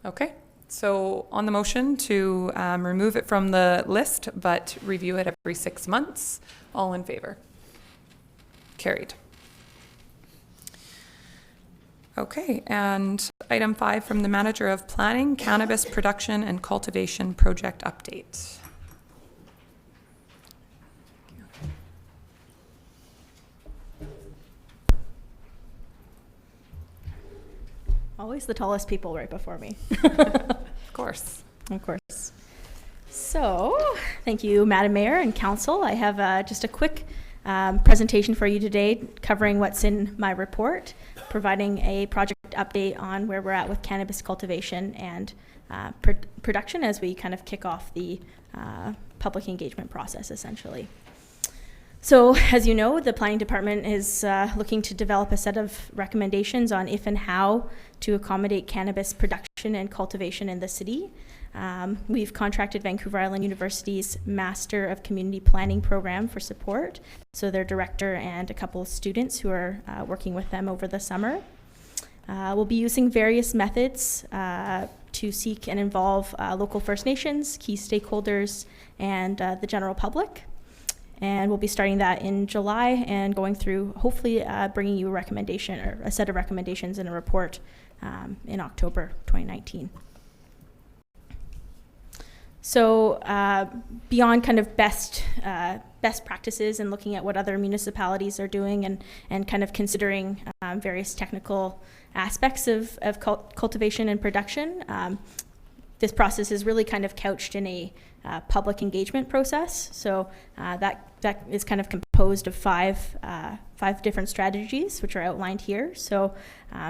Okay, so on the motion to remove it from the list but review it every 6 months, all in favor? Carried. Okay, and item 5 from the Manager of Planning, Cannabis Production and Cultivation Project Update. Always the tallest people right before me. Of course. Of course. So, thank you, Madam Mayor and Council. I have just a quick presentation for you today covering what's in my report, providing a project update on where we're at with cannabis cultivation and production as we kind of kick off the public engagement process, essentially. So, as you know, the Planning Department is looking to develop a set of recommendations on if and how to accommodate cannabis production and cultivation in the city. We've contracted Vancouver Island University's Master of Community Planning program for support, so their director and a couple of students who are working with them over the summer. We'll be using various methods to seek and involve local First Nations, key stakeholders, and the general public. And we'll be starting that in July and going through, hopefully bringing you a recommendation or a set of recommendations in a report in October 2019. So beyond kind of best practices and looking at what other municipalities are doing and kind of considering various technical aspects of cultivation and production, this process is really kind of couched in a public engagement process. So that is kind of composed of five different strategies, which are outlined here. So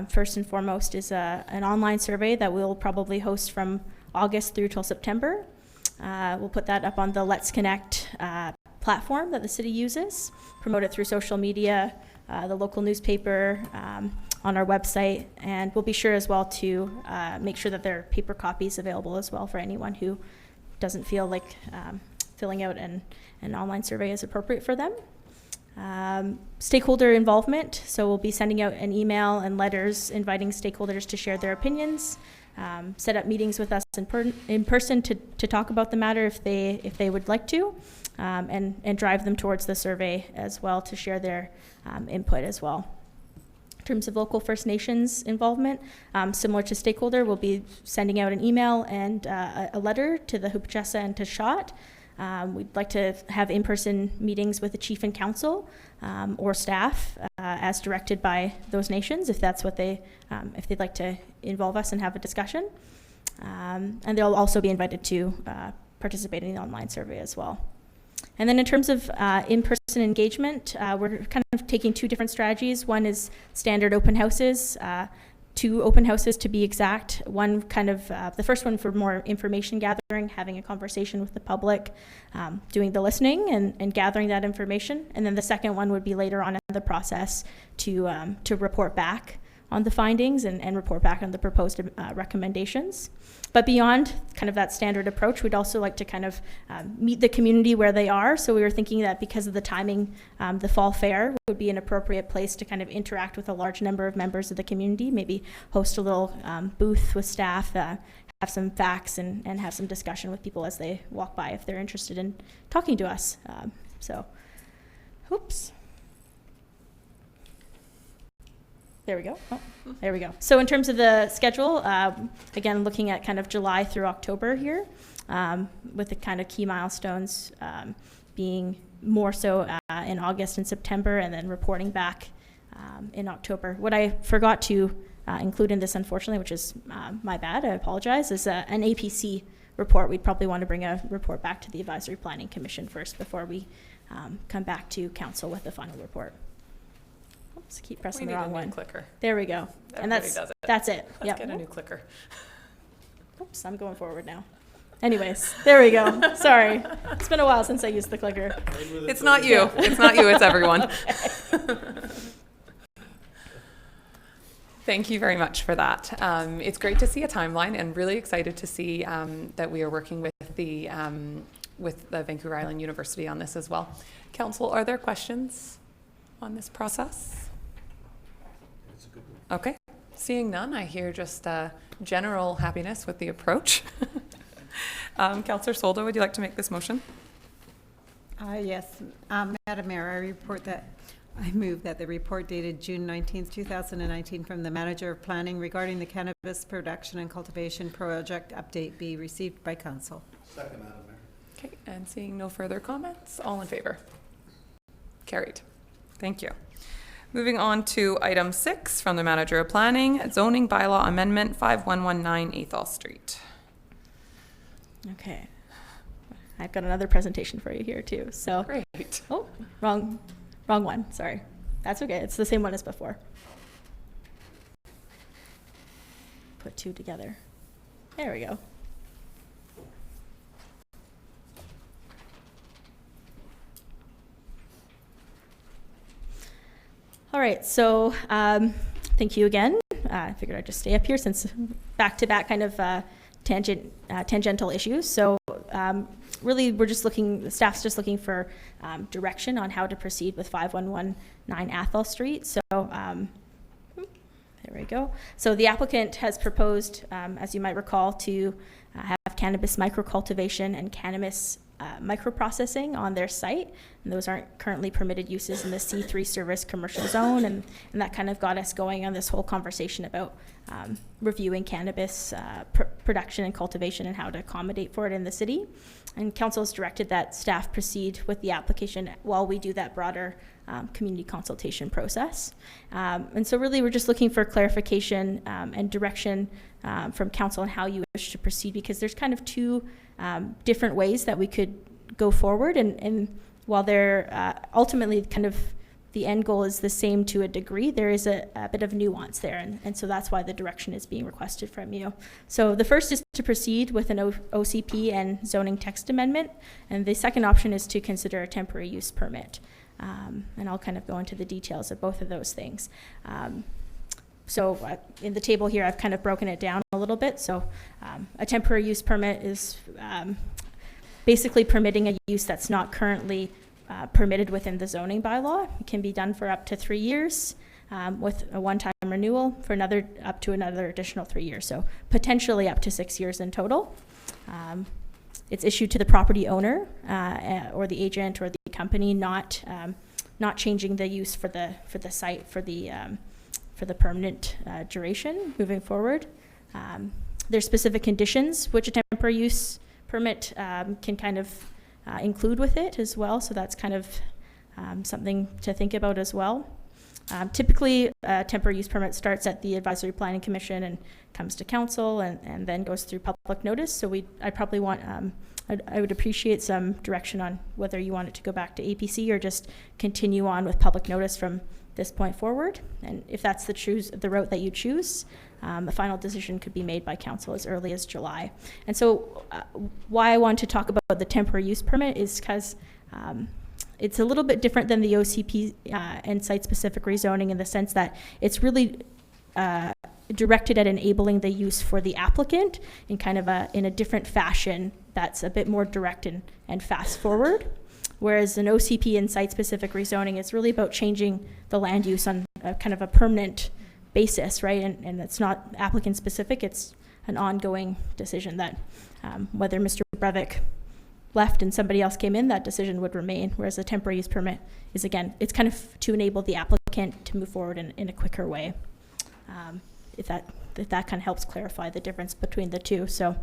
first and foremost is an online survey that we'll probably host from August through till September. We'll put that up on the Let's Connect platform that the city uses, promote it through social media, the local newspaper, on our website, and we'll be sure as well to make sure that there are paper copies available as well for anyone who doesn't feel like filling out an online survey is appropriate for them. Stakeholder involvement, so we'll be sending out an email and letters inviting stakeholders to share their opinions, set up meetings with us in person to talk about the matter if they would like to, and drive them towards the survey as well to share their input as well. In terms of local First Nations involvement, similar to stakeholder, we'll be sending out an email and a letter to the Hupchesa and to Shot. We'd like to have in-person meetings with the chief and council or staff as directed by those nations, if that's what if they'd like to involve us and have a discussion. And they'll also be invited to participate in the online survey as well. And then in terms of in-person engagement, we're kind of taking two different strategies. One is standard open houses, 2 open houses to be exact. One kind of, the first one for more information gathering, having a conversation with the public, doing the listening and gathering that information. And then the second one would be later on in the process to report back on the findings and report back on the proposed recommendations. But beyond kind of that standard approach, we'd also like to kind of meet the community where they are. So we were thinking that because of the timing, the fall fair would be an appropriate place to kind of interact with a large number of members of the community, maybe host a little booth with staff, have some facts and have some discussion with people as they walk by if they're interested in talking to us. Oops. There we go. Oh, there we go. So in terms of the schedule, again, looking at kind of July through October here, with the kind of key milestones being more so in August and September, and then reporting back in October. What I forgot to include in this, unfortunately, which is my bad, I apologize, is an APC report. We'd probably want to bring a report back to the Advisory Planning Commission first before we come back to council with the final report. Oops, keep pressing the wrong one. Clicker. There we go. And that's it. That's it. Let's get a new clicker. Oops, I'm going forward now. Anyways, there we go. Sorry. It's been a while since I used the clicker. It's not you. It's not you. It's everyone. Thank you very much for that. It's great to see a timeline and really excited to see that we are working with the Vancouver Island University on this as well. Council, are there questions on this process? Okay. Seeing none, I hear just general happiness with the approach. Councillor Soldo, would you like to make this motion? Yes. Madam Mayor, I move that the report dated June 19th, 2019 from the Manager of Planning regarding the cannabis production and cultivation project update be received by Council. Second, Madam Mayor. Okay, and seeing no further comments, all in favor? Carried. Thank you. Moving on to item 6 from the Manager of Planning, zoning bylaw amendment 5119 Athol Street. Okay. I've got another presentation for you here too. So great. Oh, wrong one. Sorry. That's okay. It's the same one as before. Put 2 together. There we go. right, so thank you again. I figured I'd just stay up here since back-to-back kind of tangential issues. So really, the staff's just looking for direction on how to proceed with 5119 Athol Street. So there we go. So the applicant has proposed, as you might recall, to have cannabis microcultivation and cannabis microprocessing on their site. And those aren't currently permitted uses in the C3 service commercial zone. And that kind of got us going on this whole conversation about reviewing cannabis production and cultivation and how to accommodate for it in the city. And council has directed that staff proceed with the application while we do that broader community consultation process. And so really we're just looking for clarification and direction from council on how you wish to proceed, because there's kind of two different ways that we could go forward. And while they're ultimately kind of the end goal is the same to a degree, there is a bit of nuance there. And so that's why the direction is being requested from you. So the first is to proceed with an OCP and zoning text amendment. And the second option is to consider a temporary use permit. And I'll kind of go into the details of both of those things. So in the table here, I've kind of broken it down a little bit. So a temporary use permit is basically permitting a use that's not currently permitted within the zoning bylaw. It can be done for up to 3 years with a one-time renewal for up to another additional 3 years. So potentially up to 6 years in total. It's issued to the property owner or the agent or the company, not changing the use for the site for the permanent duration moving forward. There's specific conditions which a temporary use permit can kind of include with it as well. So that's kind of something to think about as well. Typically, a temporary use permit starts at the Advisory Planning Commission and comes to council and then goes through public notice. So I probably want, I would appreciate some direction on whether you want it to go back to APC or just continue on with public notice from this point forward. And if that's the route that you choose, the final decision could be made by council as early as July. And so why I want to talk about the temporary use permit is because it's a little bit different than the OCP and site-specific rezoning in the sense that it's really directed at enabling the use for the applicant in kind of in a different fashion that's a bit more direct and fast forward. Whereas an OCP and site-specific rezoning is really about changing the land use on a kind of a permanent basis, right? And it's not applicant-specific, it's an ongoing decision that whether Mr. Brevik left and somebody else came in, that decision would remain. Whereas a temporary use permit is, again, it's kind of to enable the applicant to move forward in a quicker way. If that kind of helps clarify the difference between the two. So,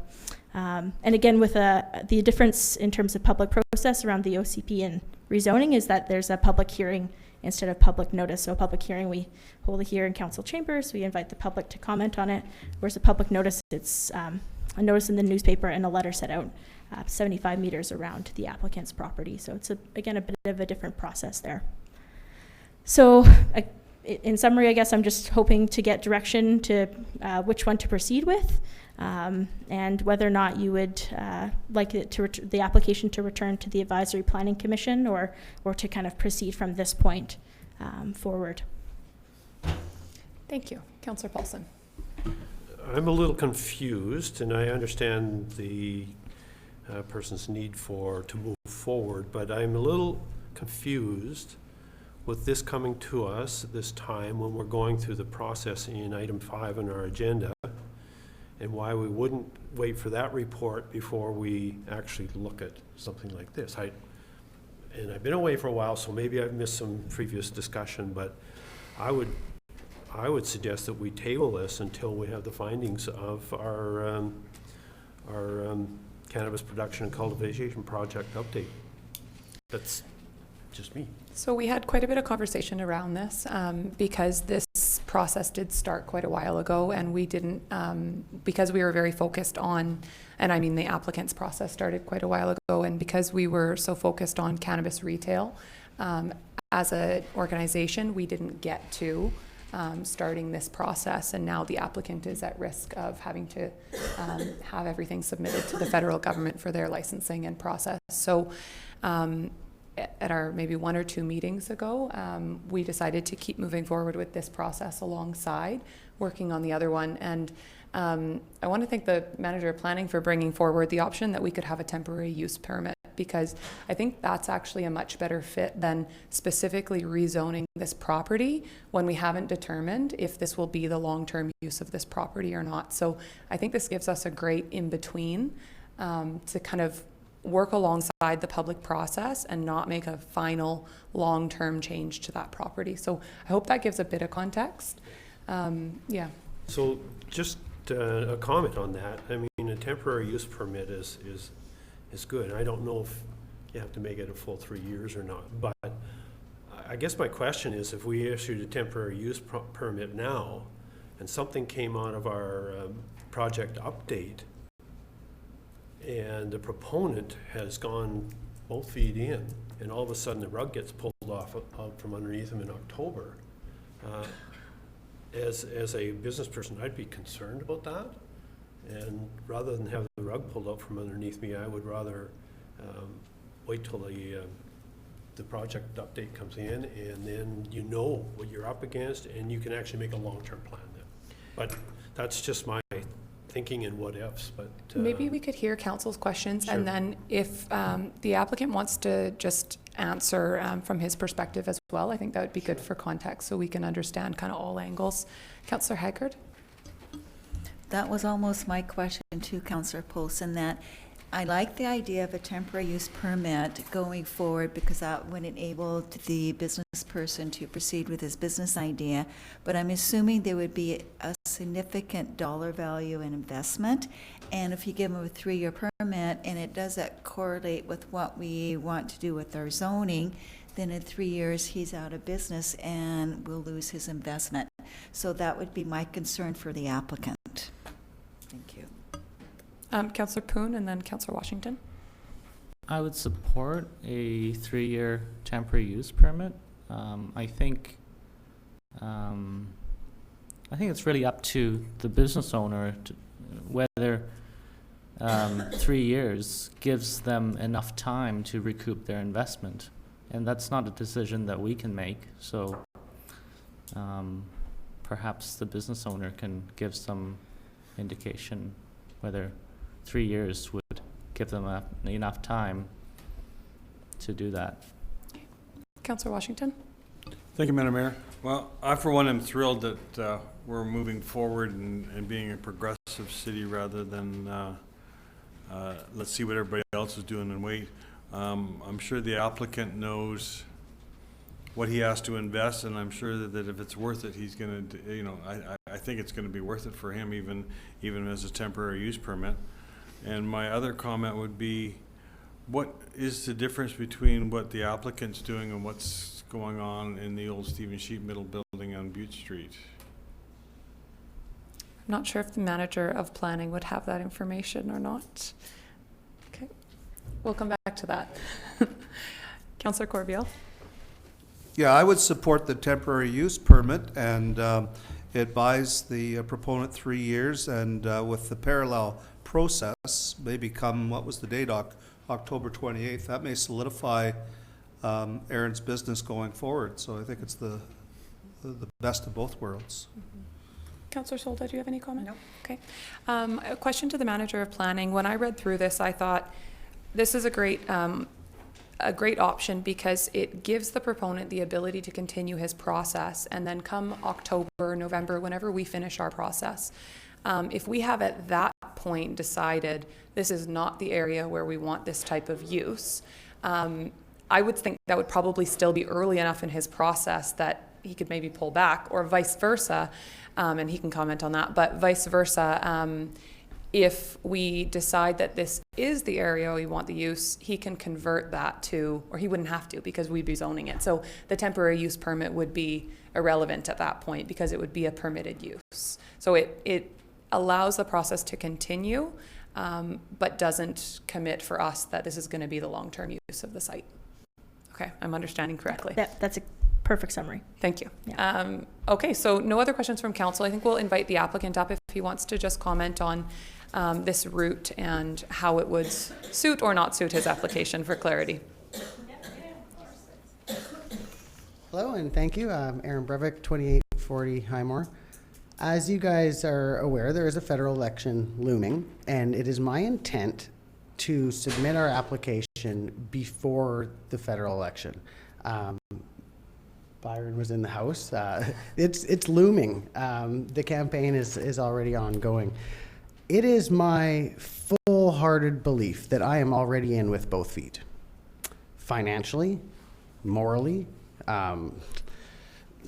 and again, with the difference in terms of public process around the OCP and rezoning is that there's a public hearing instead of public notice. So a public hearing, we hold it here in council chambers. We invite the public to comment on it. Whereas a public notice, it's a notice in the newspaper and a letter set out 75 meters around the applicant's property. So it's, again, a bit of a different process there. So in summary, I guess I'm just hoping to get direction to which one to proceed with and whether or not you would like it the application to return to the Advisory Planning Commission or to kind of proceed from this point forward. Thank you. Councillor Paulson. I'm a little confused, and I understand the person's need to move forward, but I'm a little confused with this coming to us at this time when we're going through the process in item 5 on our agenda, and why we wouldn't wait for that report before we actually look at something like this. And I've been away for a while, so maybe I've missed some previous discussion, but I would suggest that we table this until we have the findings of our cannabis production and cultivation project update. That's just me. So we had quite a bit of conversation around this because this process did start quite a while ago, and we didn't, because we were very focused on, and I mean the applicant's process started quite a while ago, and because we were so focused on cannabis retail, as an organization, we didn't get to starting this process, and now the applicant is at risk of having to have everything submitted to the federal government for their licensing and process. So at our maybe 1 or 2 meetings ago, we decided to keep moving forward with this process alongside working on the other one. And I want to thank the manager of planning for bringing forward the option that we could have a temporary use permit, because I think that's actually a much better fit than specifically rezoning this property when we haven't determined if this will be the long-term use of this property or not. So I think this gives us a great in-between to kind of work alongside the public process and not make a final long-term change to that property. So I hope that gives a bit of context. Yeah. So just a comment on that. I mean, a temporary use permit is good. I don't know if you have to make it a full 3 years or not, but I guess my question is, if we issued a temporary use permit now and something came out of our project update and the proponent has gone both feet in, and all of a sudden the rug gets pulled off out from underneath him in October, as a business person, I'd be concerned about that. And rather than have the rug pulled out from underneath me, I would rather wait till the project update comes in, and then you know what you're up against, and you can actually make a long-term plan then. But that's just my thinking and what ifs. But maybe we could hear council's questions, sure. and then if the applicant wants to just answer from his perspective as well, I think that would be good for context, so we can understand kind of all angles. Councillor Haggard? That was almost my question to Councillor Polson, that I like the idea of a temporary use permit going forward because that would enable the business person to proceed with his business idea, but I'm assuming there would be a significant dollar value in investment, and if you give him a 3-year permit and it doesn't correlate with what we want to do with our zoning, then in 3 years he's out of business and we'll lose his investment. So that would be my concern for the applicant. Thank you. Councillor Poon and then Councillor Washington. I would support a 3-year temporary use permit. I think it's really up to the business owner to, whether 3 years gives them enough time to recoup their investment, and that's not a decision that we can make. So perhaps the business owner can give some indication whether 3 years would give them enough time to do that. Councillor Washington? Thank you, Madam Mayor. Well, I for one am thrilled that we're moving forward and being a progressive city rather than let's see what everybody else is doing and wait. I'm sure the applicant knows what he has to invest, and I'm sure that if it's worth it, he's going to, you know, I think it's going to be worth it for him, even as a temporary use permit. And my other comment would be, what is the difference between what the applicant's doing and what's going on in the old Stephen Sheep Middle building on Butte Street? I'm not sure if the manager of planning would have that information or not. Okay, we'll come back to that. Councillor Corbeil? Yeah, I would support the temporary use permit, and it buys the proponent 3 years, and with the parallel process, maybe come, what was the date, October 28th, that may solidify Aaron's business going forward. So I think it's the best of both worlds. Mm-hmm. Councillor Solda, do you have any comment? No. Okay. A question to the manager of planning. When I read through this, I thought this is a great option because it gives the proponent the ability to continue his process, and then come October, November, whenever we finish our process, if we have at that point decided this is not the area where we want this type of use, I would think that would probably still be early enough in his process that he could maybe pull back, or vice versa, and he can comment on that, but vice versa, if we decide that this is the area we want the use, he can convert that to, or he wouldn't have to because we'd be zoning it. So the temporary use permit would be irrelevant at that point because it would be a permitted use. So it allows the process to continue, but doesn't commit for us that this is going to be the long-term use of the site. Okay, I'm understanding correctly. That's a perfect summary. Thank you. Yeah. Okay, so no other questions from council. I think we'll invite the applicant up if he wants to just comment on this route and how it would suit or not suit his application for clarity. Hello and thank you. I'm Aaron Breivik, 2840 Highmore. As you guys are aware, there is a federal election looming, and it is my intent to submit our application before the federal election. Byron was in the house. It's looming. The campaign is already ongoing. It is my full-hearted belief that I am already in with both feet. Financially, morally,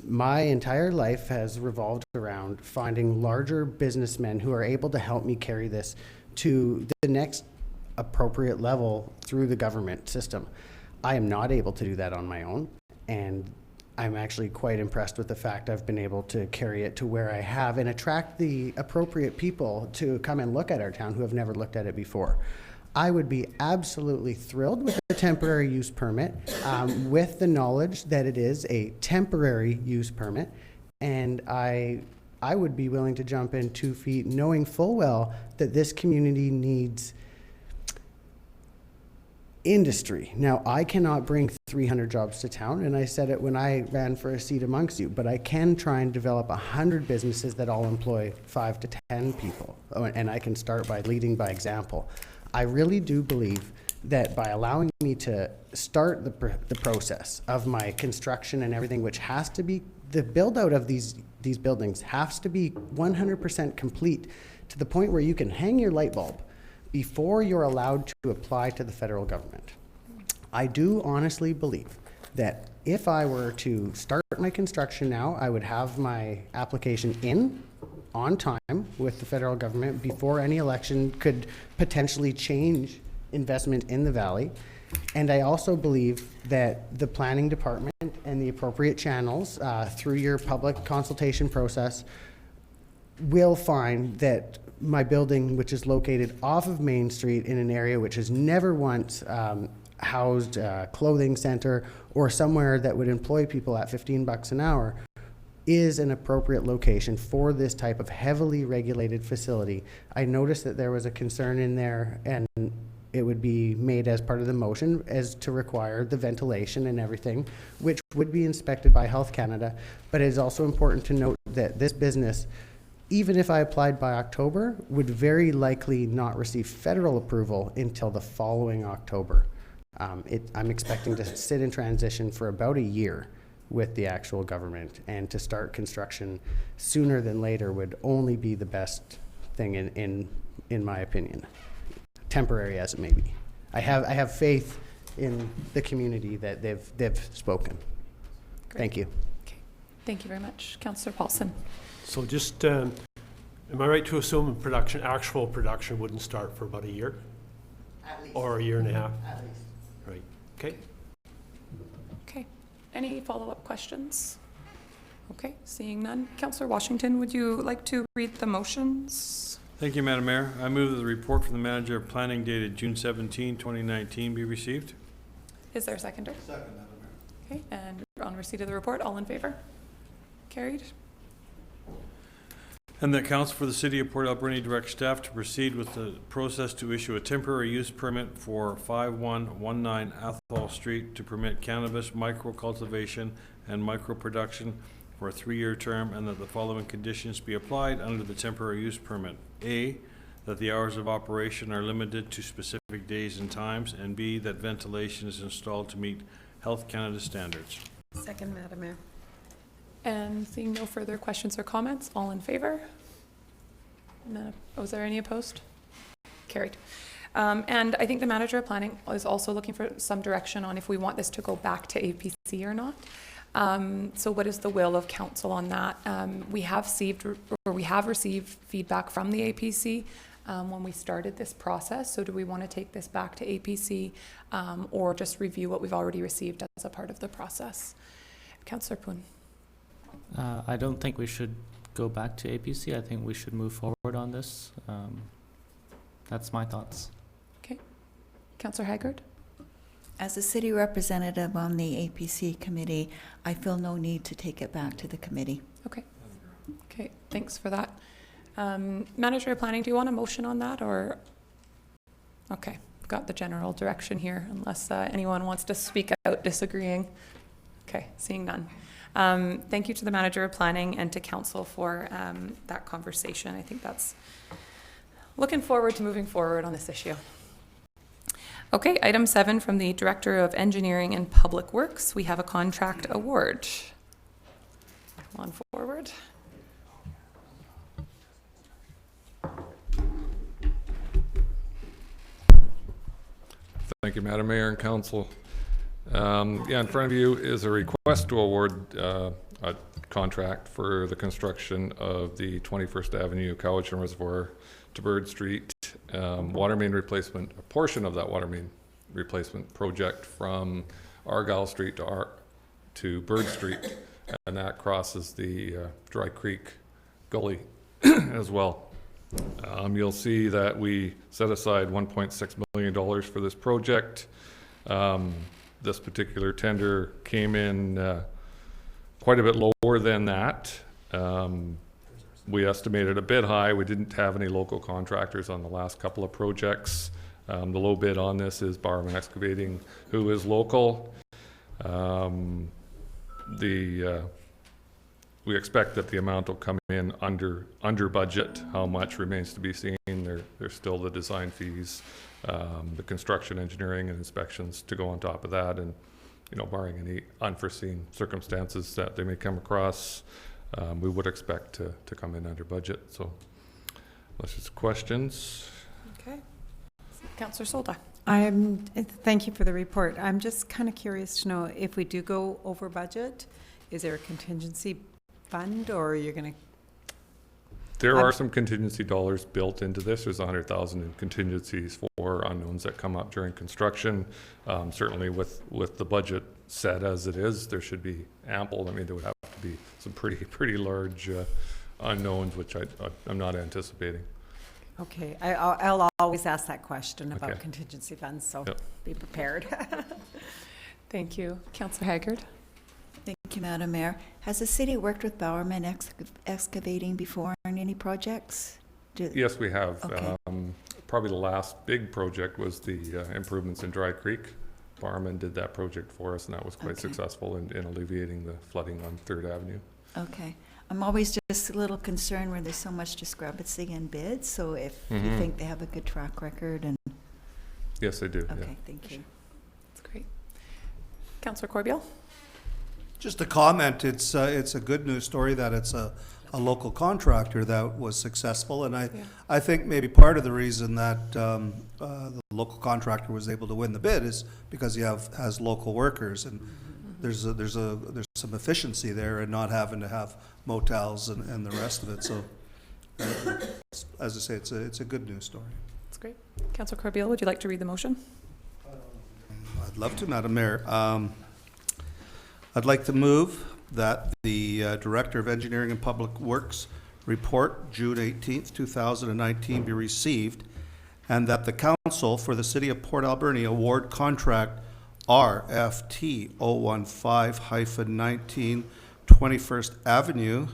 my entire life has revolved around finding larger businessmen who are able to help me carry this to the next appropriate level through the government system. I am not able to do that on my own, and I'm actually quite impressed with the fact I've been able to carry it to where I have and attract the appropriate people to come and look at our town who have never looked at it before. I would be absolutely thrilled with a temporary use permit, with the knowledge that it is a temporary use permit, and I would be willing to jump in 2 feet knowing full well that this community needs industry. Now, I cannot bring 300 jobs to town, and I said it when I ran for a seat amongst you, but I can try and develop 100 businesses that all employ 5 to 10 people, and I can start by leading by example. I really do believe that by allowing me to start the process of my construction and everything, which has to be, the build out of these buildings has to be 100% complete to the point where you can hang your light bulb before you're allowed to apply to the federal government. I do honestly believe that if I were to start my construction now, I would have my application in on time with the federal government before any election could potentially change investment in the valley. And I also believe that the planning department and the appropriate channels through your public consultation process will find that my building, which is located off of Main Street in an area which has never once housed a clothing center or somewhere that would employ people at $15 an hour, is an appropriate location for this type of heavily regulated facility. I noticed that there was a concern in there, and it would be made as part of the motion as to require the ventilation and everything, which would be inspected by Health Canada. But it is also important to note that this business, even if I applied by October, would very likely not receive federal approval until the following October. I'm expecting to sit in transition for about a year with the actual government, and to start construction sooner than later would only be the best thing in my opinion, temporary as it may be. I have faith in the community that they've spoken. Great. Thank you. Okay. Thank you very much. Councillor Paulson. So just, am I right to assume actual production wouldn't start for about a year? At least. Or a year and a half? At least. Right, okay. Okay. Any follow-up questions? Okay, seeing none. Councillor Washington, would you like to read the motions? Thank you, Madam Mayor. I move that the report from the Manager of Planning dated June 17, 2019 be received. Is there a seconder? Second, Madam Mayor. Okay, and on receipt of the report, all in favor? Carried. And that Council for the City of Port Alberni direct staff to proceed with the process to issue a temporary use permit for 5119 Athol Street to permit cannabis micro-cultivation and micro-production for a 3-year term, and that the following conditions be applied under the temporary use permit. A, that the hours of operation are limited to specific days and times, and B, that ventilation is installed to meet Health Canada standards. Second, Madam Mayor. And seeing no further questions or comments, all in favor? No. Was there any opposed? Carried. And I think the Manager of Planning is also looking for some direction on if we want this to go back to APC or not. So what is the will of council on that? We have received feedback from the APC when we started this process. So do we want to take this back to APC or just review what we've already received as a part of the process? Councillor Poon. I don't think we should go back to APC. I think we should move forward on this. That's my thoughts. Okay. Councillor Haggard? As a city representative on the APC committee, I feel no need to take it back to the committee. Okay. Okay, thanks for that. Manager of Planning, do you want a motion on that, or? Okay, we've got the general direction here, unless anyone wants to speak out disagreeing. Okay, seeing none. Thank you to the manager of planning and to council for that conversation. I think that's looking forward to moving forward on this issue. Okay, item 7 from the Director of Engineering and Public Works. We have a contract award. Come on forward. Thank you, Madam Mayor and Council. In front of you is a request to award a contract for the construction of the 21st Avenue Cowichan Reservoir to Bird Street water main replacement, a portion of that water main replacement project from Argyle Street to Bird Street, and that crosses the Dry Creek Gully as well. You'll see that we set aside $1.6 million for this project. This particular tender came in quite a bit lower than that. We estimated a bit high. We didn't have any local contractors on the last couple of projects. The low bid on this is Bowerman Excavating, who is local. We expect that the amount will come in under budget. How much remains to be seen. There's still the design fees, the construction, engineering, and inspections to go on top of that, and barring any unforeseen circumstances that they may come across, we would expect to come in under budget. So, unless there's questions. Okay, Councillor Solda. Thank you for the report. I'm just kind of curious to know if we do go over budget, is there a contingency fund, or you're going to? There are some contingency dollars built into this. There's 100,000 in contingencies for unknowns that come up during construction. Certainly with the budget set as it is, there should be ample. I mean, there would have to be some pretty large unknowns, which I'm not anticipating. Okay, I'll always ask that question about Okay. contingency funds, so Yep. be prepared. Thank you. Councillor Haggard. Thank you, Madam Mayor. Has the city worked with Bowerman Excavating before on any projects? Yes, we have. Okay. Probably the last big project was the improvements in Dry Creek. Bowerman did that project for us, and that was quite Okay. successful in alleviating the flooding on 3rd Avenue. Okay. I'm always just a little concerned where there's so much discrepancy in bids, so if you Mhm. think they have a good track record and... Yes, they do. Okay, Yeah. thank you. That's great. Councillor Corbeil. Just a comment, it's a good news story that it's a local contractor that was successful, and I think maybe part of the reason that the local contractor was able to win the bid is because he has local workers, and there's some efficiency there in not having to have motels and the rest of it. So, as I say, it's a good news story. That's great. Councillor Corbeil, would you like to read the motion? I'd love to, Madam Mayor. I'd like to move that the Director of Engineering and Public Works report, June 18th, 2019, be received, and that the Council for the City of Port Alberni award contract RFT 015-19 21st Avenue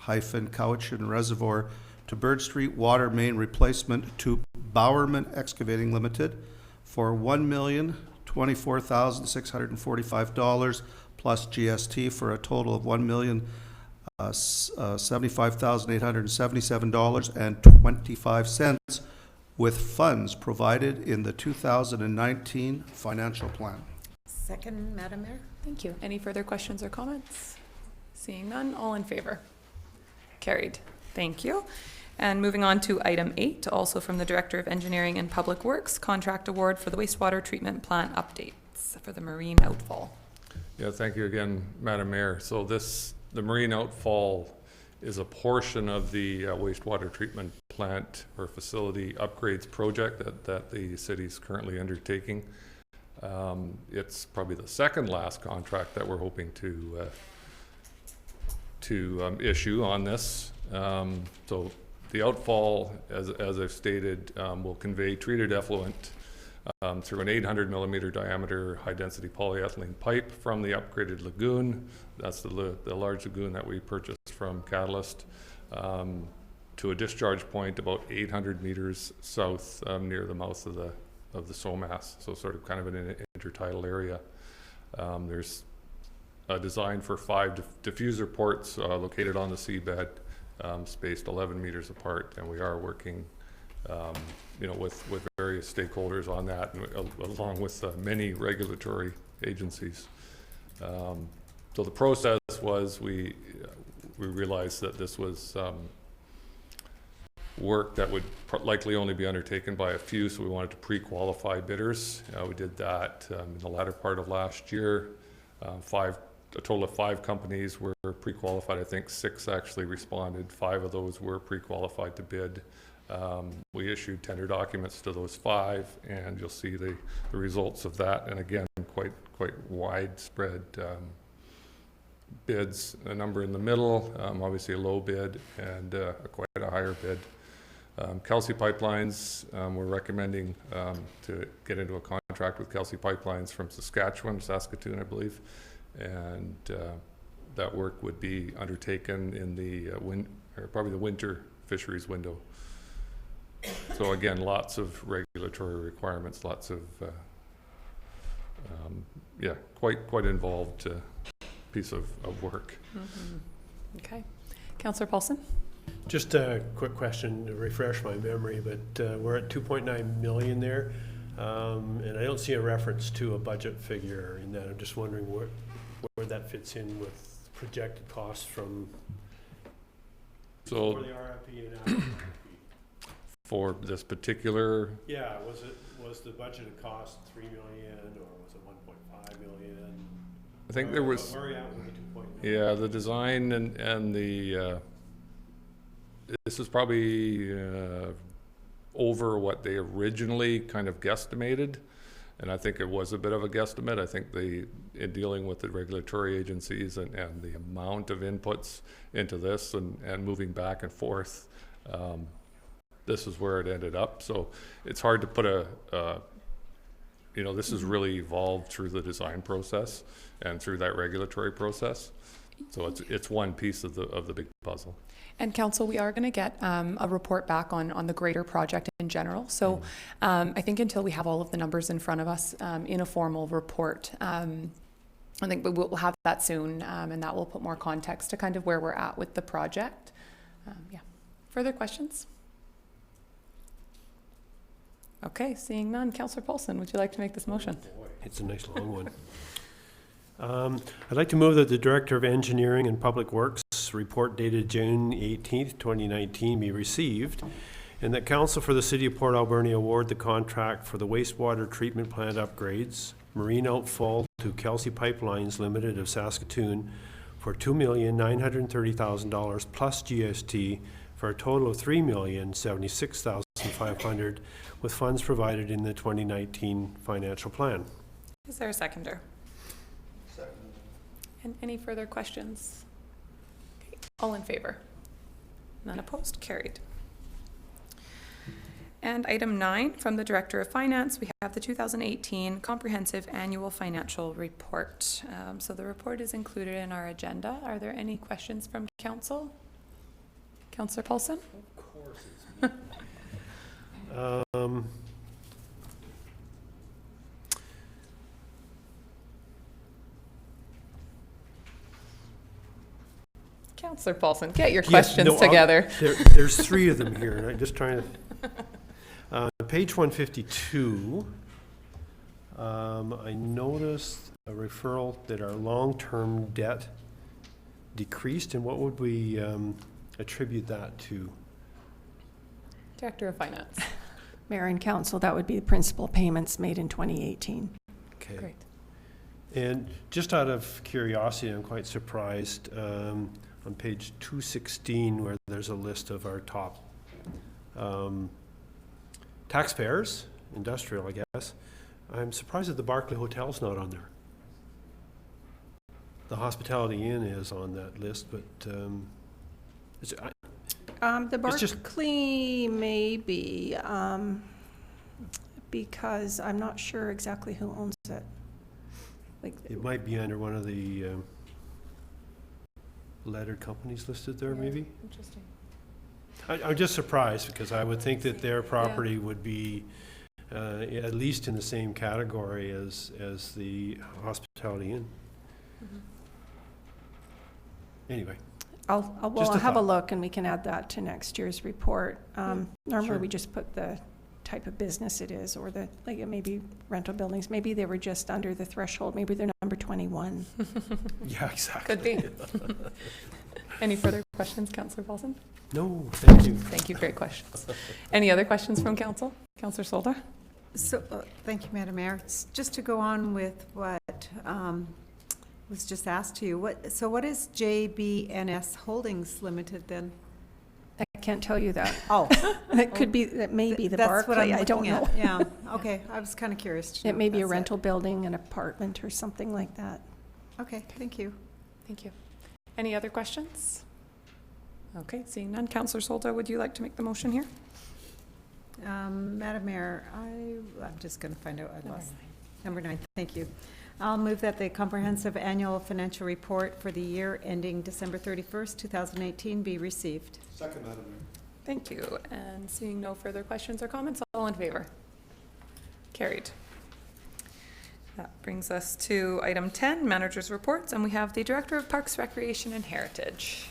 Cowichan Reservoir to Bird Street water main replacement to Bowerman Excavating Limited for $1,024,645 plus GST for a total of $1,075,877.25 with funds provided in the 2019 financial plan. Second, Madam Mayor. Thank you. Any further questions or comments? Seeing none, all in favor? Carried. Thank you. And moving on to item 8, also from the Director of Engineering and Public Works, contract award for the wastewater treatment plant updates for the marine outfall. Yeah, thank you again, Madam Mayor. So the marine outfall is a portion of the wastewater treatment plant or facility upgrades project that the city's currently undertaking. It's probably the second last contract that we're hoping to issue on this. So the outfall, as I've stated, will convey treated effluent through an 800 millimeter diameter high density polyethylene pipe from the upgraded lagoon. That's the large lagoon that we purchased from Catalyst, to a discharge point about 800 meters south near the mouth of the SOMAS, so sort of kind of in an intertidal area. There's designed for 5 diffuser ports located on the seabed, spaced 11 meters apart, and we are working with various stakeholders on that, and, along with many regulatory agencies. So the process was we realized that this was work that would likely only be undertaken by a few, so we wanted to pre-qualify bidders. We did that in the latter part of last year. A total of 5 companies were pre-qualified. I think 6 actually responded. 5 of those were pre-qualified to bid. We issued tender documents to those 5, and you'll see the results of that. And again, quite widespread bids. A number in the middle, obviously a low bid, and quite a higher bid. Kelsey Pipelines, we're recommending to get into a contract with Kelsey Pipelines from Saskatoon, I believe. And that work would be undertaken in the probably the winter fisheries window. So again, lots of regulatory requirements, lots of quite involved piece of work. Mm-hmm. Okay, Councillor Paulson. Just a quick question to refresh my memory, but we're at 2.9 million there, and I don't see a reference to a budget figure in that. I'm just wondering where that fits in with projected costs from for the RFP and after. For this particular? Yeah, was the budgeted cost 3 million or was it 1.5 million? I think there was. Where are you at with the 2.9? Yeah, the design and the this is probably over what they originally kind of guesstimated, and I think it was a bit of a guesstimate. I think in dealing with the regulatory agencies and the amount of inputs into this and moving back and forth, this is where it ended up. So it's hard to put this has really evolved through the design process and through that regulatory process. So it's one piece of the big puzzle. And Council, we are going to get a report back on the greater project in general. So I think until we have all of the numbers in front of us in a formal report, I think we'll have that soon, and that will put more context to kind of where we're at with the project. Further questions? Okay, seeing none. Councillor Paulson, would you like to make this motion? It's a nice long one. I'd like to move that the Director of Engineering and Public Works report dated June 18th, 2019 be received, and that Council for the City of Port Alberni award the contract for the wastewater treatment plant upgrades, marine outfall to Kelsey Pipelines Limited of Saskatoon for $2,930,000 plus GST for a total of $3,076,500 with funds provided in the 2019 financial plan. Is there a seconder? And any further questions? Okay. All in favor? None opposed? Carried. And item 9, from the Director of Finance, we have the 2018 Comprehensive Annual Financial Report. So the report is included in our agenda. Are there any questions from Council? Councillor Paulson? Of course it's me. Councillor Paulson, get your questions together. There's 3 of them here, and I'm just trying to. Page 152, I noticed a referral that our long-term debt decreased, and what would we attribute that to? Director of Finance. Mayor and Council, that would be the principal payments made in 2018. Okay. Great. And just out of curiosity, I'm quite surprised on page 216 where there's a list of our top taxpayers, industrial, I guess. I'm surprised that the Barclay Hotel's not on there. The Hospitality Inn is on that list, but the Barclay may be, because I'm not sure exactly who owns it. Like, it might be under one of the lettered companies listed there, maybe? Interesting. I'm just surprised because I would think that their property would be at least in the same category as the Hospitality Inn. Mm-hmm. Anyway. I'll have a look and we can add that to next year's report. Normally Sure. we just put the type of business it is, or the, like, it may be rental buildings. Maybe they were just under the threshold. Maybe they're number 21. Yeah, exactly. Could be. Any further questions, Councillor Paulson? No, thank you. Thank you, great questions. Any other questions from Council? Councillor Solda? So, thank you, Madam Mayor. Just to go on with what was just asked to you, what is JBNS Holdings Limited then? I can't tell you that. Oh. That may be the That's what I'm Barclay, I don't looking know. at. Yeah, okay, I was kind of curious to know. It may be a That's rental building, an apartment or something like that. Okay, thank you. Thank you. Any other questions? Okay, seeing none. Councillor Solda, would you like to make the motion here? Madam Mayor, I'm just going to find out. I lost number 9. Thank you. I'll move that the comprehensive annual financial report for the year ending December 31st, 2018 be received. Second, Madam Mayor. Thank you. And seeing no further questions or comments, all in favor? Carried. That brings us to item 10, Manager's Reports, and we have the Director of Parks, Recreation and Heritage.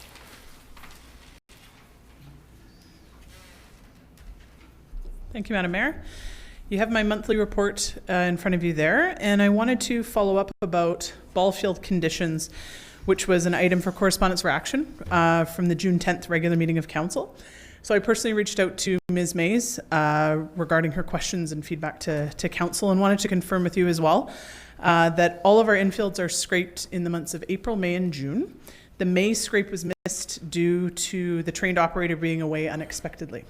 Thank you, Madam Mayor. You have my monthly report in front of you there, and I wanted to follow up about ball field conditions, which was an item for correspondence for action from the June 10th regular meeting of Council. So I personally reached out to Ms. Mays regarding her questions and feedback to Council, and wanted to confirm with you as well that all of our infields are scraped in the months of April, May, and June. The May scrape was missed due to the trained operator being away unexpectedly.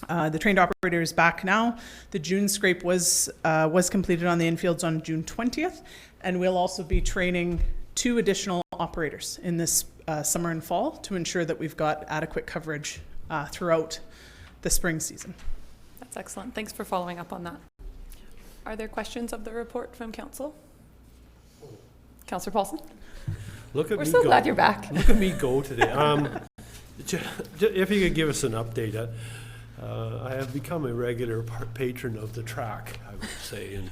The trained operator is back now. The June scrape was completed on the infields on June 20th, and we'll also be training 2 additional operators in this summer and fall to ensure that we've got adequate coverage throughout the spring season. That's excellent. Thanks for following up on that. Are there questions of the report from Council? Councillor Paulson? Look at We're me so go. glad you're back. Look at me go today. If you could give us an update. I have become a regular patron of the track, I would say, and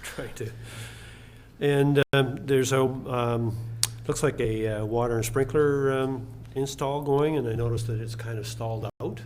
try to. And there's a looks like a water and sprinkler install going, and I noticed that it's kind of stalled out. There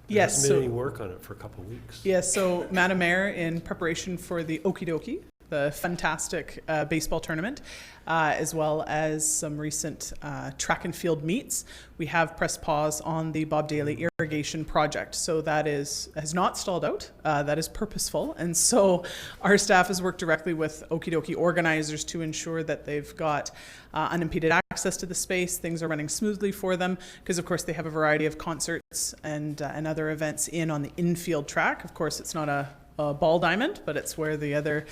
Yes. hasn't been any work on it for a couple of weeks. Yes, so Madam Mayor, in preparation for the Okie Dokie, the fantastic baseball tournament, as well as some recent track and field meets, we have pressed pause on the Bob Daly irrigation project. So that has not stalled out. That is purposeful. And so our staff has worked directly with Okie Dokie organizers to ensure that they've got unimpeded access to the space. Things are running smoothly for them because, of course, they have a variety of concerts and other events on the infield track. Of course, it's not a ball diamond, but it's where the other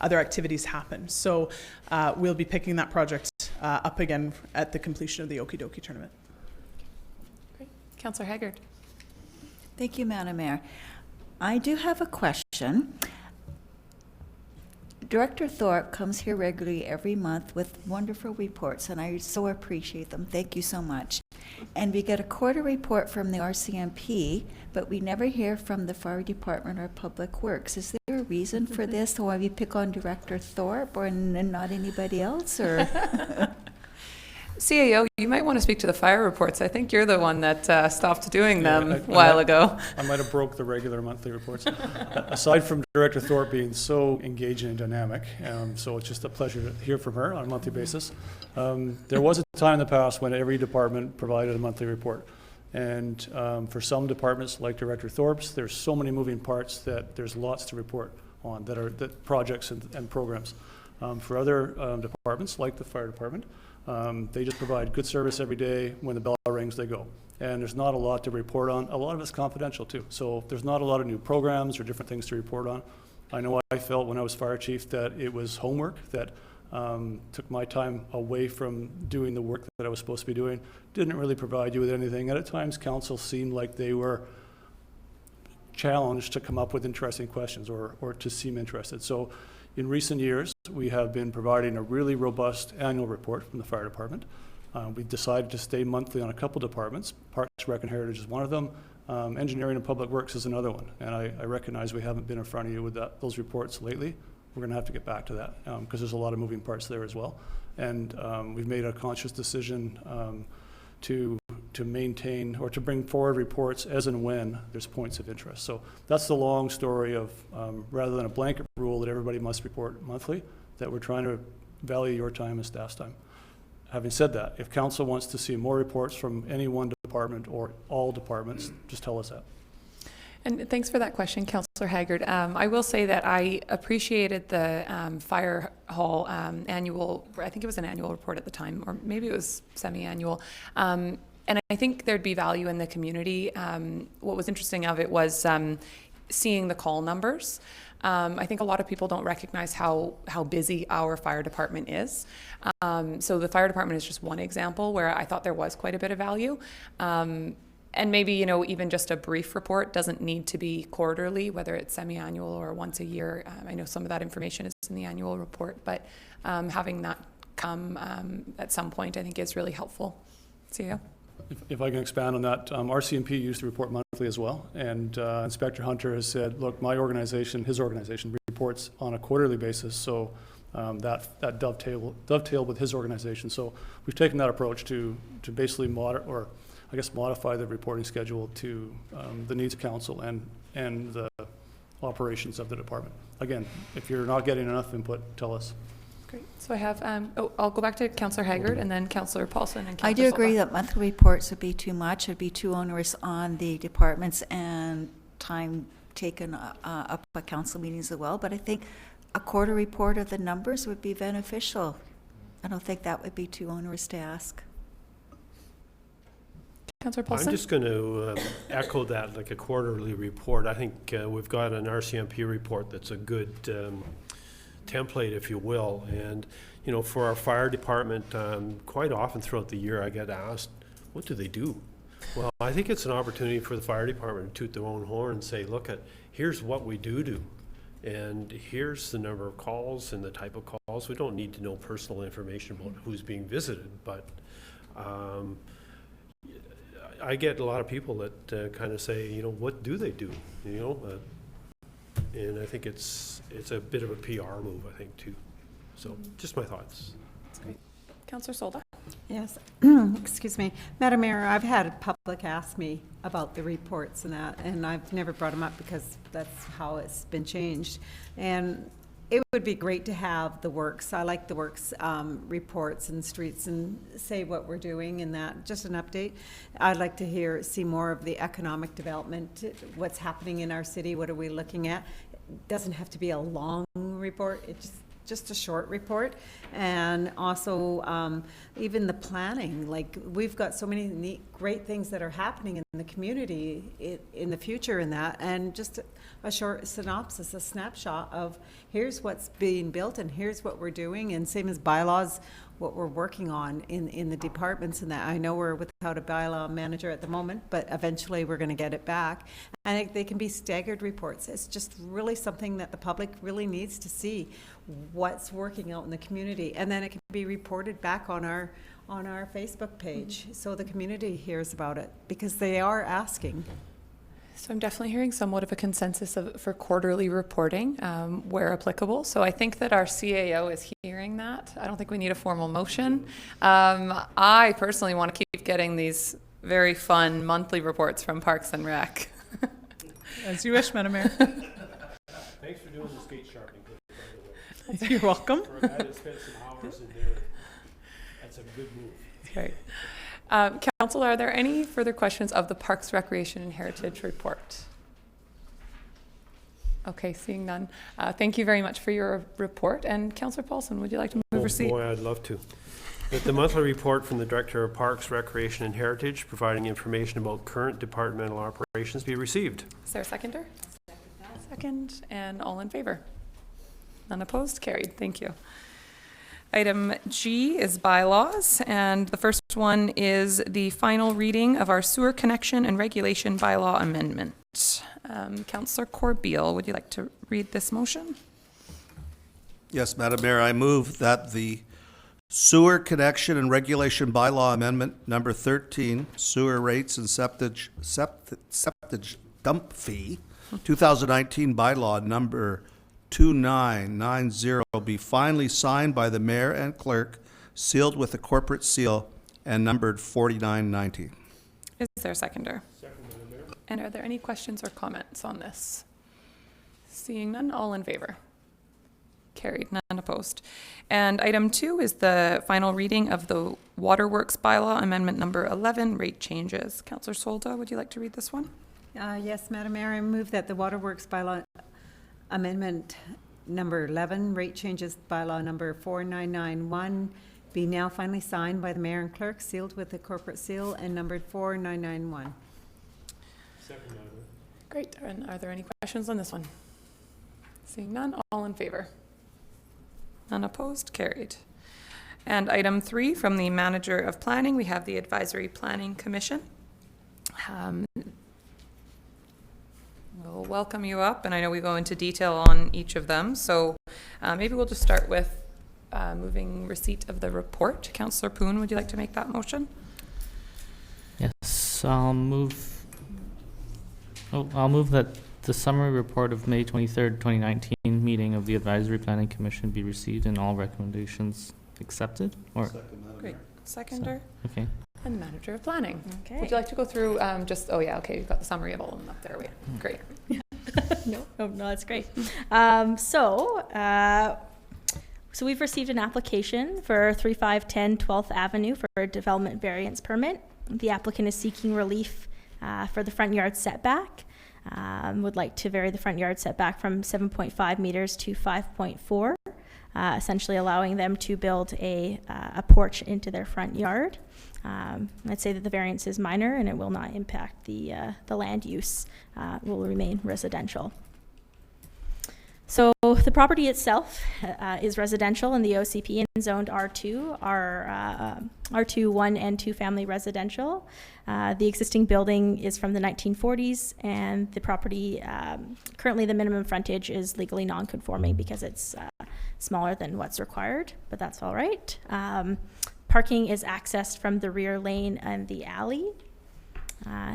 activities happen. So we'll be picking that project up again at the completion of the Okie Dokie tournament. Great. Councillor Haggard. Thank you, Madam Mayor. I do have a question. Director Thorpe comes here regularly every month with wonderful reports, and I so appreciate them. Thank you so much. And we get a quarter report from the RCMP, but we never hear from the Fire Department or Public Works. Is there a reason for this, or why we pick on Director Thorpe and not anybody else? Or CAO, you might want to speak to the fire reports. I think you're the one that stopped doing them I a while ago. I might have broke the regular monthly reports. Aside from Director Thorpe being so engaging and dynamic, so it's just a pleasure to hear from her on a monthly basis. There was a time in the past when every department provided a monthly report. And for some departments, like Director Thorpe's, there's so many moving parts that there's lots to report on that projects and programs. For other departments, like the fire department, they just provide good service every day. When the bell rings, they go. And there's not a lot to report on. A lot of it's confidential too. So there's not a lot of new programs or different things to report on. I know I felt when I was fire chief that it was homework that took my time away from doing the work that I was supposed to be doing. Didn't really provide you with anything. And at times council seemed like they were challenged to come up with interesting questions or to seem interested. So in recent years, we have been providing a really robust annual report from the fire department. We decided to stay monthly on a couple departments. Parks, Rec, and Heritage is one of them. Engineering and Public Works is another one. And I recognize we haven't been in front of you with those reports lately, we're going to have to get back to that because there's a lot of moving parts there as well. And we've made a conscious decision to maintain or to bring forward reports as and when there's points of interest. So that's the long story of rather than a blanket rule that everybody must report monthly, that we're trying to value your time and staff's time. Having said that, if council wants to see more reports from any one department or all departments, just tell us that. And thanks for that question, Councillor Haggard. I will say that I appreciated the fire hall annual, I think it was an annual report at the time, or maybe it was semi-annual. And I think there'd be value in the community. What was interesting of it was seeing the call numbers. I think a lot of people don't recognize how busy our fire department is. So the fire department is just one example where I thought there was quite a bit of value. And maybe, you know, even just a brief report doesn't need to be quarterly, whether it's semi-annual or once a year. I know some of that information is in the annual report, but having that come at some point I think is really helpful. CEO? If I can expand on that, RCMP used to report monthly as well, and Inspector Hunter has said, look, my organization, his organization, reports on a quarterly basis, so that dovetailed with his organization. So we've taken that approach to basically modify the reporting schedule to the needs of council and the operations of the department. Again, if you're not getting enough input, tell us. Great. So I have, I'll go back to Councillor Haggard and then Councillor Paulson and Councillor I do agree Silva. that monthly reports would be too much, would be too onerous on the departments and time taken up by council meetings as well, but I think a quarter report of the numbers would be beneficial. I don't think that would be too onerous to ask. Councillor Paulson? I'm just going to echo that, like a quarterly report. I think we've got an RCMP report that's a good template, if you will. And, you know, for our fire department, quite often throughout the year I get asked, what do they do? Well, I think it's an opportunity for the fire department to toot their own horn and say, look, here's what we do. And here's the number of calls and the type of calls. We don't need to know personal information about who's being visited, but I get a lot of people that kind of say, you know, what do they do? You know, and I think it's a bit of a PR move, I think, too. So just my thoughts. That's great. Councillor Solda? Yes, excuse me. Madam Mayor, I've had public ask me about the reports and that, and I've never brought them up because that's how it's been changed. And it would be great to have the works. I like the works reports and streets and say what we're doing in that, just an update. I'd like to see more of the economic development, what's happening in our city, what are we looking at. It doesn't have to be a long report, it's just a short report. And also even the planning, like we've got so many neat, great things that are happening in the community in the future in that, and just a short synopsis, a snapshot of here's what's being built and here's what we're doing, and same as bylaws, what we're working on in the departments and that. I know we're without a bylaw manager at the moment, but eventually we're going to get it back. And they can be staggered reports. It's just really something that the public really needs to see, what's working out in the community. And then it can be reported back on our Facebook page so the community hears about it, because they are asking. So I'm definitely hearing somewhat of a consensus for quarterly reporting where applicable. So I think that our CAO is hearing that. I don't think we need a formal motion. I personally want to keep getting these very fun monthly reports from Parks and Rec. As you wish, Madam Mayor. Thanks for doing the skate sharpening, by the way. You're welcome. For a guy that spent some hours in there, that's a good move. Great. Council, are there any further questions of the Parks, Recreation and Heritage report? Okay, seeing none. Thank you very much for your report. And Councillor Paulson, would you like to move or seat? Boy, I'd love to. The monthly report from the Director of Parks, Recreation and Heritage, providing information about current departmental operations, be received. Is there a seconder? Second, and all in favor? None opposed? Carried. Thank you. Item G is bylaws, and the first one is the final reading of our sewer connection and regulation bylaw amendment. Councillor Corbeil, would you like to read this motion? Yes, Madam Mayor, I move that the sewer connection and regulation bylaw amendment number 13, sewer rates and septage dump fee, 2019 bylaw number 2990 be finally signed by the mayor and clerk, sealed with a corporate seal, and numbered 4990. Is there a seconder? And are there any questions or comments on this? Seeing none, all in favor? Carried, none opposed. And item 2 is the final reading of the Waterworks Bylaw Amendment number 11, rate changes. Councillor Solda, would you like to read this one? Yes, Madam Mayor, I move that the Waterworks Bylaw Amendment number 11, rate changes bylaw number 4991, be now finally signed by the mayor and clerk, sealed with the corporate seal, and numbered 4991. Great. And are there any questions on this one? Seeing none, all in favor? None opposed, carried. And item 3, from the Manager of Planning, we have the Advisory Planning Commission. We'll welcome you up, and I know we go into detail on each of them, so maybe we'll just start with moving receipt of the report. Councillor Poon, would you like to make that motion? Yes, I'll move that the summary report of May 23rd, 2019 meeting of the Advisory Planning Commission be received and all recommendations accepted? Or Great. Seconder? Okay. And the Manager of Planning. Okay. Would you like to go through oh yeah, okay, you've got the summary of all of them up there. Wait, great. No, that's great. So we've received an application for 3510 12th Avenue for a development variance permit. The applicant is seeking relief for the front yard setback. Would like to vary the front yard setback from 7.5 meters to 5.4, essentially allowing them to build a porch into their front yard. I'd say that the variance is minor and it will not impact the land use. It will remain residential. So the property itself is residential in the OCP and zoned R2, R2 1 and 2 family residential. The existing building is from the 1940s, and the property, currently the minimum frontage is legally non-conforming because it's smaller than what's required, but that's all right. Parking is accessed from the rear lane and the alley.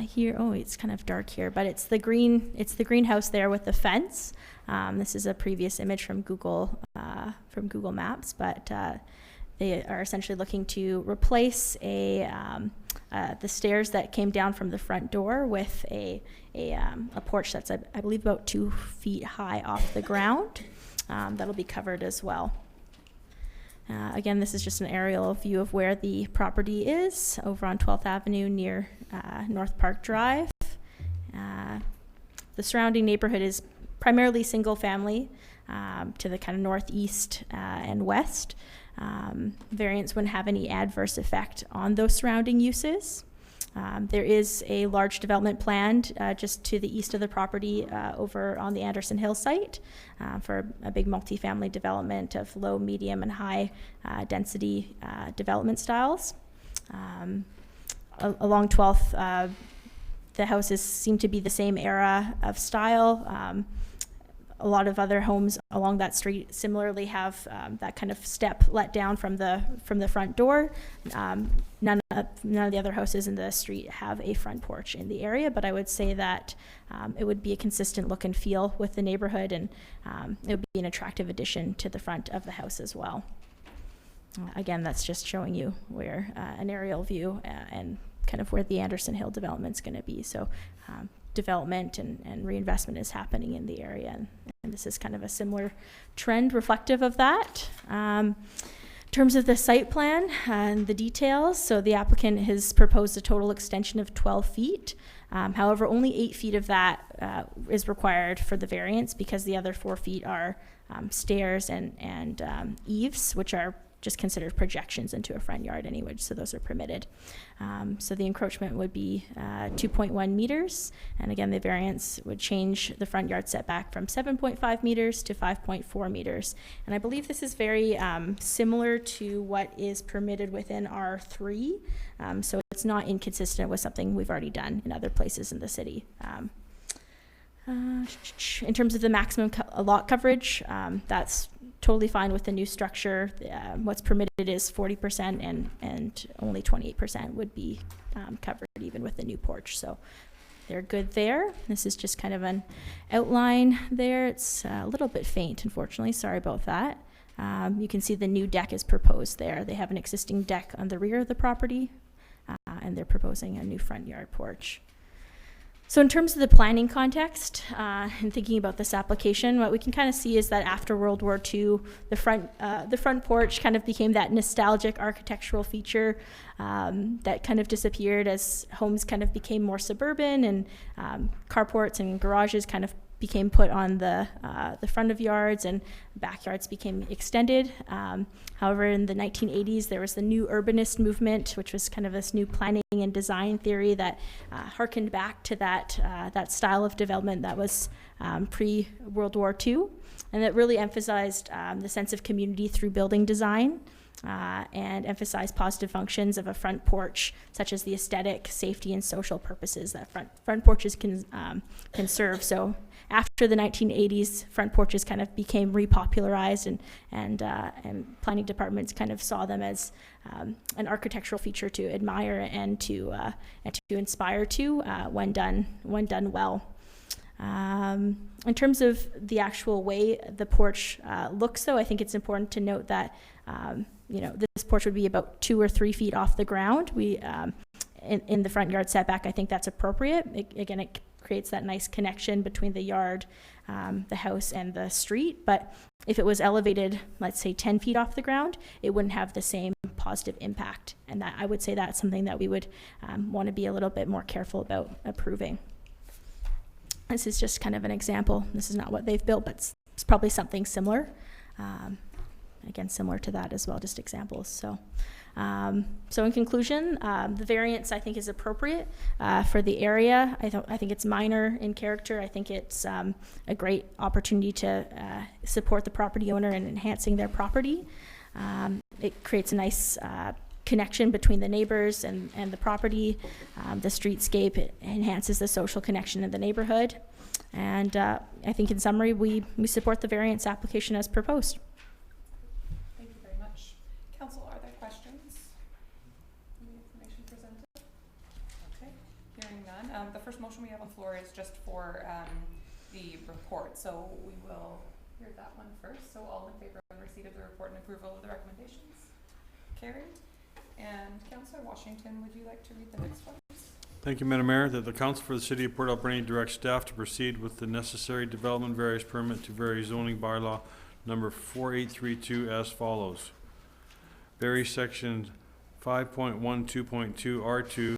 Here, it's kind of dark here, but it's the greenhouse there with the fence. This is a previous image from Google Maps, but they are essentially looking to replace the stairs that came down from the front door with a porch that's, I believe, about 2 feet high off the ground. That'll be covered as well. Again, this is just an aerial view of where the property is over on 12th Avenue near North Park Drive. The surrounding neighborhood is primarily single family to the kind of northeast and west. Variance wouldn't have any adverse effect on those surrounding uses. There is a large development planned just to the east of the property over on the Anderson Hill site for a big multifamily development of low, medium, and high density development styles. Along 12th, the houses seem to be the same era of style. A lot of other homes along that street similarly have that kind of step let down from the front door. None of the other houses in the street have a front porch in the area, but I would say that it would be a consistent look and feel with the neighborhood, and it would be an attractive addition to the front of the house as well. Again, that's just showing you where an aerial view and kind of where the Anderson Hill development's going to be. So development and reinvestment is happening in the area, and this is kind of a similar trend reflective of that. In terms of the site plan and the details, so the applicant has proposed a total extension of 12 feet. However, only 8 feet of that is required for the variance because the other 4 feet are stairs and eaves, which are just considered projections into a front yard anyway, so those are permitted. So the encroachment would be 2.1 meters, and again, the variance would change the front yard setback from 7.5 meters to 5.4 meters. And I believe this is very similar to what is permitted within R3, so it's not inconsistent with something we've already done in other places in the city. In terms of the maximum lot coverage, that's totally fine with the new structure. What's permitted is 40%, and only 28% would be covered even with the new porch. So they're good there. This is just kind of an outline there. It's a little bit faint, unfortunately. Sorry about that. You can see the new deck is proposed there. They have an existing deck on the rear of the property, and they're proposing a new front yard porch. So in terms of the planning context, and thinking about this application, what we can kind of see is that after World War II, the front porch kind of became that nostalgic architectural feature that kind of disappeared as homes kind of became more suburban, and carports and garages kind of became put on the front of yards, and backyards became extended. However, in the 1980s, there was the new urbanist movement, which was kind of this new planning and design theory that harkened back to that style of development that was pre-World War II, and that really emphasized the sense of community through building design. And emphasize positive functions of a front porch, such as the aesthetic, safety, and social purposes that front porches can serve. So after the 1980s, front porches kind of became repopularized, and planning departments kind of saw them as an architectural feature to admire and to inspire to when done well. In terms of the actual way the porch looks, though, I think it's important to note that this porch would be about 2 or 3 feet off the ground. In the front yard setback, I think that's appropriate. It creates that nice connection between the yard, the house, and the street. But if it was elevated, let's say 10 feet off the ground, it wouldn't have the same positive impact. And that, I would say, that's something that we would want to be a little bit more careful about approving. This is just kind of an example. This is not what they've built, but it's probably something similar. Again, similar to that as well, just examples. So in conclusion, the variance, I think, is appropriate for the area. I think it's minor in character. I think it's a great opportunity to support the property owner in enhancing their property. It creates a nice connection between the neighbors and the property. The streetscape, it enhances the social connection in the neighborhood. And I think in summary, we support the variance application as proposed. Thank you very much. Council, are there questions? Any information presented? Okay, hearing none. The first motion we have on the floor is just for the report. So we will hear that one first. So all in favor of receipt of the report and approval of the recommendations? Carried. And Councillor Washington, would you like to read the next one? Thank you, Madam Mayor. That the Council for the City of Port Alberni directs staff to proceed with the necessary development variance permit to vary zoning bylaw number 4832 as follows. Vary section 5.12.2 R2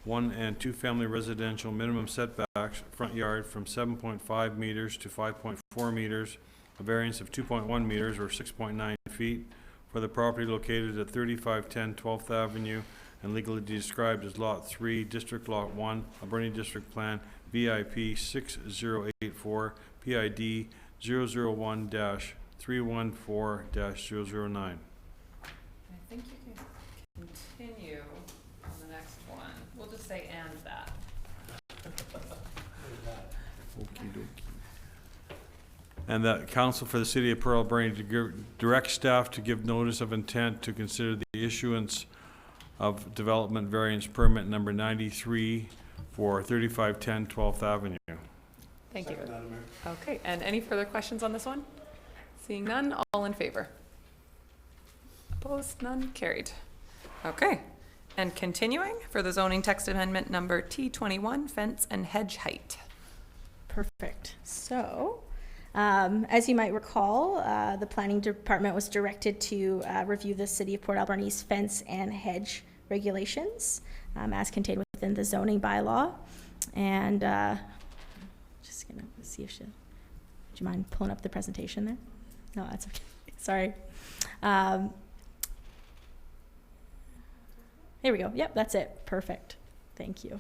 1 and 2 family residential minimum setbacks front yard from 7.5 meters to 5.4 meters, a variance of 2.1 meters or 6.9 feet for the property located at 3510 12th Avenue and legally described as Lot 3, District Lot 1, Alberni District Plan, VIP 6084, PID 001-314-009. I think you can continue on the next one. We'll just say and that. Okey dokey. And that Council for the City of Port Alberni to direct staff to give notice of intent to consider the issuance of development variance permit number 93 for 3510 12th Avenue. Thank you. Okay, and any further questions on this one? Seeing none, all in favor? Opposed, none, carried. Okay, and continuing for the zoning text amendment number T21, fence and hedge height. Perfect. So, as you might recall, the planning department was directed to review the City of Port Alberni's fence and hedge regulations as contained within the zoning bylaw. And just gonna see if would you mind pulling up the presentation there? No, that's okay. Sorry. Here we go. Yep, that's it. Perfect. Thank you.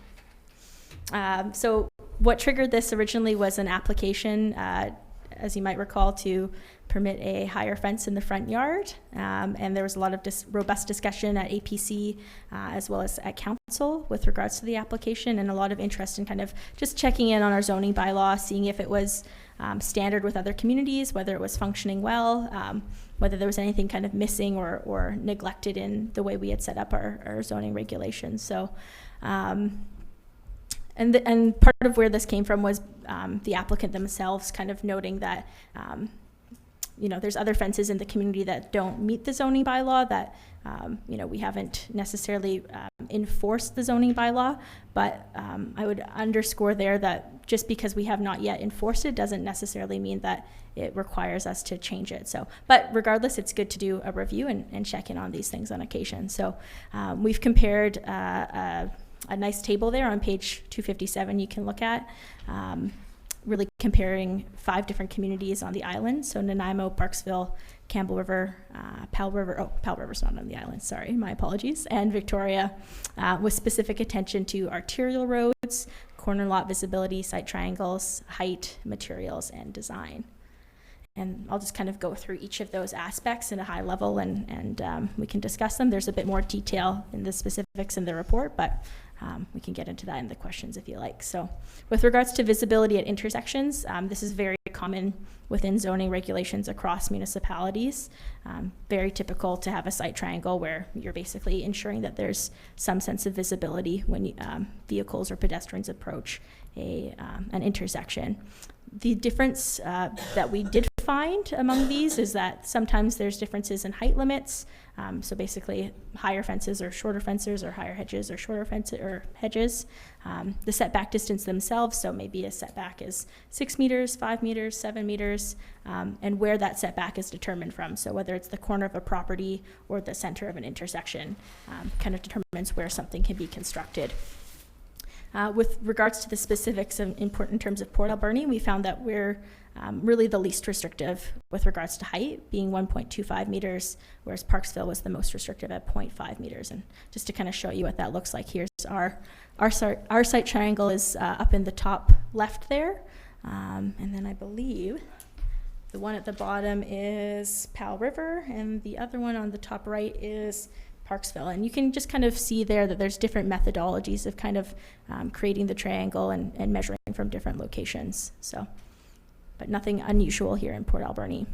So what triggered this originally was an application, as you might recall, to permit a higher fence in the front yard. And there was a lot of robust discussion at APC as well as at council with regards to the application, and a lot of interest in kind of just checking in on our zoning bylaw, seeing if it was standard with other communities, whether it was functioning well, whether there was anything kind of missing or neglected in the way we had set up our zoning regulations. So and part of where this came from was the applicant themselves kind of noting that there's other fences in the community that don't meet the zoning bylaw that we haven't necessarily enforced the zoning bylaw, but I would underscore there that just because we have not yet enforced it doesn't necessarily mean that it requires us to change it. So, but regardless, it's good to do a review and check in on these things on occasion. So we've compared a nice table there on page 257 you can look at, really comparing 5 different communities on the island. So Nanaimo, Parksville, Campbell River, Powell River's not on the island, sorry, my apologies, and Victoria, with specific attention to arterial roads, corner lot visibility, site triangles, height, materials, and design. And I'll just kind of go through each of those aspects at a high level and we can discuss them. There's a bit more detail in the specifics in the report, but we can get into that in the questions if you like. So with regards to visibility at intersections, this is very common within zoning regulations across municipalities. Very typical to have a site triangle where you're basically ensuring that there's some sense of visibility when vehicles or pedestrians approach an intersection. The difference that we did find among these is that sometimes there's differences in height limits. So basically higher fences or shorter fences, or higher hedges or shorter fences or hedges. The setback distance themselves, so maybe a setback is 6 meters, 5 meters, 7 meters, and where that setback is determined from. So whether it's the corner of a property or the center of an intersection, kind of determines where something can be constructed. With regards to the specifics in terms of Port Alberni, we found that we're really the least restrictive with regards to height, being 1.25 meters, whereas Parksville was the most restrictive at 0.5 meters. And just to kind of show you what that looks like, here's our site triangle is up in the top left there. And then I believe the one at the bottom is Powell River, and the other one on the top right is Parksville. And you can just kind of see there that there's different methodologies of kind of creating the triangle and measuring from different locations. So, but nothing unusual here in Port Alberni.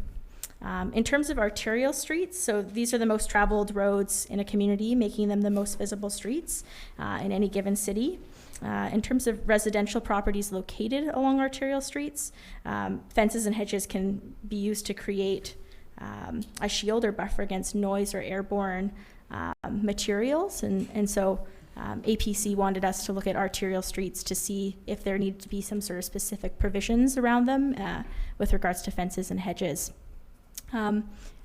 In terms of arterial streets, so these are the most traveled roads in a community, making them the most visible streets in any given city. In terms of residential properties located along arterial streets, fences and hedges can be used to create a shield or buffer against noise or airborne materials, and so APC wanted us to look at arterial streets to see if there needed to be some sort of specific provisions around them with regards to fences and hedges.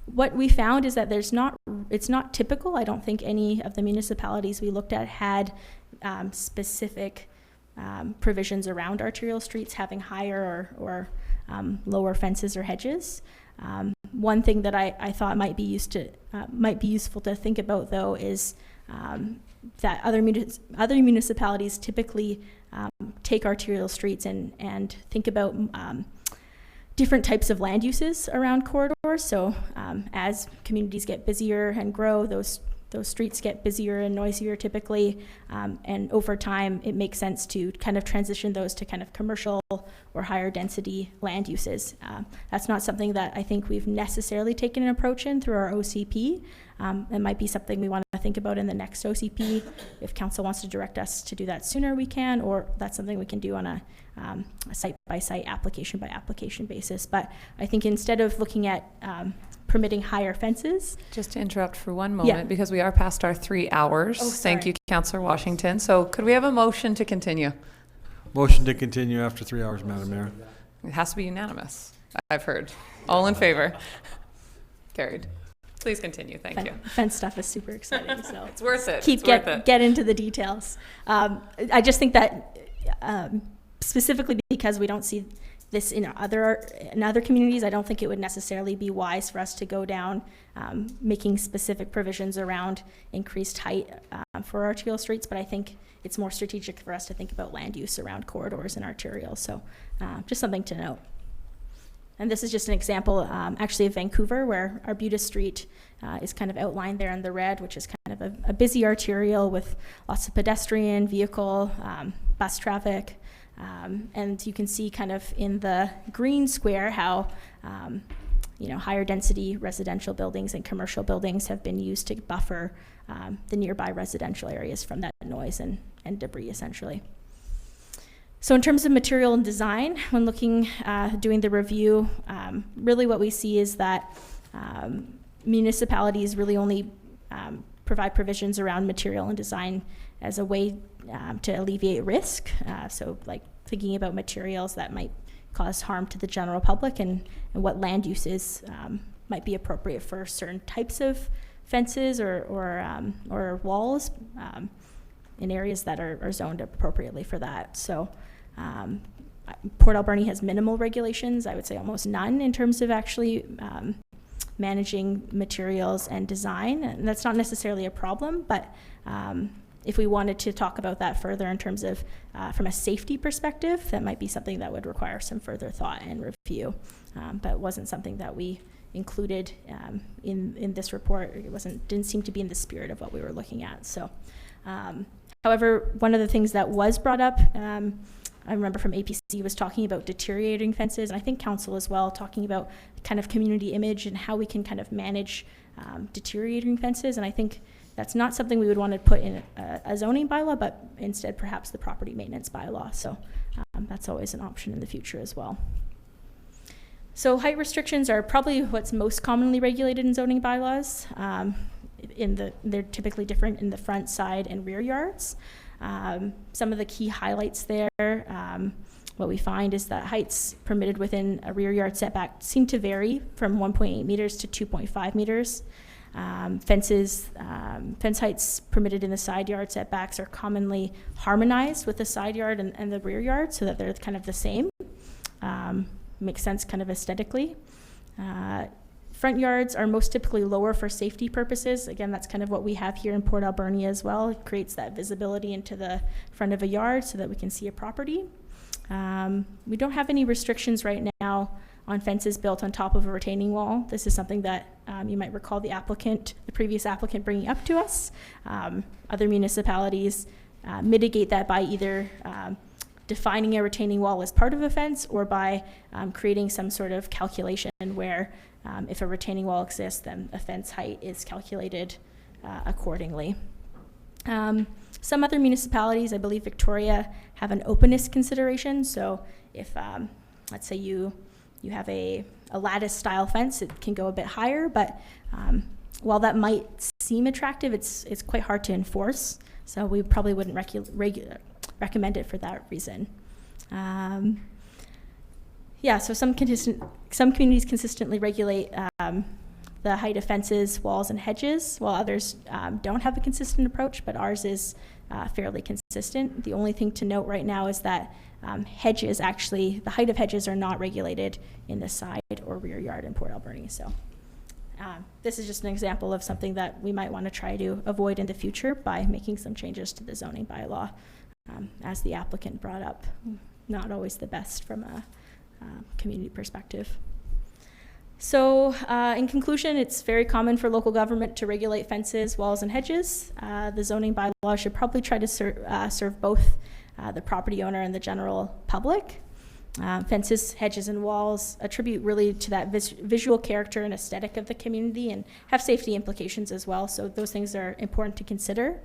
What we found is that it's not typical. I don't think any of the municipalities we looked at had specific provisions around arterial streets having higher or lower fences or hedges. One thing that I thought might be useful to think about, though, is that other municipalities typically take arterial streets and think about different types of land uses around corridors. So as communities get busier and grow, those streets get busier and noisier typically, and over time it makes sense to kind of transition those to kind of commercial or higher density land uses. That's not something that I think we've necessarily taken an approach in through our OCP. It might be something we want to think about in the next OCP. If council wants to direct us to do that sooner, we can, or that's something we can do on a site-by-site, application-by-application basis. But I think instead of looking at permitting higher fences. Just to interrupt for one moment, because we are past our 3 hours. Oh, thank you, Councillor Washington. So could we have a motion to continue? Motion to continue after 3 hours, Madam Mayor. It has to be unanimous, I've heard. All in favor? Carried. Please continue, thank you. Fence stuff is super exciting, so. It's worth it. Get into the details. I just think that specifically because we don't see this in other communities, I don't think it would necessarily be wise for us to go down making specific provisions around increased height for arterial streets, but I think it's more strategic for us to think about land use around corridors and arterials. So just something to note. And this is just an example actually of Vancouver, where Arbutus Street is kind of outlined there in the red, which is kind of a busy arterial with lots of pedestrian, vehicle, bus traffic. And you can see kind of in the green square how higher density residential buildings and commercial buildings have been used to buffer the nearby residential areas from that noise and debris, essentially. So in terms of material and design, when looking, doing the review, really what we see is that municipalities really only provide provisions around material and design as a way to alleviate risk. So like thinking about materials that might cause harm to the general public and what land uses might be appropriate for certain types of fences or walls in areas that are zoned appropriately for that. So Port Alberni has minimal regulations, I would say almost none, in terms of actually managing materials and design. And that's not necessarily a problem, but if we wanted to talk about that further in terms of from a safety perspective, that might be something that would require some further thought and review, but it wasn't something that we included in this report. It didn't seem to be in the spirit of what we were looking at. So, however, one of the things that was brought up, I remember from APC, was talking about deteriorating fences, and I think council as well, talking about kind of community image and how we can kind of manage deteriorating fences. And I think that's not something we would want to put in a zoning bylaw, but instead perhaps the property maintenance bylaw. So that's always an option in the future as well. So height restrictions are probably what's most commonly regulated in zoning bylaws. They're typically different in the front, side, and rear yards. Some of the key highlights there, what we find is that heights permitted within a rear yard setback seem to vary from 1.8 meters to 2.5 meters. Fence heights permitted in the side yard setbacks are commonly harmonized with the side yard and the rear yard so that they're kind of the same. Makes sense kind of aesthetically. Front yards are most typically lower for safety purposes. Again, that's kind of what we have here in Port Alberni as well. It creates that visibility into the front of a yard so that we can see a property. We don't have any restrictions right now on fences built on top of a retaining wall. This is something that you might recall the previous applicant bringing up to us. Other municipalities mitigate that by either defining a retaining wall as part of a fence or by creating some sort of calculation where if a retaining wall exists, then a fence height is calculated accordingly. Some other municipalities, I believe Victoria, have an openness consideration. So if, let's say you have a lattice style fence, it can go a bit higher, but while that might seem attractive, it's quite hard to enforce. So we probably wouldn't recommend it for that reason. Yeah, so some communities consistently regulate the height of fences, walls, and hedges, while others don't have a consistent approach, but ours is fairly consistent. The only thing to note right now is that hedges, actually, the height of hedges are not regulated in the side or rear yard in Port Alberni. So this is just an example of something that we might want to try to avoid in the future by making some changes to the zoning bylaw, as the applicant brought up. Not always the best from a community perspective. So in conclusion, it's very common for local government to regulate fences, walls, and hedges. The zoning bylaw should probably try to serve both the property owner and the general public. Fences, hedges, and walls attribute really to that visual character and aesthetic of the community and have safety implications as well. So those things are important to consider.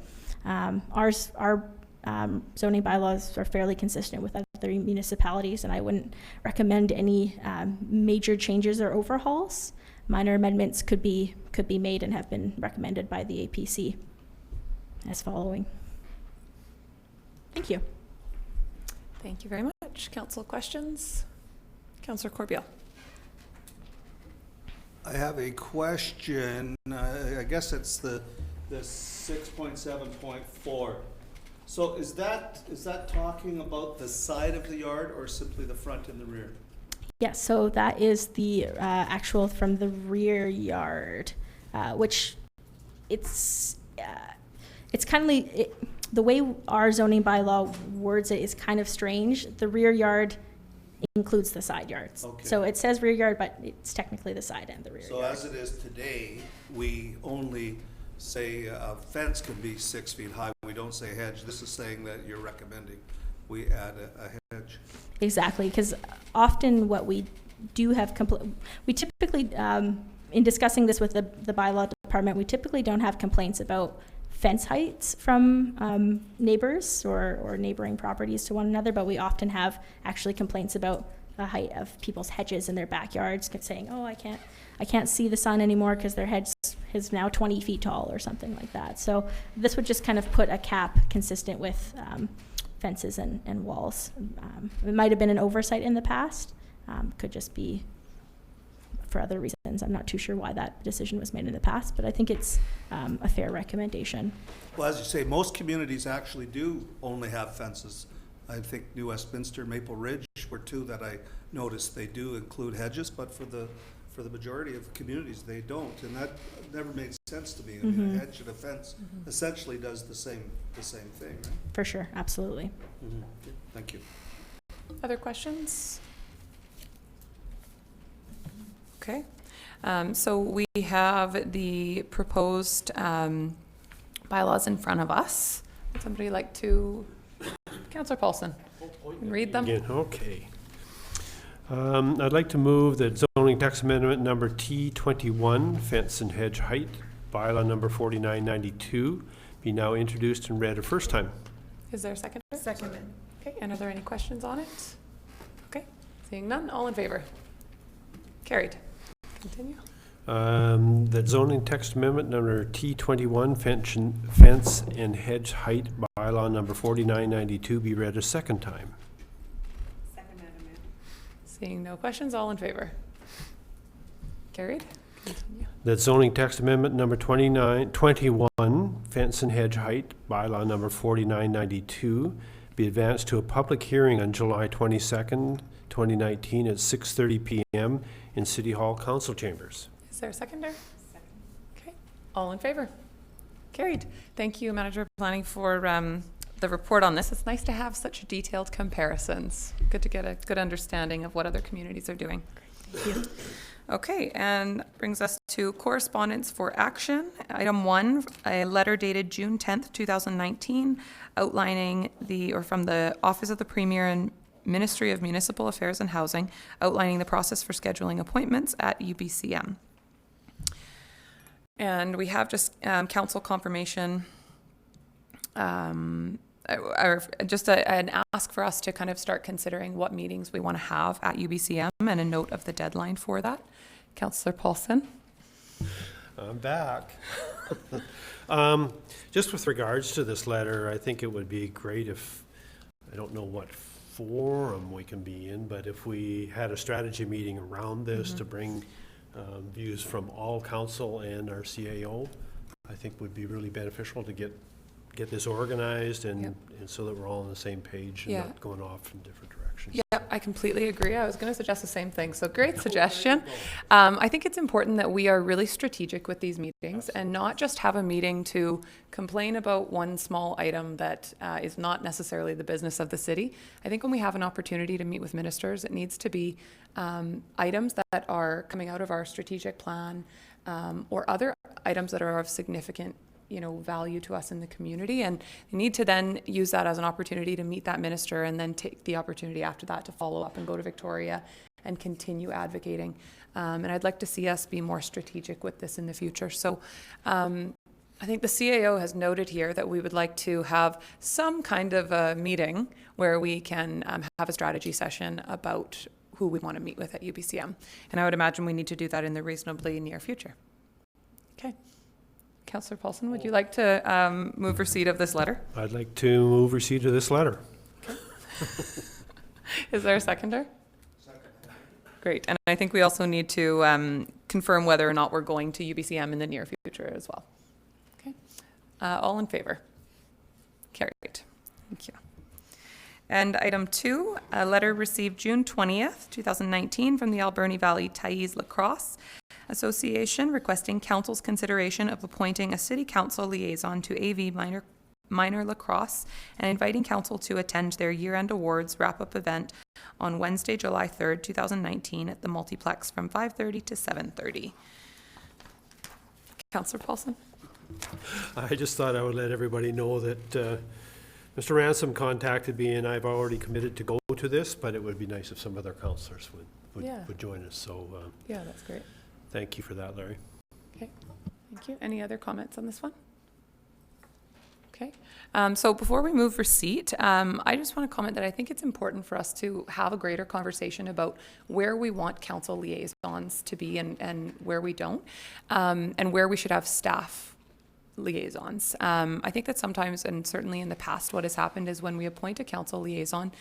Our zoning bylaws are fairly consistent with other municipalities, and I wouldn't recommend any major changes or overhauls. Minor amendments could be made and have been recommended by the APC as following. Thank you. Thank you very much. Council questions? Councillor Corbeil. I have a question. I guess it's the 6.7.4. So is that talking about the side of the yard or simply the front and the rear? Yes, so that is the actual from the rear yard, which it's kind of the way our zoning bylaw words it is kind of strange. The rear yard includes the side yards. Okay. So it says rear yard, but it's technically the side and the rear yard. So as it is today, we only say a fence can be 6 feet high. We don't say hedge. This is saying that you're recommending we add a hedge. Exactly, because often what we do have, we typically, in discussing this with the bylaw department, we typically don't have complaints about fence heights from neighbors or neighboring properties to one another, but we often have actually complaints about the height of people's hedges in their backyards, saying, "Oh, I can't see the sun anymore because their hedge is now 20 feet tall," or something like that. So this would just kind of put a cap consistent with fences and walls. It might have been an oversight in the past, could just be for other reasons. I'm not too sure why that decision was made in the past, but I think it's a fair recommendation. Well, as you say, most communities actually do only have fences. I think New Westminster, Maple Ridge were two that I noticed. They do include hedges, but for the majority of communities, they don't, and that never made sense to me. I mean, a hedge and a fence essentially does the same thing, right? For sure, absolutely. Okay, thank you. Other questions? Okay. So we have the proposed bylaws in front of us. Would somebody like to, Councillor Paulson, read them? Again, okay. I'd like to move that zoning text amendment number T21, fence and hedge height, bylaw number 4992, be now introduced and read a first time. Is there a second? Second. Okay, and are there any questions on it? Okay, seeing none, all in favor? Carried. Continue. That zoning text amendment number T21, fence and hedge height, bylaw number 4992, be read a second time. Seeing no questions, all in favor? Carried. Continue. That zoning text amendment number 21, fence and hedge height, bylaw number 4992, be advanced to a public hearing on July 22nd, 2019 at 6:30 p.m. in City Hall Council Chambers. Is there a seconder? Second. Okay, all in favor? Carried. Thank you, Manager of Planning, for the report on this. It's nice to have such detailed comparisons. Good to get a good understanding of what other communities are doing. Thank you. Okay, and brings us to correspondence for action. Item 1, a letter dated June 10th, 2019, outlining from the Office of the Premier and Ministry of Municipal Affairs and Housing, outlining the process for scheduling appointments at UBCM. And we have just council confirmation, just an ask for us to kind of start considering what meetings we want to have at UBCM and a note of the deadline for that. Councillor Paulson. I'm back. Just with regards to this letter, I think it would be great if, I don't know what forum we can be in, but if we had a strategy meeting around this to bring views from all council and our CAO, I think would be really beneficial to get this organized and so that we're all on the same page and not going off in different directions. Yeah, I completely agree. I was going to suggest the same thing. So great suggestion. I think it's important that we are really strategic with these meetings and not just have a meeting to complain about one small item that is not necessarily the business of the city. I think when we have an opportunity to meet with ministers, it needs to be items that are coming out of our strategic plan or other items that are of significant value to us in the community, and you need to then use that as an opportunity to meet that minister and then take the opportunity after that to follow up and go to Victoria and continue advocating. And I'd like to see us be more strategic with this in the future. So I think the CAO has noted here that we would like to have some kind of a meeting where we can have a strategy session about who we want to meet with at UBCM. And I would imagine we need to do that in the reasonably near future. Okay. Councillor Paulson, would you like to move receipt of this letter? I'd like to move receipt of this letter. Okay. Is there a seconder? Second. Great. And I think we also need to confirm whether or not we're going to UBCM in the near future as well. Okay. All in favor? Carried. Thank you. And item 2, a letter received June 20th, 2019 from the Alberni Valley Thais Lacrosse Association requesting council's consideration of appointing a city council liaison to AV minor lacrosse and inviting council to attend their year-end awards wrap-up event on Wednesday, July 3rd, 2019 at the multiplex from 5:30 to 7:30. Councillor Paulson. I just thought I would let everybody know that Mr. Ransom contacted me and I've already committed to go to this, but it would be nice if some other councillors would join us. So yeah, that's great. Thank you for that, Larry. Okay, thank you. Any other comments on this one? Okay. So before we move for seat, I just want to comment that I think it's important for us to have a greater conversation about where we want council liaisons to be and where we don't, and where we should have staff liaisons. I think that sometimes, and certainly in the past, what has happened is when we appoint a council liaison,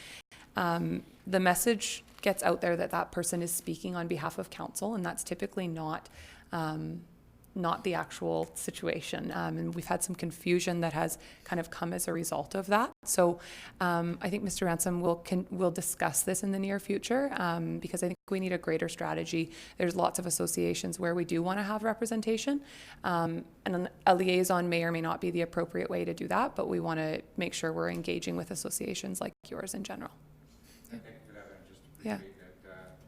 the message gets out there that that person is speaking on behalf of council, and that's typically not the actual situation. And we've had some confusion that has kind of come as a result of that. So I think Mr. Ransom will discuss this in the near future, because I think we need a greater strategy. There's lots of associations where we do want to have representation, and a liaison may or may not be the appropriate way to do that, but we want to make sure we're engaging with associations like yours in general. Thank you for that. I just Yeah. appreciate that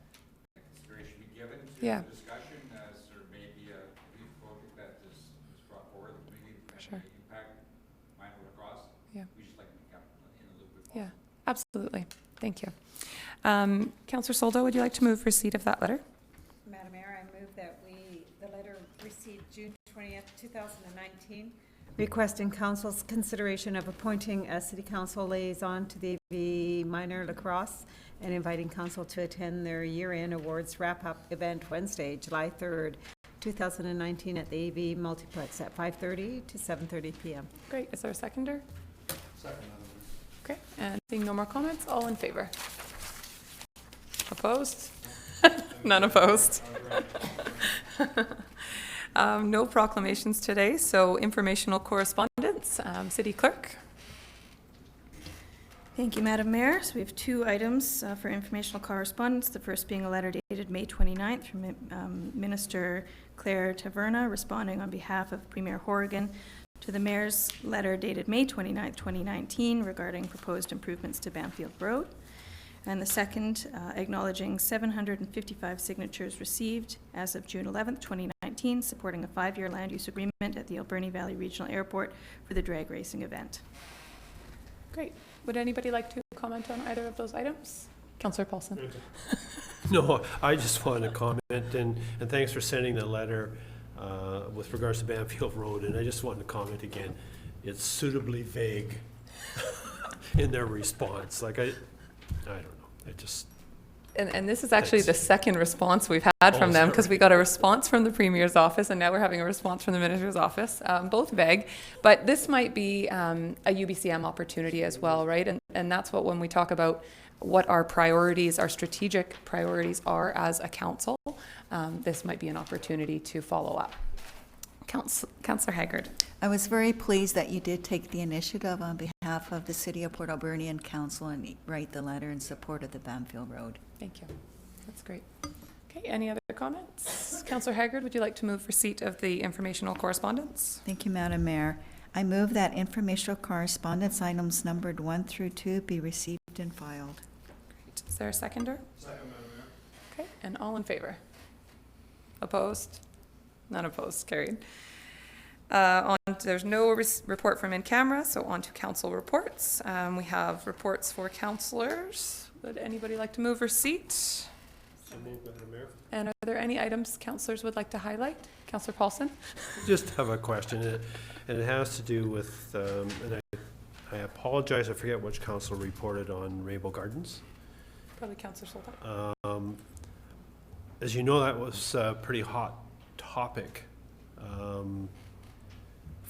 consideration be given to Yeah. the discussion as there may be a brief project that is brought forward that maybe Sure. may impact minor lacrosse. Yeah. We just like to be in the loop with Yeah, absolutely. Thank you. Councillor Soldo, would you like to move receipt of that letter? Madam Mayor, I move that the letter received June 20th, 2019, requesting council's consideration of appointing a city council liaison to the AV minor lacrosse and inviting council to attend their year-end awards wrap-up event Wednesday, July 3rd, 2019 at the AV multiplex at 5:30 to 7:30 p.m. Great. Is there a seconder? Second. Okay. And seeing no more comments, all in favor? Opposed? None opposed. No proclamations today, so informational correspondence. City Clerk. Thank you, Madam Mayor. So we have two items for informational correspondence. The first being a letter dated May 29th from Minister Claire Taverna, responding on behalf of Premier Horrigan to the Mayor's letter dated May 29th, 2019, regarding proposed improvements to Banfield Road. And the second, acknowledging 755 signatures received as of June 11th, 2019, supporting a 5-year land use agreement at the Alberni Valley Regional Airport for the drag racing event. Great. Would anybody like to comment on either of those items? Councillor Paulson. No, I just wanted to comment, and thanks for sending the letter with regards to Banfield Road, and I just wanted to comment again, it's suitably vague in their response. Like, I don't know, I just... And this is actually the second response we've had from them, because we got a response from the Premier's office, and now we're having a response from the Minister's office, both vague. But this might be a UBCM opportunity as well, right? And that's what, when we talk about what our priorities, our strategic priorities are as a council, this might be an opportunity to follow up. Councillor Haggard. I was very pleased that you did take the initiative on behalf of the City of Port Alberni and Council and write the letter in support of the Banfield Road. Thank you. That's great. Okay, any other comments? Councillor Haggard, would you like to move receipt of the informational correspondence? Thank you, Madam Mayor. I move that informational correspondence items numbered 1 through 2 be received and filed. Great. Is there a seconder? Second, Madam Mayor. Okay, and all in favor? Opposed? None opposed, carried. There's no report from in camera, so on to council reports. We have reports for councillors. Would anybody like to move receipt? So moved, Madam Mayor. And are there any items councillors would like to highlight? Councillor Paulson? Just have a question, and it has to do with, and I apologize, I forget which council reported on Rainbow Gardens. Probably Councillor Soldat. As you know, that was a pretty hot topic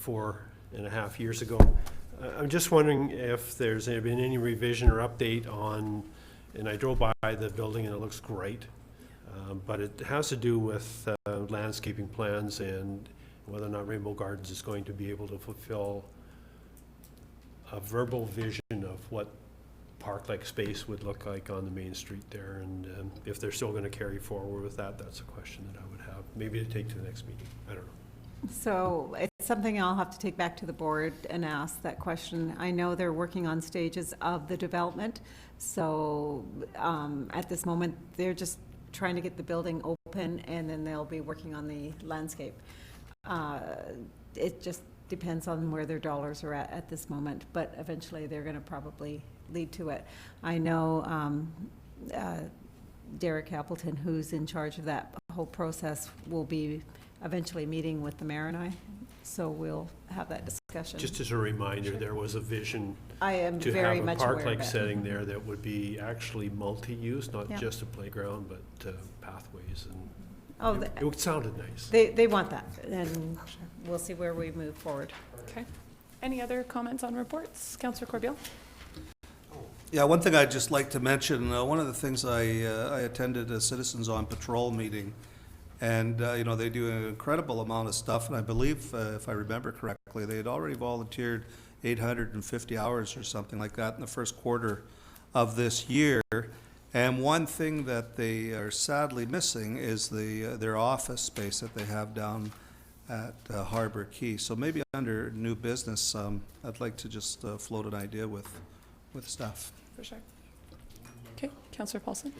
4.5 years ago. I'm just wondering if there's been any revision or update on, and I drove by the building and it looks great, but it has to do with landscaping plans and whether or not Rainbow Gardens is going to be able to fulfill a verbal vision of what park-like space would look like on the main street there, and if they're still going to carry forward with that, that's a question that I would have, maybe to take to the next meeting. I don't know. So it's something I'll have to take back to the board and ask that question. I know they're working on stages of the development, so at this moment, they're just trying to get the building open, and then they'll be working on the landscape. It just depends on where their dollars are at this moment, but eventually they're going to probably lead to it. I know Derek Appleton, who's in charge of that whole process, will be eventually meeting with the mayor and I So we'll have that discussion. Just as a reminder, there was a vision I am to very have a much aware of park-like it. setting there that would be actually multi-use, not Yeah. just a playground, but pathways, and Oh, it sounded nice. They want that, and we'll see where we move forward. Okay. Any other comments on reports? Councillor Corbeil? Yeah, one thing I'd just like to mention, one of the things I attended a Citizens on Patrol meeting, and, you know, they do an incredible amount of stuff, and I believe, if I remember correctly, they had already volunteered 850 hours or something like that in the first quarter of this year. And one thing that they are sadly missing is their office space that they have down at Harbor Key. So maybe under new business, I'd like to just float an idea with staff. For sure. Okay, Councillor Paulson?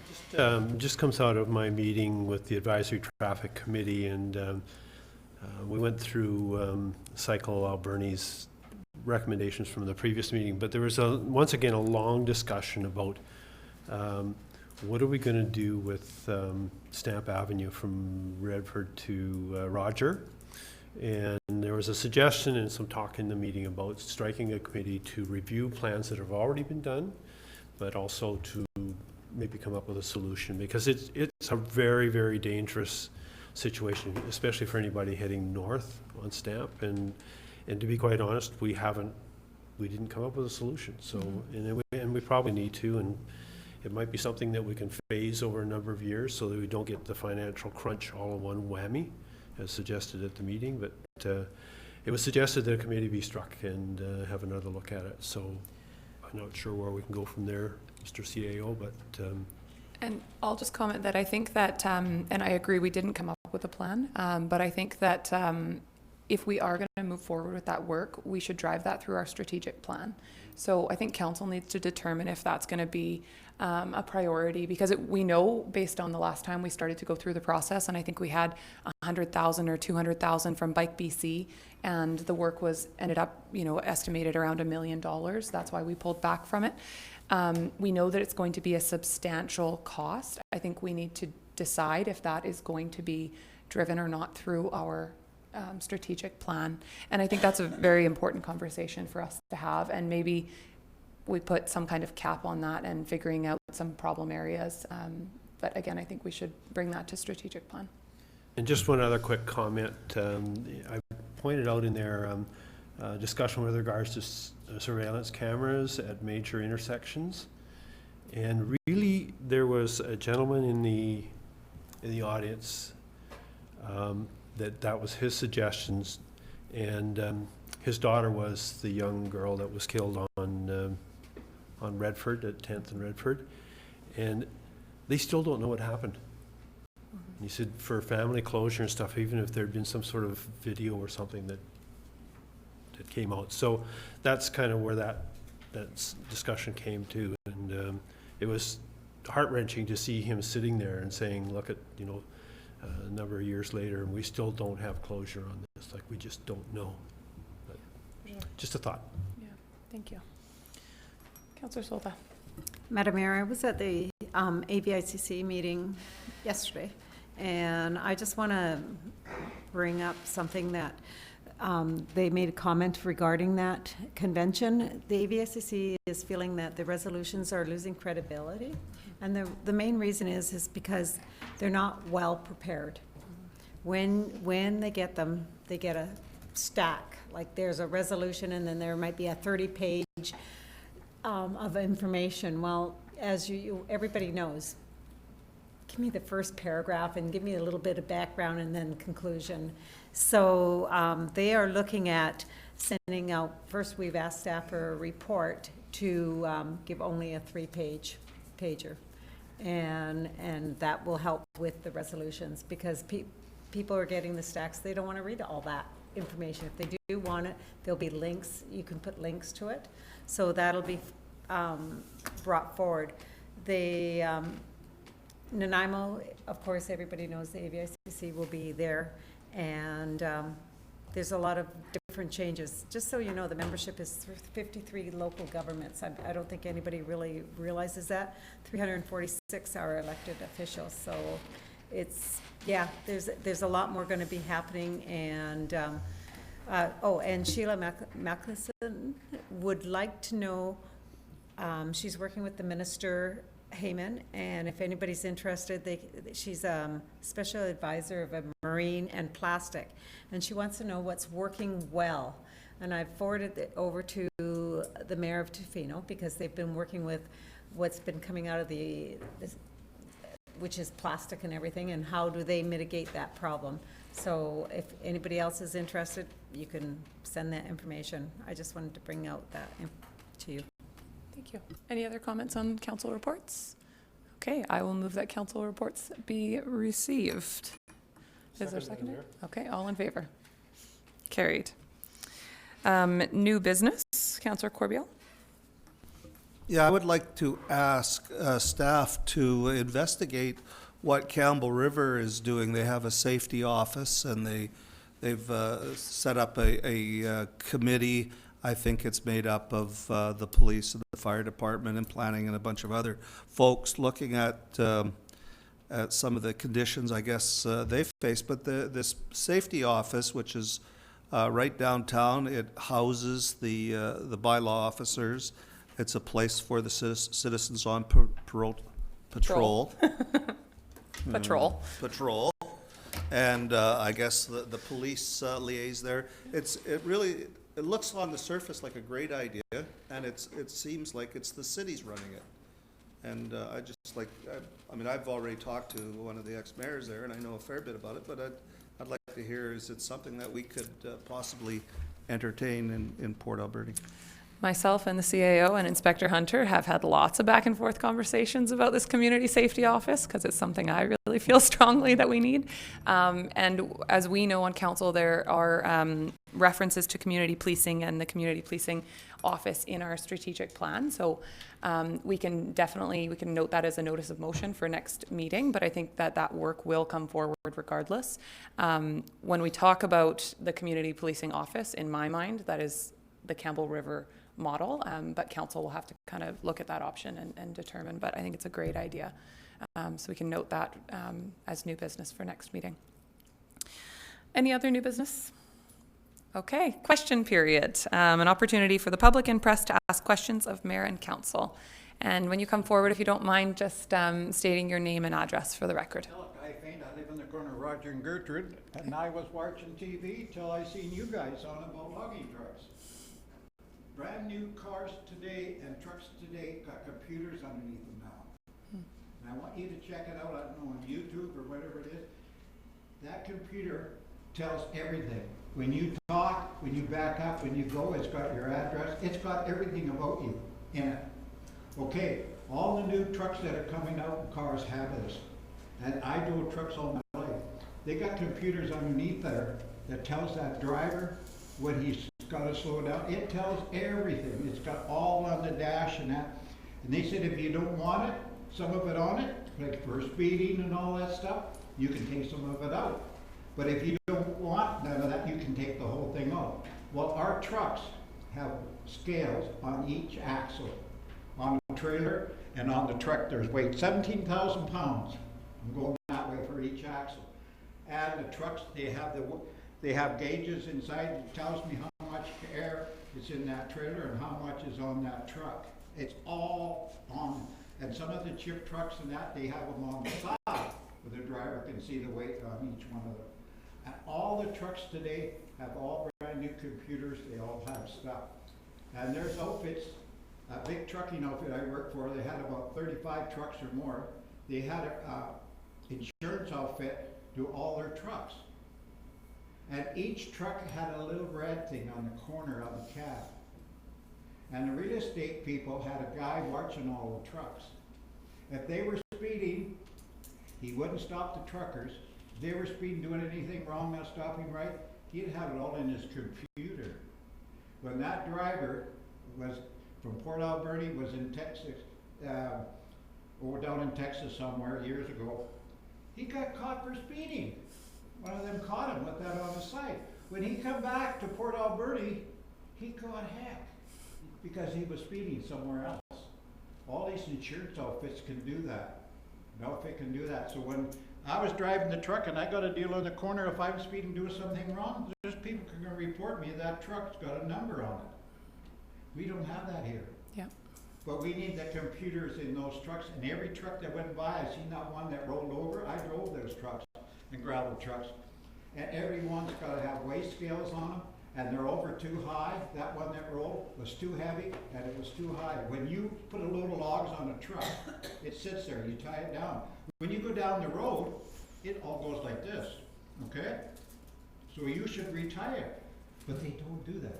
Just comes out of my meeting with the Advisory Traffic Committee, and we went through Cycle Alberni's recommendations from the previous meeting, but there was once again a long discussion about what are we going to do with Stamp Avenue from Redford to Roger. And there was a suggestion and some talk in the meeting about striking a committee to review plans that have already been done, but also to maybe come up with a solution, because it's a very, very dangerous situation, especially for anybody heading north on Stamp. And to be quite honest, we didn't come up with a solution. So, and we probably need to, and it might be something that we can phase over a number of years so that we don't get the financial crunch all in one whammy, as suggested at the meeting. But it was suggested that a committee be struck and have another look at it. So I'm not sure where we can go from there, Mr. CAO, but... And I'll just comment that I think that, and I agree, we didn't come up with a plan, but I think that if we are going to move forward with that work, we should drive that through our strategic plan. So I think council needs to determine if that's going to be a priority, because we know based on the last time we started to go through the process, and I think we had 100,000 or 200,000 from Bike BC, and the work ended up, estimated around $1 million. That's why we pulled back from it. We know that it's going to be a substantial cost. I think we need to decide if that is going to be driven or not through our strategic plan. And I think that's a very important conversation for us to have, and maybe we put some kind of cap on that and figuring out some problem areas. But again, I think we should bring that to strategic plan. And just one other quick comment. I pointed out in there discussion with regards to surveillance cameras at major intersections. And really, there was a gentleman in the audience that was his suggestions, and his daughter was the young girl that was killed on Redford, at 10th and Redford, and they still don't know what happened. And he said for family closure and stuff, even if there had been some sort of video or something that came out. So that's kind of where that discussion came to, and it was heart-wrenching to see him sitting there and saying, look at, a number of years later, and we still don't have closure on this. Like, we just don't know. But just a thought. Yeah, thank you. Councillor Solta. Madam Mayor, I was at the AVICC meeting yesterday, and I just want to bring up something that they made a comment regarding that convention. The AVICC is feeling that the resolutions are losing credibility, and the main reason is because they're not well prepared. When they get them, they get a stack. Like, there's a resolution, and then there might be a 30-page of information. Well, as everybody knows, give me the first paragraph and give me a little bit of background and then conclusion. So they are looking at sending out, first we've asked staff for a report to give only a 3-pager. And that will help with the resolutions, because people are getting the stacks. They don't want to read all that information. If they do want it, there'll be links. You can put links to it. So that'll be brought forward. Nanaimo, of course, everybody knows the AVICC will be there, and there's a lot of different changes. Just so you know, the membership is 53 local governments. I don't think anybody really realizes that. 346 are elected officials. So it's, yeah, there's a lot more going to be happening, and And Sheila Mackleson would like to know, she's working with the Minister Heyman, and if anybody's interested, she's special advisor of marine and plastic, and she wants to know what's working well. And I've forwarded it over to the Mayor of Tofino, because they've been working with what's been coming out of which is plastic and everything, and how do they mitigate that problem. So if anybody else is interested, you can send that information. I just wanted to bring out that to you. Thank you. Any other comments on council reports? Okay, I will move that council reports be received. Is there a second? Okay, all in favor? Carried. New business, Councillor Corbeil. Yeah, I would like to ask staff to investigate what Campbell River is doing. They have a safety office, and they've set up a committee. I think it's made up of the police and the fire department and planning and a bunch of other folks looking at some of the conditions I guess they face. But this safety office, which is right downtown, it houses the bylaw officers. It's a place for the citizens on patrol. Patrol. And I guess the police liaise there. It looks on the surface like a great idea, and it seems like it's the city's running it. And I've already talked to one of the ex-mayors there, and I know a fair bit about it, but I'd like to hear, is it something that we could possibly entertain in Port Alberni? Myself and the CAO and Inspector Hunter have had lots of back and forth conversations about this community safety office, because it's something I really feel strongly that we need. And as we know on council, there are references to community policing and the community policing office in our strategic plan. So we can note that as a notice of motion for next meeting, but I think that work will come forward regardless. When we talk about the community policing office, in my mind, that is the Campbell River model, but council will have to kind of look at that option and determine, but I think it's a great idea. So we can note that as new business for next meeting. Any other new business? Okay, question period. An opportunity for the public and press to ask questions of mayor and council. And when you come forward, if you don't mind, just stating your name and address for the record. I live in the corner of Roger and Gertrude, and I was watching TV till I seen you guys on about logging trucks. Brand new cars today and trucks today got computers underneath them now. And I want you to check it out, I don't know, on YouTube or whatever it is. That computer tells everything. When you talk, when you back up, when you go, it's got your address, it's got everything about you in it. Okay, all the new trucks that are coming out, cars have this. And I drove trucks all my life. They got computers underneath there that tells that driver when he's got to slow down. It tells everything. It's got all on the dash and that. And they said if you don't want it, some of it on it, like for speeding and all that stuff, you can take some of it out. But if you don't want none of that, you can take the whole thing out. Well, our trucks have scales on each axle. On the trailer and on the truck, there's weight 17,000 pounds. I'm going that way for each axle. And the trucks, they have gauges inside that tells me how much air is in that trailer and how much is on that truck. It's all on, and some of the chip trucks and that, they have them on the side where the driver can see the weight on each one of them. And all the trucks today have all brand new computers, they all have stuff. And there's outfits, a big trucking outfit I worked for, they had about 35 trucks or more. They had an insurance outfit do all their trucks. And each truck had a little red thing on the corner of the cab. And the real estate people had a guy watching all the trucks. If they were speeding, he wouldn't stop the truckers. If they were speeding, doing anything wrong, not stopping right, he'd have it all in his computer. When that driver was from Port Alberni, was in Texas, or down in Texas somewhere years ago, he got caught for speeding. One of them caught him with that on the side. When he come back to Port Alberni, he got heck because he was speeding somewhere else. All these insurance outfits can do that. An outfit can do that. So when I was driving the truck and I got a deal on the corner. If I'm speeding, doing something wrong, there's people can report me. That truck's got a number on it. We don't have that here. Yeah. But we need the computers in those trucks, and every truck that went by, I seen that one that rolled over. I drove those trucks and gravel trucks. And every one's gotta have weight scales on them, and they're over too high. That one that rolled was too heavy, and it was too high. When you put a load of logs on a truck, it sits there, you tie it down. When you go down the road, it all goes like this, okay? So you should retie it, but they don't do that.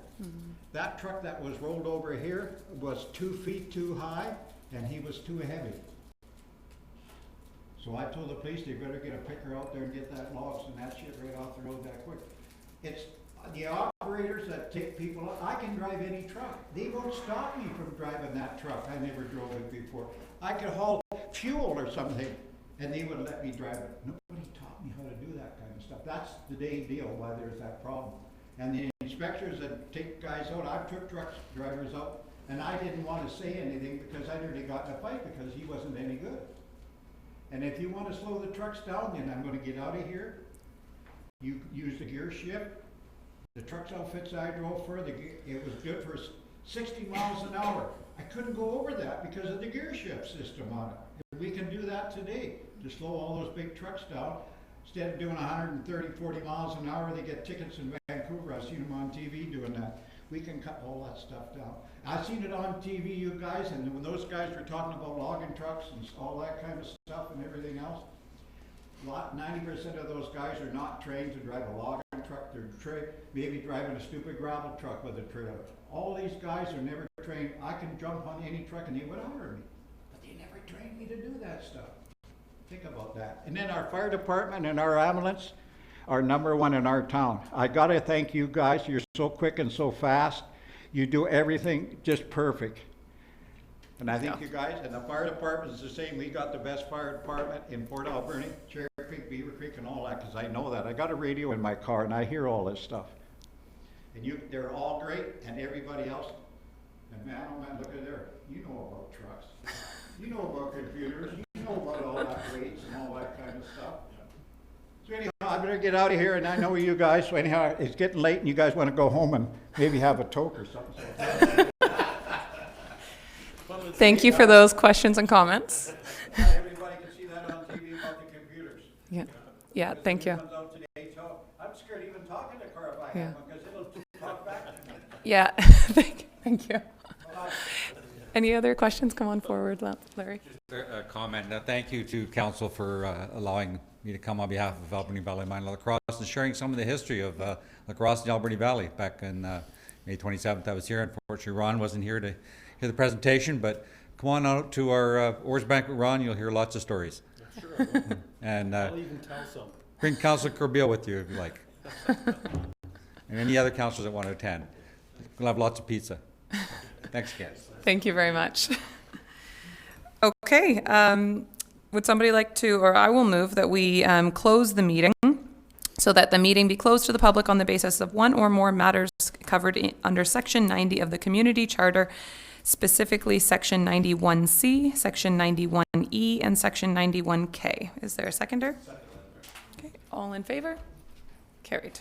That truck that was rolled over here was 2 feet too high, and he was too heavy. So I told the police they better get a picker out there and get that logs and that shit right off the road that quick. It's the operators that take people out. I can drive any truck. They won't stop me from driving that truck. I never drove it before. I could haul fuel or something, and they would let me drive it. Nobody taught me how to do that kind of stuff. That's the deal why there's that problem. And the inspectors that take guys out, I've took truck drivers out, and I didn't want to say anything because I nearly got in a fight because he wasn't any good. And if you want to slow the trucks down, then I'm going to get out of here. You use the gear shift. The trucks outfits I drove for, it was good for 60 miles an hour. I couldn't go over that because of the gear shift system on it. We can do that today to slow all those big trucks down. Instead of doing 130, 40 miles an hour, they get tickets in Vancouver. I've seen them on TV doing that. We can cut all that stuff down. I've seen it on TV, you guys, and when those guys were talking about logging trucks and all that kind of stuff and everything else, 90% of those guys are not trained to drive a logging truck. They're maybe driving a stupid gravel truck with a trailer. All these guys are never trained. I can jump on any truck and they would hire me, but they never trained me to do that stuff. Think about that. And then our fire department and our ambulance are #1 in our town. I gotta thank you guys. You're so quick and so fast. You do everything just perfect. And I think you guys, and the fire department is the same. We got the best fire department in Port Alberni, Cherry Creek, Beaver Creek, and all that, because I know that. I got a radio in my car and I hear all this stuff. And they're all great, and everybody else. And man, oh man, look at there. You know about trucks. You know about computers. You know about all that weights and all that kind of stuff. So anyhow, I better get out of here, and I know you guys. So anyhow, it's getting late, and you guys want to go home and maybe have a toke or something. Thank you for those questions and comments. Everybody can see that on TV about the computers. Yeah. Yeah, thank you. I'm scared to even talk in the car if I have one, because it'll talk back to me. Yeah, thank you. Any other questions? Come on forward, Larry. Just a comment. Thank you to council for allowing me to come on behalf of Alberni Valley Mine Lacrosse and sharing some of the history of lacrosse in the Alberni Valley. Back in May 27th, I was here. Unfortunately, Ron wasn't here to hear the presentation, but come on out to our Oars Banquet, Ron. You'll hear lots of stories. Sure. And I'll even tell some. Bring Councillor Corbeil with you if you like. And any other councillors that want to attend. We'll have lots of pizza. Thanks again. Thank you very much. Okay, would somebody like to, or I will move that we close the meeting so that the meeting be closed to the public on the basis of one or more matters covered under Section 90 of the Community Charter, specifically Section 91C, Section 91E, and Section 91K. Is there a seconder? Okay, all in favor? Carried.